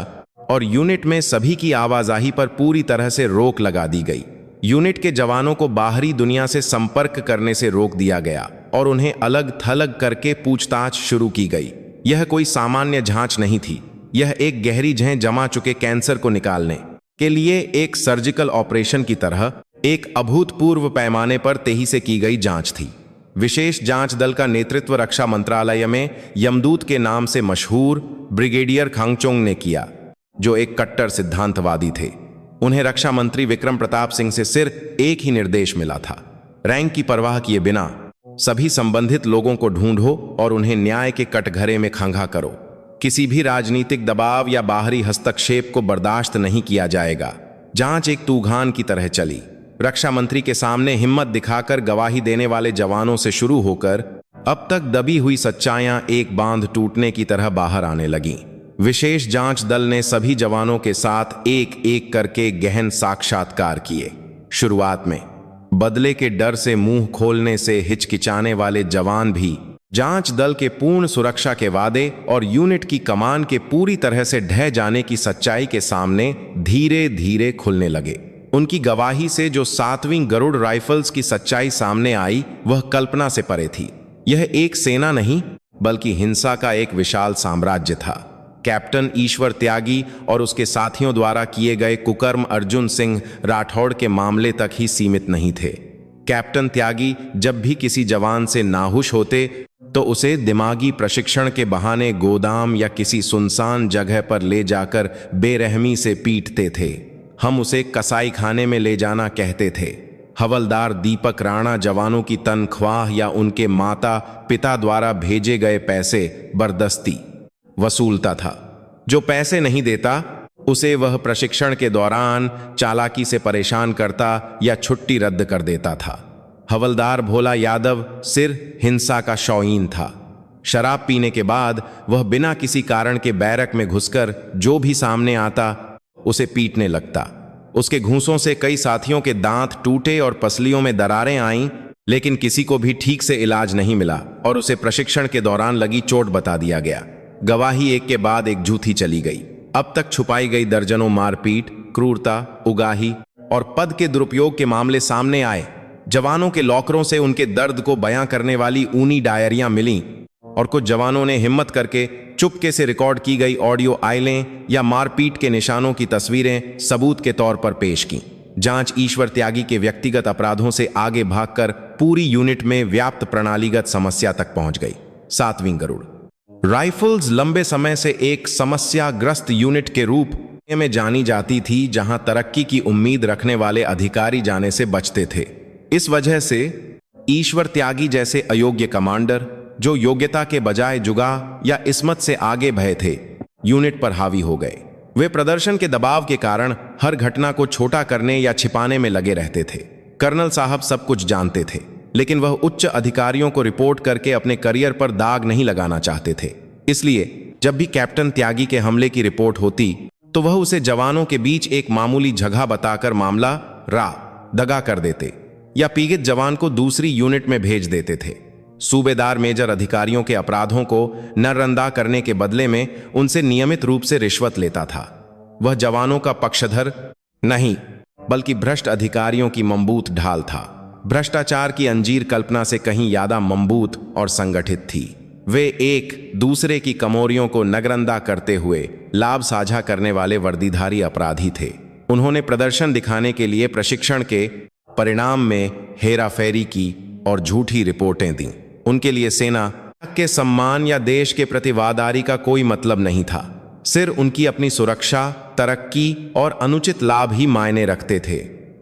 और यूनिट में सभी की आवाजाही पर पूरी तरह से रोक लगा दी गई। यूनिट के जवानों को बाहरी दुनिया से संपर्क करने से रोक दिया गया और उन्हें अलग थलग करके पूछताछ शुरू की गई। यह कोई सामान्य जांच नहीं थी। यह एक गहरी जहें जमा चुके कैंसर को निकालने के लिए एक सर्जिकल ऑपरेशन की तरह एक अभूतपूर्व पैमाने पर तेजी से की गई जांच थी। विशेष जांच दल का नेतृत्व रक्षा मंत्रालय में यमदूत के नाम से मशहूर ब्रिगेडियर खांगचोंग ने किया, जो एक कट्टर सिद्धांतवादी थे। उन्हें रक्षा मंत्री विक्रम प्रताप सिंह से सिर्फ एक ही निर्देश मिला था, रैंक की परवाह किए बिना सभी संबंधित लोगों को ढूंढो और उन्हें न्याय के कटघरे में खंगा करो। किसी भी राजनीतिक दबाव या बाहरी हस्तक्षेप को बर्दाश्त नहीं किया जाएगा। जांच एक तूफान की तरह चली। रक्षा मंत्री के सामने हिम्मत दिखाकर गवाही देने वाले जवानों से शुरू होकर अब तक दबी हुई सच्चाइयां एक बांध टूटने की तरह बाहर आने लगीं। विशेष जांच दल ने सभी जवानों के साथ एक एक करके गहन साक्षात्कार किए। शुरुआत में बदले के डर से मुंह खोलने से हिचकिचाने वाले जवान भी जांच दल के पूर्ण सुरक्षा के वादे और यूनिट की कमान के पूरी तरह से ढह जाने की सच्चाई के सामने धीरे धीरे खुलने लगे। उनकी गवाही से जो 7वीं गरुड़ राइफल्स की सच्चाई सामने आई, वह कल्पना से परे थी। यह एक सेना नहीं, बल्कि हिंसा का एक विशाल साम्राज्य था। कैप्टन ईश्वर त्यागी और उसके साथियों द्वारा किए गए कुकर्म अर्जुन सिंह राठौड़ के मामले तक ही सीमित नहीं थे। कैप्टन त्यागी जब भी किसी जवान से नाहुश होते तो उसे दिमागी प्रशिक्षण के बहाने गोदाम या किसी सुनसान जगह पर ले जाकर बेरहमी से पीटते थे। हम उसे कसाई खाने में ले जाना कहते थे। हवलदार दीपक राणा जवानों की तनख्वाह या उनके माता पिता द्वारा भेजे गए पैसे बर्दस्ती वसूलता था। जो पैसे नहीं देता उसे वह प्रशिक्षण के दौरान चालाकी से परेशान करता या छुट्टी रद्द कर देता था। हवलदार भोला यादव सिर हिंसा का शौकीन था। शराब पीने के बाद वह बिना किसी कारण के बैरक में घुसकर जो भी सामने आता उसे पीटने लगता। उसके घूंसों से कई साथियों के दांत टूटे और पसलियों में दरारें आईं, लेकिन किसी को भी ठीक से इलाज नहीं मिला और उसे प्रशिक्षण के दौरान लगी चोट बता दिया गया। गवाही एक के बाद एक झूठी चली गई। अब तक छुपाई गई दर्जनों मारपीट, क्रूरता, उगाही और पद के दुरुपयोग के मामले सामने आए। जवानों के लॉकरों से उनके दर्द को बयां करने वाली ऊनी डायरियां मिलीं और कुछ जवानों ने हिम्मत करके चुपके से रिकॉर्ड की गई ऑडियो आइलें या मारपीट के निशानों की तस्वीरें सबूत के तौर पर पेश की। जांच ईश्वर त्यागी के व्यक्तिगत अपराधों से आगे भागकर पूरी यूनिट में व्याप्त प्रणालीगत समस्या तक पहुंच गई। 7वीं गरुड़ राइफल्स लंबे समय से एक समस्याग्रस्त यूनिट के रूप में जानी जाती थी, जहां तरक्की की उम्मीद रखने वाले अधिकारी जाने से बचते थे। इस वजह से ईश्वर त्यागी जैसे अयोग्य कमांडर, जो योग्यता के बजाय जुगाह या इस्मत से आगे भय थे, यूनिट पर हावी हो गए। वे प्रदर्शन के दबाव के कारण हर घटना को छोटा करने या छिपाने में लगे रहते थे। कर्नल साहब सब कुछ जानते थे, लेकिन वह उच्च अधिकारियों को रिपोर्ट करके अपने करियर पर दाग नहीं लगाना चाहते थे। इसलिए जब भी कैप्टन त्यागी के हमले की रिपोर्ट होती तो वह उसे जवानों के बीच एक मामूली जगह बताकर मामला दगा कर देते या पीड़ित जवान को दूसरी यूनिट में भेज देते थे। सूबेदार मेजर अधिकारियों के अपराधों को नररंदा करने के बदले में उनसे नियमित रूप से रिश्वत लेता था। वह जवानों का पक्षधर नहीं, बल्कि भ्रष्ट अधिकारियों की मजबूत ढाल था। भ्रष्टाचार की अंजीर कल्पना से कहीं ज्यादा मजबूत और संगठित थी। वे एक दूसरे की कमोरियों को नगरंदा करते हुए लाभ साझा करने वाले वर्दीधारी अपराधी थे। उन्होंने प्रदर्शन दिखाने के लिए प्रशिक्षण के परिणाम में हेराफेरी की और झूठी रिपोर्टें दी। उनके लिए सेना के सम्मान या देश के प्रति वफादारी का कोई मतलब नहीं था। सिर्फ उनकी अपनी सुरक्षा, तरक्की और अनुचित लाभ ही मायने रखते थे।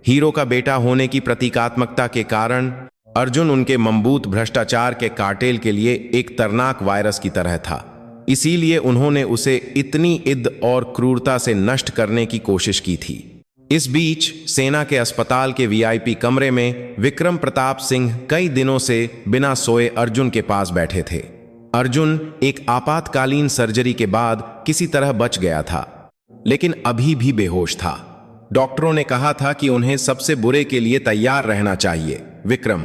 हीरो का बेटा होने की प्रतीकात्मकता के कारण अर्जुन उनके मजबूत भ्रष्टाचार के कार्टेल के लिए एक खतरनाक वायरस की तरह था। इसीलिए उन्होंने उसे इतनी इद्द और क्रूरता से नष्ट करने की कोशिश की थी। इस बीच सेना के अस्पताल के वीआईपी कमरे में विक्रम प्रताप सिंह कई दिनों से बिना सोए अर्जुन के पास बैठे थे। अर्जुन एक आपातकालीन सर्जरी के बाद किसी तरह बच गया था, लेकिन अभी भी बेहोश था। डॉक्टरों ने कहा था कि उन्हें सबसे बुरे के लिए तैयार रहना चाहिए। विक्रम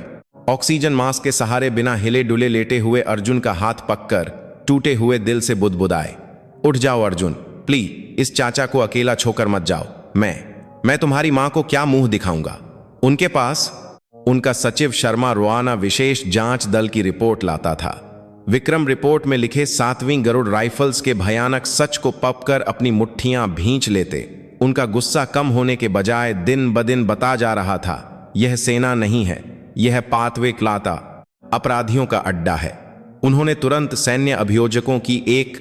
ऑक्सीजन मास्क के सहारे बिना हिले डुले लेटे हुए अर्जुन का हाथ पककर टूटे हुए दिल से बुदबुदाए, उठ जाओ अर्जुन, प्लीज इस चाचा को अकेला छोड़कर मत जाओ। मैं तुम्हारी मां को क्या मुंह दिखाऊंगा। उनके पास उनका सचिव शर्मा रोआना विशेष जांच दल की रिपोर्ट लाता था। विक्रम रिपोर्ट में लिखे 7वीं गरुड़ राइफल्स के भयानक सच को पककर अपनी मुट्ठियां भींच लेते। उनका गुस्सा कम होने के बजाय दिन ब दिन बता जा रहा था, यह सेना नहीं है, यह पातवे क्लाता अपराधियों का अड्डा है। उन्होंने तुरंत सैन्य अभियोजकों की एक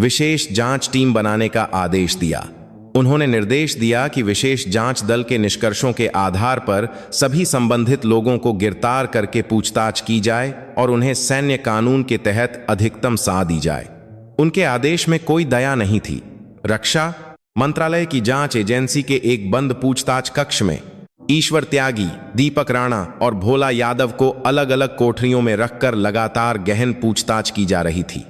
विशेष जांच टीम बनाने का आदेश दिया। उन्होंने निर्देश दिया कि विशेष जांच दल के निष्कर्षों के आधार पर सभी संबंधित लोगों को गिरफ्तार करके पूछताछ की जाए और उन्हें सैन्य कानून के तहत अधिकतम सजा दी जाए। उनके आदेश में कोई दया नहीं थी। रक्षा मंत्रालय की जांच एजेंसी के एक बंद पूछताछ कक्ष में ईश्वर त्यागी, दीपक राणा और भोला यादव को अलग अलग कोठरियों में रखकर लगातार गहन पूछताछ की जा रही थी।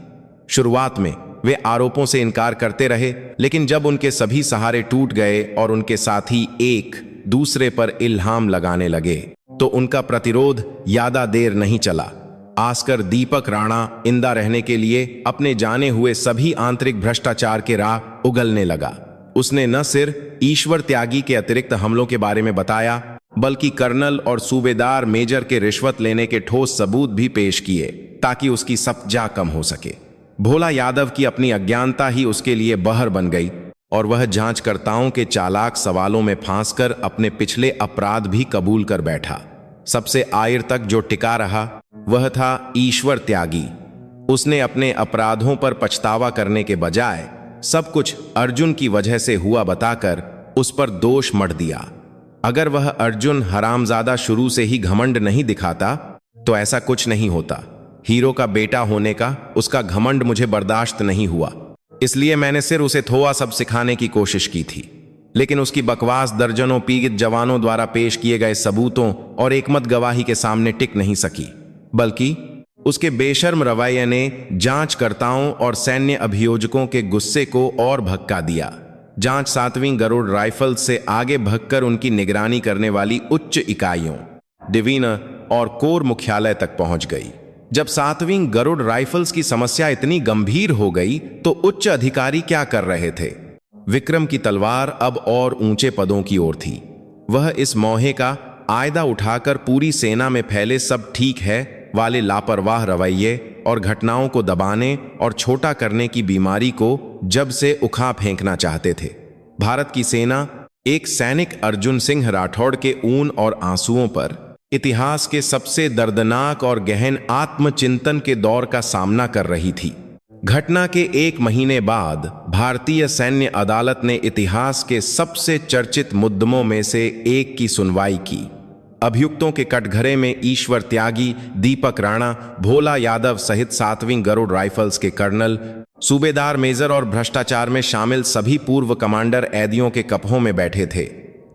शुरुआत में वे आरोपों से इनकार करते रहे, लेकिन जब उनके सभी सहारे टूट गए और उनके साथी एक दूसरे पर इल्हाम लगाने लगे तो उनका प्रतिरोध ज्यादा देर नहीं चला। आस्कर दीपक राणा इंदा रहने के लिए अपने जाने हुए सभी आंतरिक भ्रष्टाचार के राह उगलने लगा। उसने न सिर्फ ईश्वर त्यागी के अतिरिक्त हमलों के बारे में बताया, बल्कि कर्नल और सूबेदार मेजर के रिश्वत लेने के ठोस सबूत भी पेश किए ताकि उसकी सजा कम हो सके। भोला यादव की अपनी अज्ञानता ही उसके लिए बहर बन गई और वह जांचकर्ताओं के चालाक सवालों में फांसकर अपने पिछले अपराध भी कबूल कर बैठा। सबसे आखिर तक जो टिका रहा वह था ईश्वर त्यागी। उसने अपने अपराधों पर पछतावा करने के बजाय सब कुछ अर्जुन की वजह से हुआ बताकर उस पर दोष मढ़ दिया। अगर वह अर्जुन हरामजादा शुरू से ही घमंड नहीं दिखाता तो ऐसा कुछ नहीं होता। हीरो का बेटा होने का उसका घमंड मुझे बर्दाश्त नहीं हुआ। इसलिए मैंने सिर्फ उसे थोड़ा सब सिखाने की कोशिश की थी। लेकिन उसकी बकवास दर्जनों पीड़ित जवानों द्वारा पेश किए गए सबूतों और एकमत गवाही के सामने टिक नहीं सकी, बल्कि उसके बेशर्म रवैये ने जांचकर्ताओं और सैन्य अभियोजकों के गुस्से को और भड़का दिया। जांच 7वीं गरुड़ राइफल्स से आगे भगकर उनकी निगरानी करने वाली उच्च इकाइयों, डिवीजन और कोर मुख्यालय तक पहुंच गई। जब 7वीं गरुड़ राइफल्स की समस्या इतनी गंभीर हो गई तो उच्च अधिकारी क्या कर रहे थे? विक्रम की तलवार अब और ऊंचे पदों की ओर थी। वह इस मौहे का आयदा उठाकर पूरी सेना में फैले सब ठीक है वाले लापरवाह रवैये और घटनाओं को दबाने और छोटा करने की बीमारी को जब से उखा फेंकना चाहते थे। भारत की सेना एक सैनिक अर्जुन सिंह राठौड़ के ऊन और आंसुओं पर इतिहास के सबसे दर्दनाक और गहन आत्मचिंतन के दौर का सामना कर रही थी। घटना के 1 महीने बाद भारतीय सैन्य अदालत ने इतिहास के सबसे चर्चित मुद्दों में से एक की सुनवाई की। अभियुक्तों के कटघरे में ईश्वर त्यागी, दीपक राणा, भोला यादव सहित 7वीं गरुड़ राइफल्स के कर्नल, सूबेदार मेजर और भ्रष्टाचार में शामिल सभी पूर्व कमांडर ऐदियों के कपहों में बैठे थे।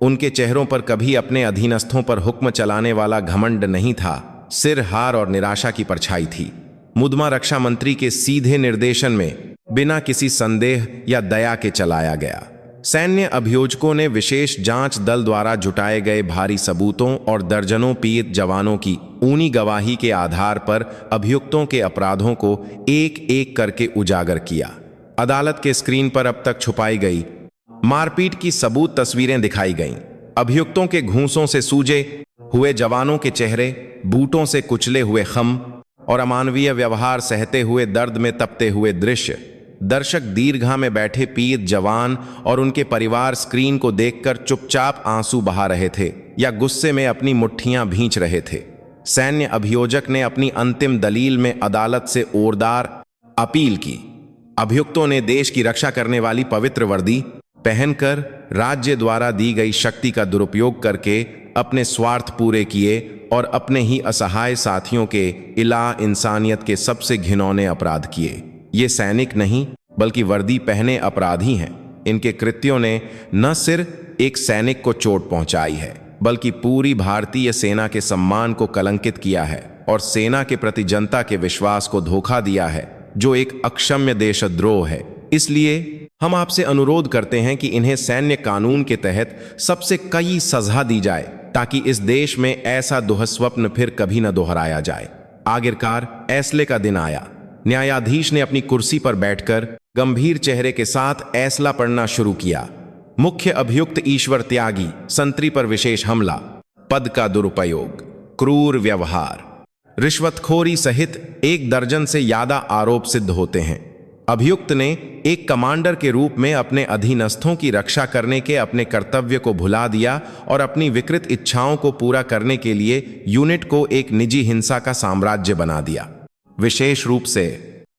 उनके चेहरों पर कभी अपने अधीनस्थों पर हुक्म चलाने वाला घमंड नहीं था, सिर हार और निराशा की परछाई थी। मुद्दा रक्षा मंत्री के सीधे निर्देशन में बिना किसी संदेह या दया के चलाया गया। सैन्य अभियोजकों ने विशेष जांच दल द्वारा जुटाए गए भारी सबूतों और दर्जनों पीड़ित जवानों की ऊनी गवाही के आधार पर अभियुक्तों के अपराधों को एक एक करके उजागर किया। अदालत के स्क्रीन पर अब तक छुपाई गई मारपीट की सबूत तस्वीरें दिखाई गईं। अभियुक्तों के घूंसों से सूजे हुए जवानों के चेहरे, बूटों से कुचले हुए खम और अमानवीय व्यवहार सहते हुए दर्द में तपते हुए दृश्य। दर्शक दीर्घा में बैठे पीड़ित जवान और उनके परिवार स्क्रीन को देखकर चुपचाप आंसू बहा रहे थे या गुस्से में अपनी मुट्ठियां भींच रहे थे। सैन्य अभियोजक ने अपनी अंतिम दलील में अदालत से ओरदार अपील की। अभियुक्तों ने देश की रक्षा करने वाली पवित्र वर्दी पहनकर राज्य द्वारा दी गई शक्ति का दुरुपयोग करके अपने स्वार्थ पूरे किए और अपने ही असहाय साथियों के इला इंसानियत के सबसे घिनौने अपराध किए। ये सैनिक नहीं बल्कि वर्दी पहने अपराधी हैं। इनके कृत्यों ने न सिर्फ एक सैनिक को चोट पहुंचाई है बल्कि पूरी भारतीय सेना के सम्मान को कलंकित किया है और सेना के प्रति जनता के विश्वास को धोखा दिया है, जो एक अक्षम्य देशद्रोह है। इसलिए हम आपसे अनुरोध करते हैं कि इन्हें सैन्य कानून के तहत सबसे कई सजा दी जाए ताकि इस देश में ऐसा दुःस्वप्न फिर कभी न दोहराया जाए। आखिरकार फैसले का दिन आया। न्यायाधीश ने अपनी कुर्सी पर बैठकर गंभीर चेहरे के साथ फैसला पढ़ना शुरू किया। मुख्य अभियुक्त ईश्वर त्यागी, संतरी पर विशेष हमला, पद का दुरुपयोग, क्रूर व्यवहार, रिश्वतखोरी सहित 1 दर्जन से ज्यादा आरोप सिद्ध होते हैं। अभियुक्त ने एक कमांडर के रूप में अपने अधीनस्थों की रक्षा करने के अपने कर्तव्य को भुला दिया और अपनी विकृत इच्छाओं को पूरा करने के लिए यूनिट को एक निजी हिंसा का साम्राज्य बना दिया। विशेष रूप से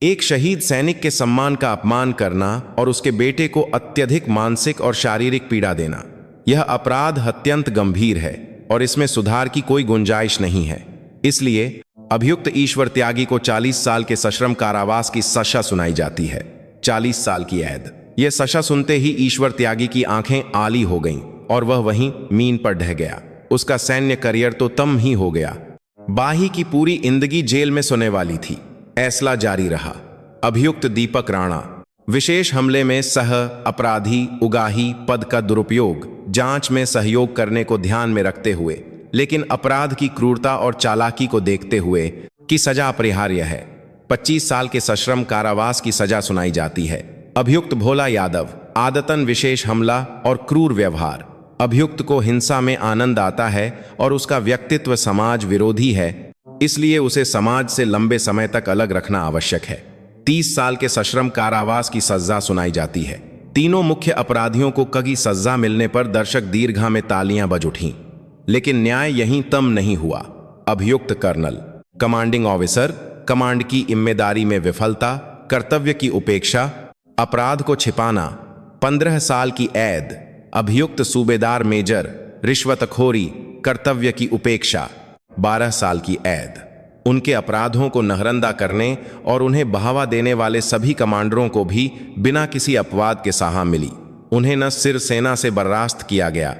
एक शहीद सैनिक के सम्मान का अपमान करना और उसके बेटे को अत्यधिक मानसिक और शारीरिक पीड़ा देना। यह अपराध अत्यंत गंभीर है और इसमें सुधार की कोई गुंजाइश नहीं है। इसलिए अभियुक्त ईश्वर त्यागी को 40 साल के सश्रम कारावास की सजा सुनाई जाती है। 40 साल की कैद। यह सजा सुनते ही ईश्वर त्यागी की आंखें आली हो गईं और वह वहीं मीन पर ढह गया। उसका सैन्य करियर तो तम ही हो गया। बाही की पूरी जिंदगी जेल में सोने वाली थी। फैसला जारी रहा। अभियुक्त दीपक राणा, विशेष हमले में सह अपराधी उगाही, पद का दुरुपयोग, जांच में सहयोग करने को ध्यान में रखते हुए लेकिन अपराध की क्रूरता और चालाकी को देखते हुए कि सजा अपरिहार्य है। 25 साल के सश्रम कारावास की सजा सुनाई जाती है। अभियुक्त भोला यादव, आदतन विशेष हमला और क्रूर व्यवहार। अभियुक्त को हिंसा में आनंद आता है और उसका व्यक्तित्व समाज विरोधी है, इसलिए उसे समाज से लंबे समय तक अलग रखना आवश्यक है। 30 साल के सश्रम कारावास की सजा सुनाई जाती है। तीनों मुख्य अपराधियों को कड़ी सजा मिलने पर दर्शक दीर्घा में तालियां बज उठीं। लेकिन न्याय यहीं तम नहीं हुआ। अभियुक्त कर्नल, कमांडिंग ऑफिसर, कमांड की जिम्मेदारी में विफलता, कर्तव्य की उपेक्षा, अपराध को छिपाना, 15 साल की कैद। अभियुक्त सूबेदार मेजर, रिश्वतखोरी, कर्तव्य की उपेक्षा, 12 साल की कैद। उनके अपराधों को नहरंदा करने और उन्हें बढ़ावा देने वाले सभी कमांडरों को भी बिना किसी अपवाद के सहा मिली। उन्हें न सिर्फ सेना से बर्खास्त किया गया,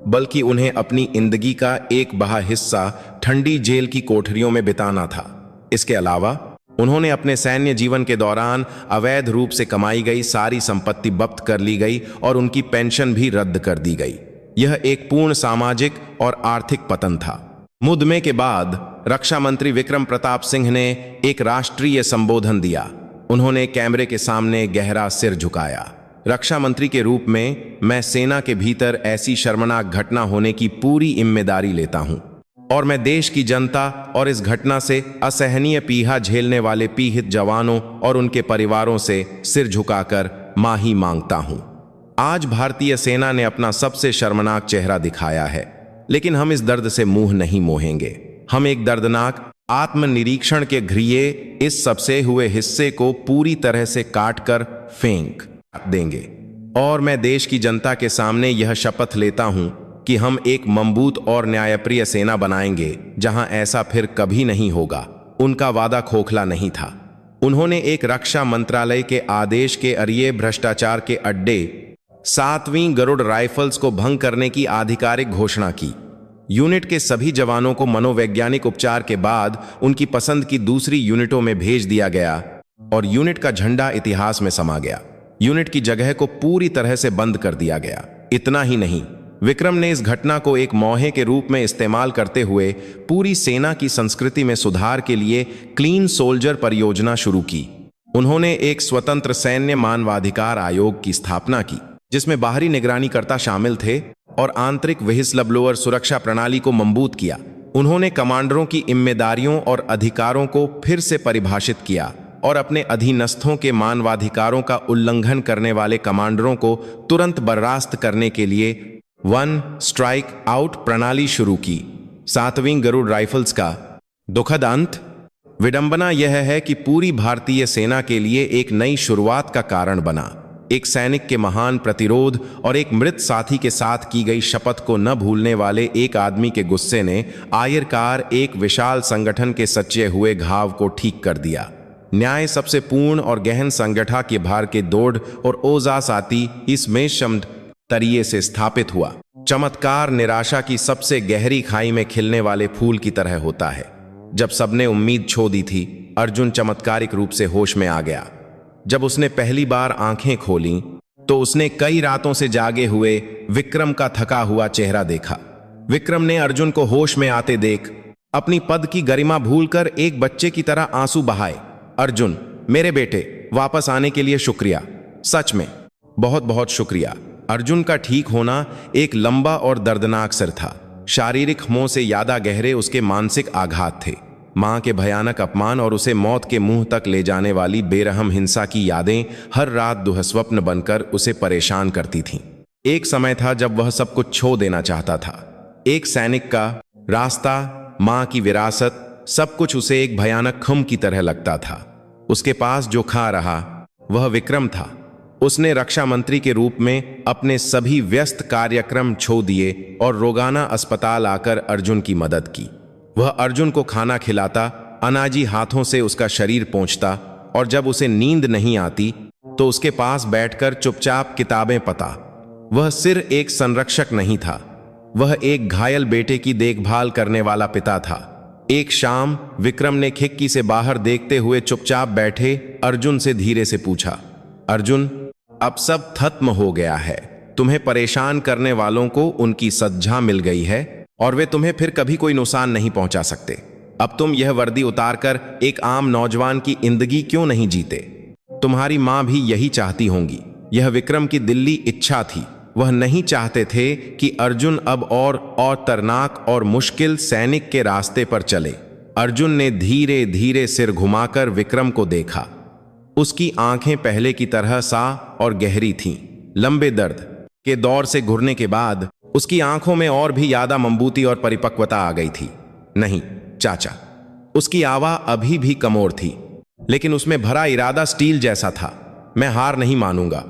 बल्कि उन्हें अपनी जिंदगी का एक बड़ा हिस्सा ठंडी जेल की कोठरियों में बिताना था। इसके अलावा उन्होंने अपने सैन्य जीवन के दौरान अवैध रूप से कमाई गई सारी संपत्ति जब्त कर ली गई और उनकी पेंशन भी रद्द कर दी गई। यह एक पूर्ण सामाजिक और आर्थिक पतन था। मुकदमे के बाद रक्षा मंत्री विक्रम प्रताप सिंह ने एक राष्ट्रीय संबोधन दिया। उन्होंने कैमरे के सामने गहरा सिर झुकाया। रक्षा मंत्री के रूप में मैं सेना के भीतर ऐसी शर्मनाक घटना होने की पूरी जिम्मेदारी लेता हूं और मैं देश की जनता और इस घटना से असहनीय पीड़ा झेलने वाले पीड़ित जवानों और उनके परिवारों से सिर झुकाकर माफी मांगता हूं। आज भारतीय सेना ने अपना सबसे शर्मनाक चेहरा दिखाया है, लेकिन हम इस दर्द से मुंह नहीं मोहेंगे। हम एक दर्दनाक आत्मनिरीक्षण के घिरे इस सबसे हुए हिस्से को पूरी तरह से काटकर फेंक देंगे और मैं देश की जनता के सामने यह शपथ लेता हूं कि हम एक मजबूत और न्यायप्रिय सेना बनाएंगे जहां ऐसा फिर कभी नहीं होगा। उनका वादा खोखला नहीं था। उन्होंने एक रक्षा मंत्रालय के आदेश के जरिए भ्रष्टाचार के अड्डे 7वीं गरुड़ राइफल्स को भंग करने की आधिकारिक घोषणा की। यूनिट के सभी जवानों को मनोवैज्ञानिक उपचार के बाद उनकी पसंद की दूसरी यूनिटों में भेज दिया गया और यूनिट का झंडा इतिहास में समा गया। यूनिट की जगह को पूरी तरह से बंद कर दिया गया। इतना ही नहीं, विक्रम ने इस घटना को एक मौके के रूप में इस्तेमाल करते हुए पूरी सेना की संस्कृति में सुधार के लिए क्लीन सोल्जर परियोजना शुरू की। उन्होंने एक स्वतंत्र सैन्य मानवाधिकार आयोग की स्थापना की, जिसमें बाहरी निगरानीकर्ता शामिल थे और आंतरिक व्हिसलब्लोअर सुरक्षा प्रणाली को मजबूत किया। उन्होंने कमांडरों की जिम्मेदारियों और अधिकारों को फिर से परिभाषित किया और अपने अधीनस्थों के मानवाधिकारों का उल्लंघन करने वाले कमांडरों को तुरंत बर्खास्त करने के लिए वन स्ट्राइक आउट प्रणाली शुरू की। 7वीं गरुड़ राइफल्स का दुखद अंत। विडंबना यह है कि पूरी भारतीय सेना के लिए एक नई शुरुआत का कारण बना। एक सैनिक के महान प्रतिरोध और एक मृत साथी के साथ की गई शपथ को न भूलने वाले एक आदमी के गुस्से ने आखिरकार एक विशाल संगठन के सच्चे हुए घाव को ठीक कर दिया। न्याय सबसे पूर्ण और गहन संगठन के भार के दौड़ और ओजास आती इसमें शब्द तरिए से स्थापित हुआ। चमत्कार निराशा की सबसे गहरी खाई में खिलने वाले फूल की तरह होता है। जब सबने उम्मीद छो दी थी, अर्जुन चमत्कारिक रूप से होश में आ गया। जब उसने पहली बार आंखें खोलीं, तो उसने कई रातों से जागे हुए विक्रम का थका हुआ चेहरा देखा। विक्रम ने अर्जुन को होश में आते देख अपनी पद की गरिमा भूलकर एक बच्चे की तरह आंसू बहाए। अर्जुन, मेरे बेटे, वापस आने के लिए शुक्रिया। सच में बहुत बहुत शुक्रिया। अर्जुन का ठीक होना एक लंबा और दर्दनाक सर था। शारीरिक हमों से ज्यादा गहरे उसके मानसिक आघात थे। मां के भयानक अपमान और उसे मौत के मुंह तक ले जाने वाली बेरहम हिंसा की यादें हर रात दुःस्वप्न बनकर उसे परेशान करती थीं। एक समय था जब वह सब कुछ छो देना चाहता था। एक सैनिक का रास्ता, मां की विरासत, सब कुछ उसे एक भयानक खम की तरह लगता था। उसके पास जो खा रहा वह विक्रम था। उसने रक्षा मंत्री के रूप में अपने सभी व्यस्त कार्यक्रम छो दिए और रोगाना अस्पताल आकर अर्जुन की मदद की। वह अर्जुन को खाना खिलाता, अनाजी हाथों से उसका शरीर पोंछता और जब उसे नींद नहीं आती तो उसके पास बैठकर चुपचाप किताबें पढ़ता। वह सिर्फ एक संरक्षक नहीं था, वह एक घायल बेटे की देखभाल करने वाला पिता था। एक शाम विक्रम ने खिड़की से बाहर देखते हुए चुपचाप बैठे अर्जुन से धीरे से पूछा, अर्जुन, अब सब खत्म हो गया है। तुम्हें परेशान करने वालों को उनकी सजा मिल गई है और वे तुम्हें फिर कभी कोई नुकसान नहीं पहुंचा सकते। अब तुम यह वर्दी उतारकर एक आम नौजवान की जिंदगी क्यों नहीं जीते? तुम्हारी मां भी यही चाहती होंगी। यह विक्रम की दिली इच्छा थी। वह नहीं चाहते थे कि अर्जुन अब और खतरनाक और मुश्किल सैनिक के रास्ते पर चले। अर्जुन ने धीरे धीरे सिर घुमाकर विक्रम को देखा। उसकी आंखें पहले की तरह साफ और गहरी थीं। लंबे दर्द के दौर से घुरने के बाद उसकी आंखों में और भी ज्यादा मजबूती और परिपक्वता आ गई थी। नहीं चाचा, उसकी आवाज अभी भी कमोर थी, लेकिन उसमें भरा इरादा स्टील जैसा था। मैं हार नहीं मानूंगा।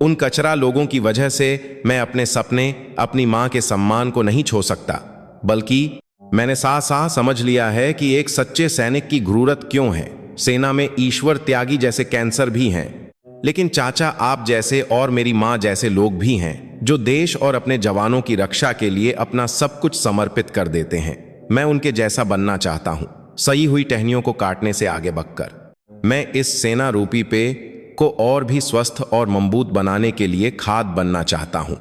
उन कचरा लोगों की वजह से मैं अपने सपने, अपनी मां के सम्मान को नहीं छो सकता, बल्कि मैंने साफ साफ समझ लिया है कि एक सच्चे सैनिक की जरूरत क्यों है। सेना में ईश्वर त्यागी जैसे कैंसर भी हैं, लेकिन चाचा आप जैसे और मेरी माँ जैसे लोग भी हैं जो देश और अपने जवानों की रक्षा के लिए अपना सब कुछ समर्पित कर देते हैं। मैं उनके जैसा बनना चाहता हूँ, सही हुई टहनियों को काटने से आगे बढ़कर। मैं इस सेना रूपी पे को और भी स्वस्थ और मजबूत बनाने के लिए खाद बनना चाहता हूँ।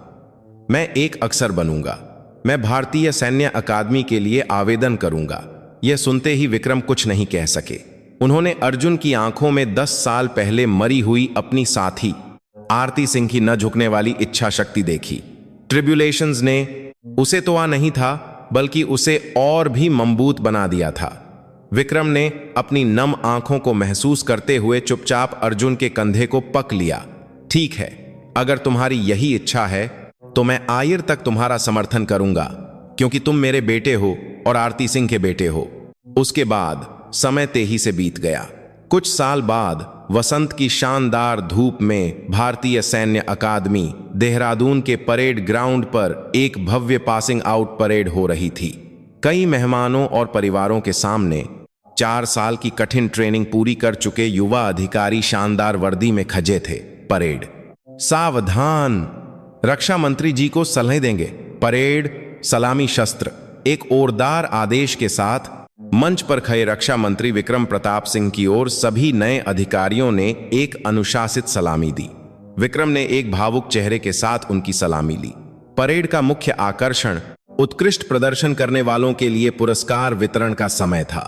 मैं एक अफसर बनूंगा। मैं भारतीय सैन्य अकादमी के लिए आवेदन करूंगा। यह सुनते ही विक्रम कुछ नहीं कह सके। उन्होंने अर्जुन की आंखों में 10 साल पहले मरी हुई अपनी साथी आरती सिंह की न झुकने वाली इच्छा शक्ति देखी। ट्रिब्यूलेशंस ने उसे तो नहीं था, बल्कि उसे और भी मजबूत बना दिया था। विक्रम ने अपनी नम आंखों को महसूस करते हुए चुपचाप अर्जुन के कंधे को पक लिया। ठीक है, अगर तुम्हारी यही इच्छा है तो मैं आखिर तक तुम्हारा समर्थन करूंगा, क्योंकि तुम मेरे बेटे हो और आरती सिंह के बेटे हो। उसके बाद समय तेजी से बीत गया। कुछ साल बाद वसंत की शानदार धूप में भारतीय सैन्य अकादमी देहरादून के परेड ग्राउंड पर एक भव्य पासिंग आउट परेड हो रही थी। कई मेहमानों और परिवारों के सामने 4 साल की कठिन ट्रेनिंग पूरी कर चुके युवा अधिकारी शानदार वर्दी में खजे थे। परेड सावधान, रक्षा मंत्री जी को सलाह देंगे। परेड सलामी शस्त्र। एक ओरदार आदेश के साथ मंच पर खड़े रक्षा मंत्री विक्रम प्रताप सिंह की ओर सभी नए अधिकारियों ने एक अनुशासित सलामी दी। विक्रम ने एक भावुक चेहरे के साथ उनकी सलामी ली। परेड का मुख्य आकर्षण उत्कृष्ट प्रदर्शन करने वालों के लिए पुरस्कार वितरण का समय था।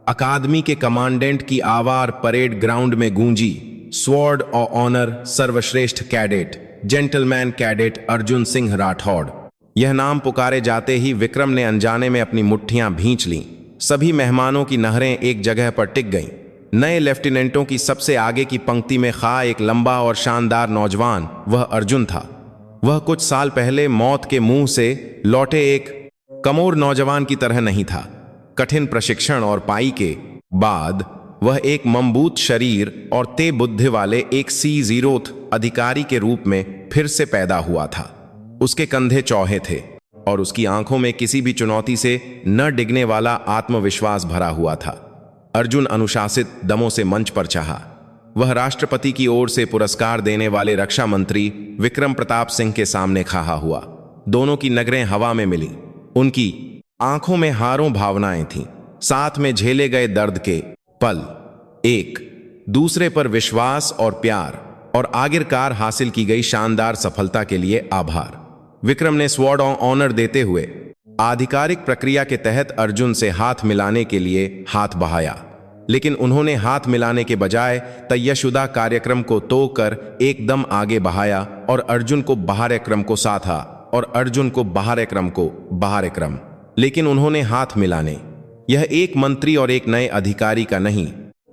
अकादमी के कमांडेंट की आवाज परेड ग्राउंड में गूंजी। स्वॉर्ड ऑफ ऑनर सर्वश्रेष्ठ cadet gentleman cadet Arjun Singh Rathore. यह नाम पुकारे जाते ही विक्रम ने अनजाने में अपनी मुट्ठियां भींच लीं। सभी मेहमानों की नहरें एक जगह पर टिक गईं। नए लेफ्टिनेंटों की सबसे आगे की पंक्ति में खड़ा एक लंबा और शानदार नौजवान, वह अर्जुन था। वह कुछ साल पहले मौत के मुंह से लौटे एक कमोर नौजवान की तरह नहीं था। कठिन प्रशिक्षण और पाई के बाद वह एक मजबूत शरीर और तेज बुद्धि वाले एक C0 अधिकारी के रूप में फिर से पैदा हुआ था। उसके कंधे चौड़े थे और उसकी आंखों में किसी भी चुनौती से न डिगने वाला आत्मविश्वास भरा हुआ था। अर्जुन अनुशासित दमों से मंच पर चाहा। वह राष्ट्रपति की ओर से पुरस्कार देने वाले रक्षा मंत्री विक्रम प्रताप सिंह के सामने खड़ा हुआ। दोनों की नजरें हवा में मिली। उनकी आंखों में हारों भावनाएं थीं, साथ में झेले गए दर्द के पल। एक दूसरे पर विश्वास और प्यार, और आखिरकार हासिल की गई शानदार सफलता के लिए आभार। विक्रम ने स्वॉर्ड ऑफ ऑनर देते हुए आधिकारिक प्रक्रिया के तहत अर्जुन से हाथ मिलाने के लिए हाथ बढ़ाया, लेकिन उन्होंने हाथ मिलाने के बजाय तयशुदा कार्यक्रम को तोड़कर एकदम आगे बढ़ाया और अर्जुन को बाहर क्रम को साधा और अर्जुन को बाहर क्रम को बाहर क्रम। लेकिन उन्होंने हाथ मिलाने, यह एक मंत्री और एक नए अधिकारी का नहीं,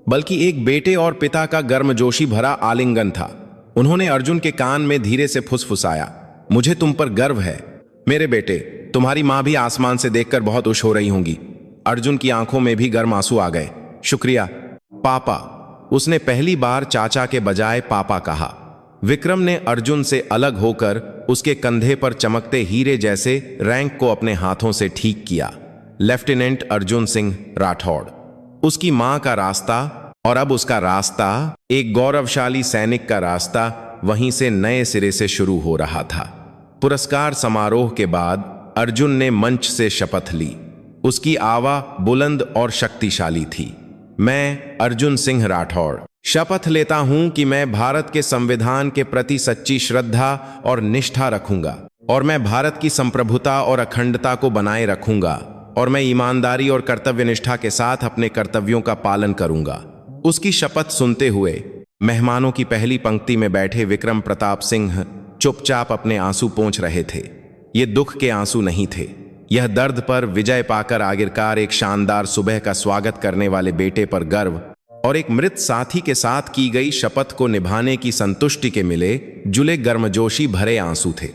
बल्कि एक बेटे और पिता का गर्मजोशी भरा आलिंगन था। उन्होंने अर्जुन के कान में धीरे से फुसफुसाया, मुझे तुम पर गर्व है मेरे बेटे। तुम्हारी माँ भी आसमान से देखकर बहुत खुश हो रही होंगी। अर्जुन की आंखों में भी गर्म आंसू आ गए। शुक्रिया पापा। उसने पहली बार चाचा के बजाय पापा कहा। विक्रम ने अर्जुन से अलग होकर उसके कंधे पर चमकते हीरे जैसे रैंक को अपने हाथों से ठीक किया। लेफ्टिनेंट अर्जुन सिंह राठौड़। उसकी मां का रास्ता और अब उसका रास्ता, एक गौरवशाली सैनिक का रास्ता, वहीं से नए सिरे से शुरू हो रहा था। पुरस्कार समारोह के बाद अर्जुन ने मंच से शपथ ली। उसकी आवाज बुलंद और शक्तिशाली थी। मैं अर्जुन सिंह राठौड़ शपथ लेता हूं कि मैं भारत के संविधान के प्रति सच्ची श्रद्धा और निष्ठा रखूंगा, और मैं भारत की संप्रभुता और अखंडता को बनाए रखूंगा, और मैं ईमानदारी और कर्तव्यनिष्ठा के साथ अपने कर्तव्यों का पालन करूंगा। उसकी शपथ सुनते हुए मेहमानों की पहली पंक्ति में बैठे विक्रम प्रताप सिंह चुपचाप अपने आंसू पोंछ रहे थे। ये दुख के आंसू नहीं थे, यह दर्द पर विजय पाकर आखिरकार एक शानदार सुबह का स्वागत करने वाले बेटे पर गर्व और एक मृत साथी के साथ की गई शपथ को निभाने की संतुष्टि के मिले जुले गर्मजोशी भरे आंसू थे।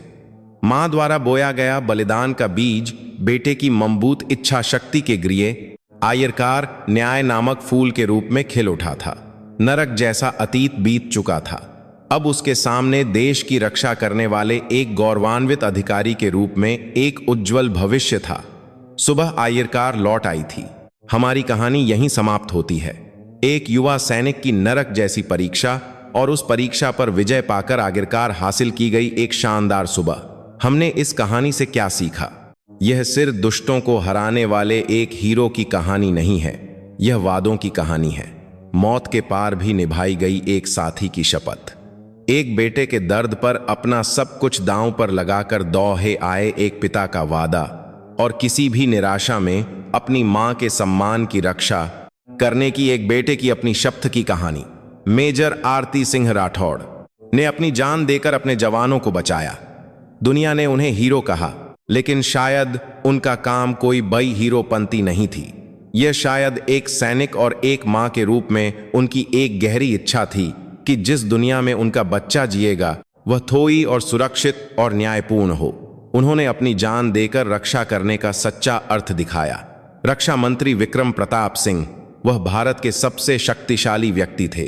मां द्वारा बोया गया बलिदान का बीज बेटे की मजबूत इच्छा शक्ति के गृह आखिरकार न्याय नामक फूल के रूप में खिल उठा था। नरक जैसा अतीत बीत चुका था। अब उसके सामने देश की रक्षा करने वाले एक गौरवान्वित अधिकारी के रूप में एक उज्जवल भविष्य था। सुबह आयरकार लौट आई थी। हमारी कहानी यहीं समाप्त होती है। एक युवा सैनिक की नरक जैसी परीक्षा और उस परीक्षा पर विजय पाकर आखिरकार हासिल की गई एक शानदार सुबह। हमने इस कहानी से क्या सीखा? यह सिर्फ दुष्टों को हराने वाले एक हीरो की कहानी नहीं है, यह वादों की कहानी है। मौत के पार भी निभाई गई एक साथी की शपथ, एक बेटे के दर्द पर अपना सब कुछ दांव पर लगाकर दौहे आए एक पिता का वादा, और किसी भी निराशा में अपनी मां के सम्मान की रक्षा करने की एक बेटे की अपनी शपथ की कहानी। मेजर आरती सिंह राठौड़ ने अपनी जान देकर अपने जवानों को बचाया। दुनिया ने उन्हें हीरो कहा, लेकिन शायद उनका काम कोई बड़ी हीरोपंती नहीं थी। यह शायद एक सैनिक और एक मां के रूप में उनकी एक गहरी इच्छा थी कि जिस दुनिया में उनका बच्चा जिएगा वह थोई और सुरक्षित और न्यायपूर्ण हो। उन्होंने अपनी जान देकर रक्षा करने का सच्चा अर्थ दिखाया। रक्षा मंत्री विक्रम प्रताप सिंह, वह भारत के सबसे शक्तिशाली व्यक्ति थे,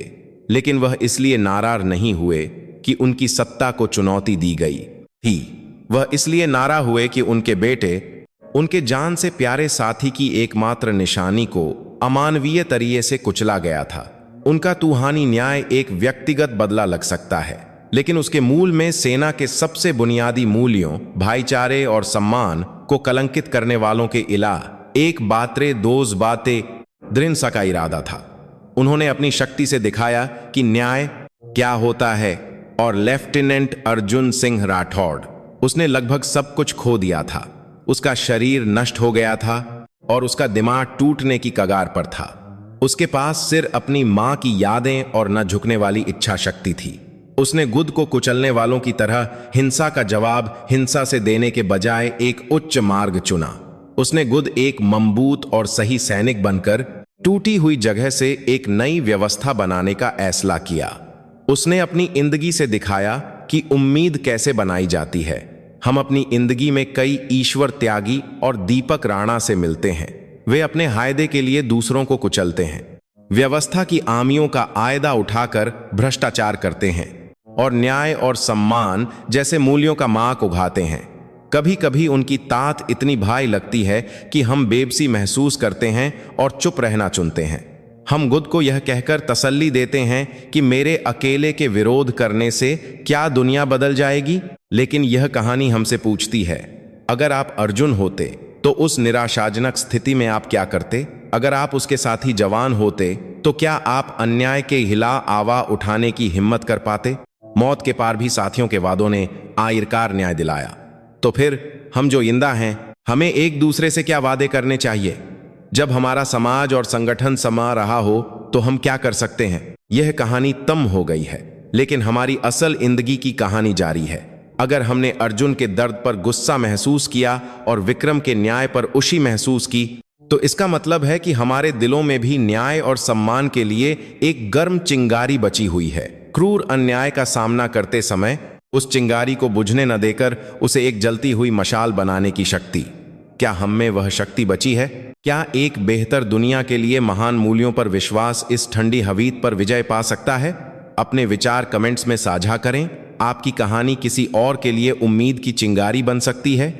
लेकिन वह इसलिए नाराज नहीं हुए कि उनकी सत्ता को चुनौती दी गई थी। वह इसलिए नाराज हुए कि उनके बेटे, उनके जान से प्यारे साथी की एकमात्र निशानी को अमानवीय तरीके से कुचला गया था। उनका तूहानी न्याय एक व्यक्तिगत बदला लग सकता है, लेकिन उसके मूल में सेना के सबसे बुनियादी मूल्यों, भाईचारे और सम्मान को कलंकित करने वालों के इलावा एक बातरे दोज बातें दृढ़ का इरादा था। उन्होंने अपनी शक्ति से दिखाया कि न्याय क्या होता है। और लेफ्टिनेंट अर्जुन सिंह राठौड़, उसने लगभग सब कुछ खो दिया था। उसका शरीर नष्ट हो गया था और उसका दिमाग टूटने की कगार पर था। उसके पास सिर्फ अपनी मां की यादें और न झुकने वाली इच्छा शक्ति थी। उसने गुद को कुचलने वालों की तरह हिंसा का जवाब हिंसा से देने के बजाय एक उच्च मार्ग चुना। उसने गुद एक मजबूत और सही सैनिक बनकर टूटी हुई जगह से एक नई व्यवस्था बनाने का फैसला किया। उसने अपनी जिंदगी से दिखाया कि उम्मीद कैसे बनाई जाती है। हम अपनी जिंदगी में कई ईश्वर त्यागी और दीपक राणा से मिलते हैं। वे अपने फायदे के लिए दूसरों को कुचलते हैं, व्यवस्था की आमियों का आयदा उठाकर भ्रष्टाचार करते हैं और न्याय और सम्मान जैसे मूल्यों का माक उगाते हैं। कभी कभी उनकी तात इतनी भारी लगती है कि हम बेबसी महसूस करते हैं और चुप रहना चुनते हैं। हम खुद को यह कहकर तसल्ली देते हैं कि मेरे अकेले के विरोध करने से क्या दुनिया बदल जाएगी। लेकिन यह कहानी हमसे पूछती है, अगर आप अर्जुन होते तो उस निराशाजनक स्थिति में आप क्या करते? अगर आप उसके साथी जवान होते तो क्या आप अन्याय के खिलाफ आवाज उठाने की हिम्मत कर पाते? मौत के पार भी साथियों के वादों ने आखिरकार न्याय दिलाया। तो फिर हम जो जिंदा हैं, हमें एक दूसरे से क्या वादे करने चाहिए? जब हमारा समाज और संगठन समा रहा हो तो हम क्या कर सकते हैं? यह कहानी तम हो गई है, लेकिन हमारी असल जिंदगी की कहानी जारी है। अगर हमने अर्जुन के दर्द पर गुस्सा महसूस किया और विक्रम के न्याय पर खुशी महसूस की, तो इसका मतलब है कि हमारे दिलों में भी न्याय और सम्मान के लिए एक गर्म चिंगारी बची हुई है। क्रूर अन्याय का सामना करते समय उस चिंगारी को बुझने न देकर उसे एक जलती हुई मशाल बनाने की शक्ति, क्या हम में वह शक्ति बची है? क्या एक बेहतर दुनिया के लिए महान मूल्यों पर विश्वास इस ठंडी हवीत पर विजय पा सकता है? अपने विचार कमेंट्स में साझा करें। आपकी कहानी किसी और के लिए उम्मीद की चिंगारी बन सकती है।